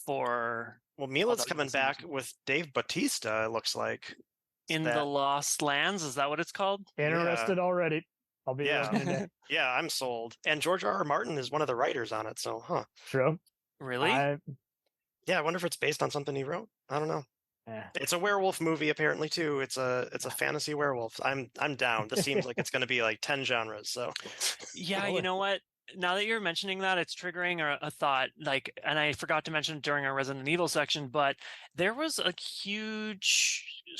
for? Well, Mila's coming back with Dave Bautista. It looks like in the Lost Lands. Is that what it's called? Interested already. I'll be yeah. Yeah, I'm sold. And George R.R. Martin is one of the writers on it. So, True. Really? Yeah, I wonder if it's based on something he wrote. I don't know. Yeah. It's a werewolf movie apparently too. It's a fantasy werewolf. I'm down. This seems like it's going to be like 10 genres. So yeah, you know what? Now that you're mentioning that, it's triggering a thought. Like, and I forgot to mention during our Resident Evil section, but there was a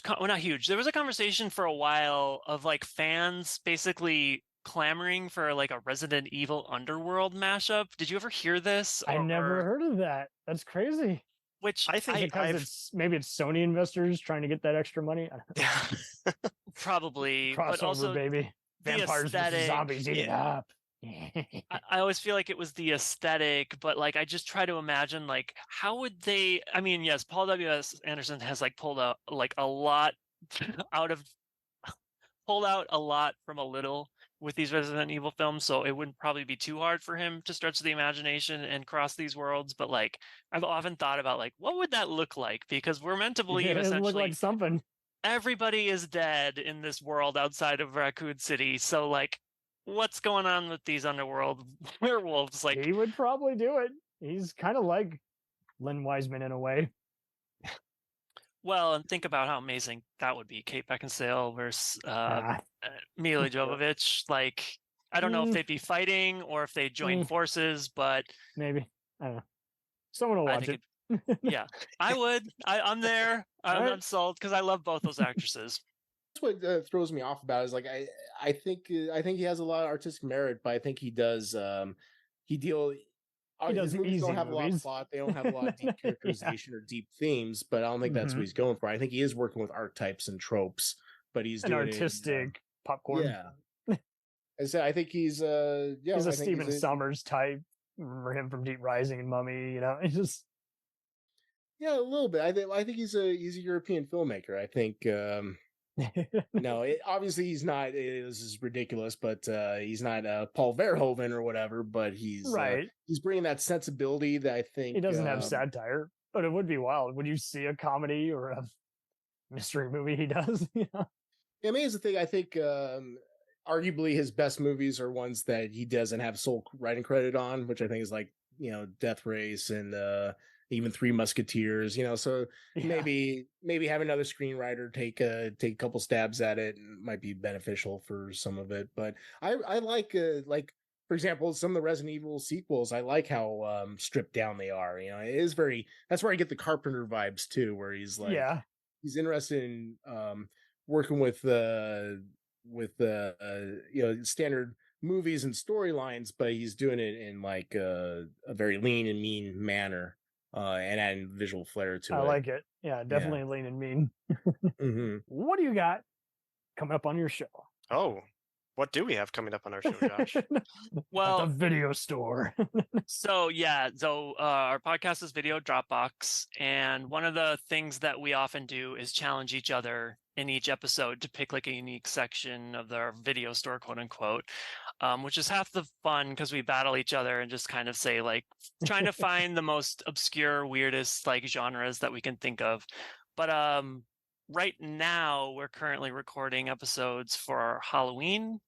not huge. There was a conversation for a while of like fans basically clamoring for like a Resident Evil Underworld mashup. Did you ever hear this? I never heard of that. That's crazy. Which I think maybe it's Sony investors trying to get that extra money. Probably, crossover, but also baby. Vampires versus zombies, eat it up. I always feel like it was the aesthetic, but like I just try to imagine like how would they? I mean, yes, Paul W.S. Anderson has like pulled out like a lot pulled out a lot from a little with these Resident Evil films, so it wouldn't probably be too hard for him to stretch the imagination and cross these worlds. But like I've often thought about like what would that look like, because we're meant to believe essentially look like something. Everybody is dead in this world outside of Raccoon City, so like what's going on with these underworld werewolves? Like he would probably do it. He's kind of like Len Wiseman in a way. Well, and think about how amazing that would be. Kate Beckinsale versus Mila Jovovich. Like, I don't know if they'd be fighting or if they'd join forces, but maybe. I don't know. Someone will watch it. Yeah, I would. I'm there. I'm sold because I love both those actresses. That's what throws me off about it is like I think he has a lot of artistic merit, but I think he does his movies don't have a lot of plot, they don't have a lot of deep characterization or deep themes, but I don't think that's what he's going for. I think he is working with archetypes and tropes, but he's doing artistic popcorn. Yeah. I said I think he's he's a Stephen Sommers type. Remember him from Deep Rising and Mummy, he's just a little bit. I think he's a European filmmaker. I think no, obviously he's not. This is ridiculous, but he's not Paul Verhoeven or whatever. But he's he's bringing that sensibility that I think he doesn't have satire. But it would be wild. Would you see a comedy or a mystery movie he does? Yeah, I mean, here's the thing. I think arguably his best movies are ones that he doesn't have sole writing credit on, which I think is like Death Race and even Three Musketeers, so maybe have another screenwriter take a couple stabs at it might be beneficial for some of it. But I like for example, some of the Resident Evil sequels. I like how stripped down they are. It is that's where I get the Carpenter vibes too, where he's like, he's interested in working with standard movies and storylines, but he's doing it in like a very lean and mean manner. And adding visual flair to it. I like it. Yeah, definitely lean and mean. Mm-hmm. What do you got coming up on your show? Oh, What do we have coming up on our show, Josh? Well, at the video store. So our podcast is Video Dropbox, and one of the things that we often do is challenge each other in each episode to pick like a unique section of their video store, quote unquote, which is half the fun because we battle each other and just kind of say like trying to find the most obscure, weirdest like genres that we can think of. But right now we're currently recording episodes for Halloween,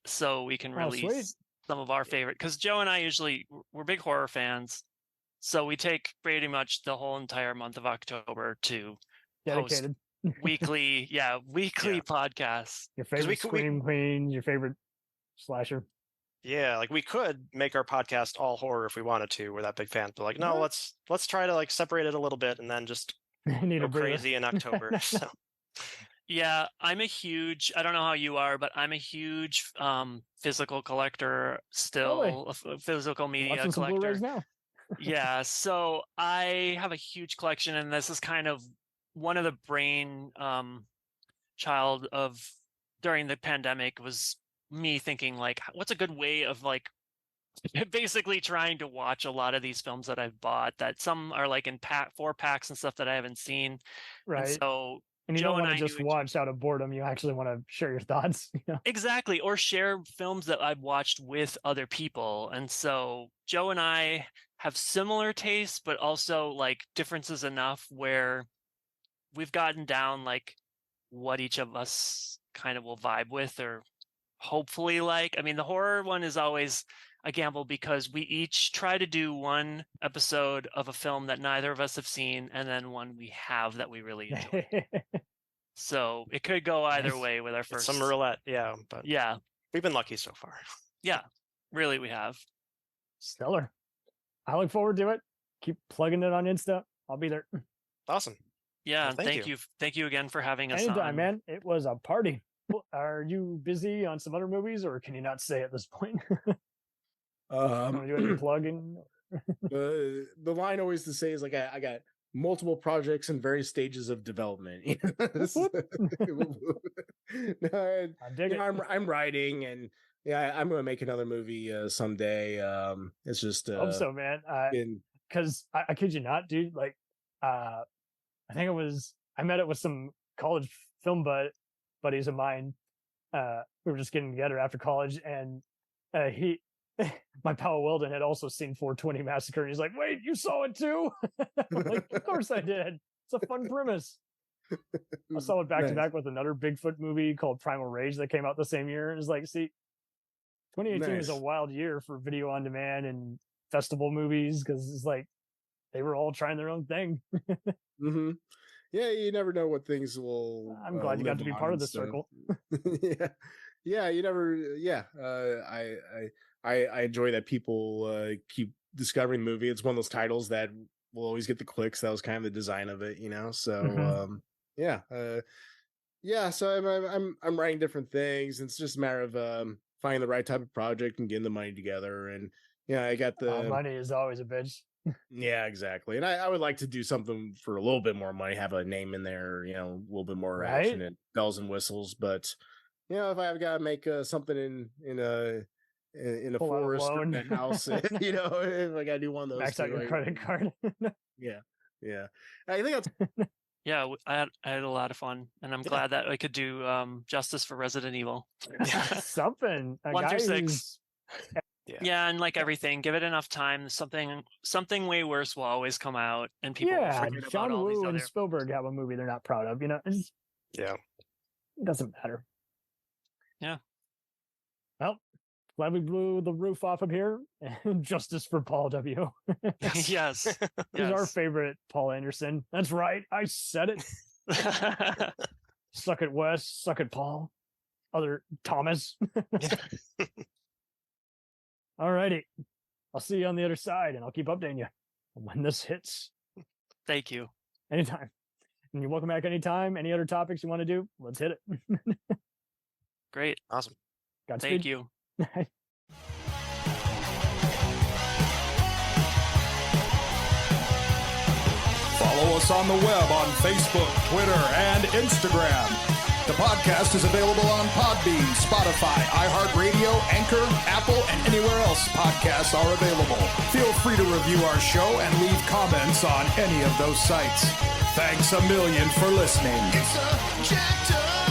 so we can release some of our favorite, because Joe and I we're big horror fans, so we take pretty much the whole entire month of October to host weekly podcasts. Your favorite Scream Queen, your favorite slasher. Yeah, like we could make our podcast all horror if we wanted to. We're that big fans, but like, no, let's try to like separate it a little bit and then just go crazy in October. So. Yeah, I don't know how you are, but I'm a huge physical collector still, a physical media collector. Now. Yeah, so I have a huge collection, and this is kind of one of the brain child of during the pandemic was me thinking like, what's a good way of like basically trying to watch a lot of these films that I've bought, that some are like in 4-packs and stuff that I haven't seen. Right. And so and you don't want to just watch out of boredom. You actually want to share your thoughts. You know? Exactly. Or share films that I've watched with other people. And so Joe and I have similar tastes, but also like differences enough where we've gotten down like what each of us kind of will vibe with, or hopefully like. I mean, the horror one is always a gamble because we each try to do one episode of a film that neither of us have seen, and then one we have that we really enjoy. So it could go either way with our first. It's some roulette, yeah. But yeah, we've been lucky so far. Yeah, really, we have. Stellar. I look forward to it. Keep plugging it on Insta. I'll be there. Awesome. Yeah, well, thank you. Thank you again for having us Anytime, on. man. It was a party. Are you busy on some other movies, or can you not say at this point? Want to do any plugging? The line always to say is like I got multiple projects in various stages of development. I'm writing, and I'm gonna make another movie someday. It's just hope so, man. Because I kid you not, dude. Like, I think I met it with some college film buddies of mine. We were just getting together after college, and my pal Weldon had also seen 420 Massacre, and he's like, "Wait, you saw it too?" I'm like, "Of course I did. It's a fun premise." I saw it back to back with another Bigfoot movie called Primal Rage that came out the same year. It's like, see, 2018 was a wild year for video on demand and festival movies, because it's like they were all trying their own thing. Mm-hmm. Yeah, you never know what things will. I'm glad you got to be part of the circle. Yeah, you never. Yeah, I enjoy that people keep discovering the movie. It's one of those titles that will always get the clicks. That was kind of the design of it, you know. So So I'm writing different things. It's just a matter of finding the right type of project and getting the money together. And I got the money is always a bitch. Yeah, exactly. And I would like to do something for a little bit more money, have a name in there, a little bit more action and bells and whistles. But if I've got to make something in a forest or in a house, if I got to do one of those, max out your credit card. yeah. I think that's. Yeah, I had a lot of fun, and I'm glad that I could do justice for Resident Evil. Something 1 through 6. Yeah, and like everything, give it enough time. Something way worse will always come out, and people will forget about John all Woo these and other. Spielberg have a movie they're not proud of. Yeah, it doesn't matter. Yeah. Well, glad we blew the roof off of here. Justice for Paul W. Yes. He's our favorite Paul Anderson. That's right. I said it. Suck it, Wes. Suck it, Paul. Other Thomas. All righty. I'll see you on the other side, and I'll keep updating you when this hits. Thank you. Anytime. And you're welcome back anytime. Any other topics you want to do? Let's hit it. Great. Awesome. Godspeed. Thank you. Follow us on the web on Facebook, Twitter, and Instagram The podcast is available on Podbean, Spotify, iHeartRadio, Anchor, Apple, and anywhere else podcasts are available. Feel free to review our show and leave comments on any of those sites. Thanks a million for listening. It's a jacked up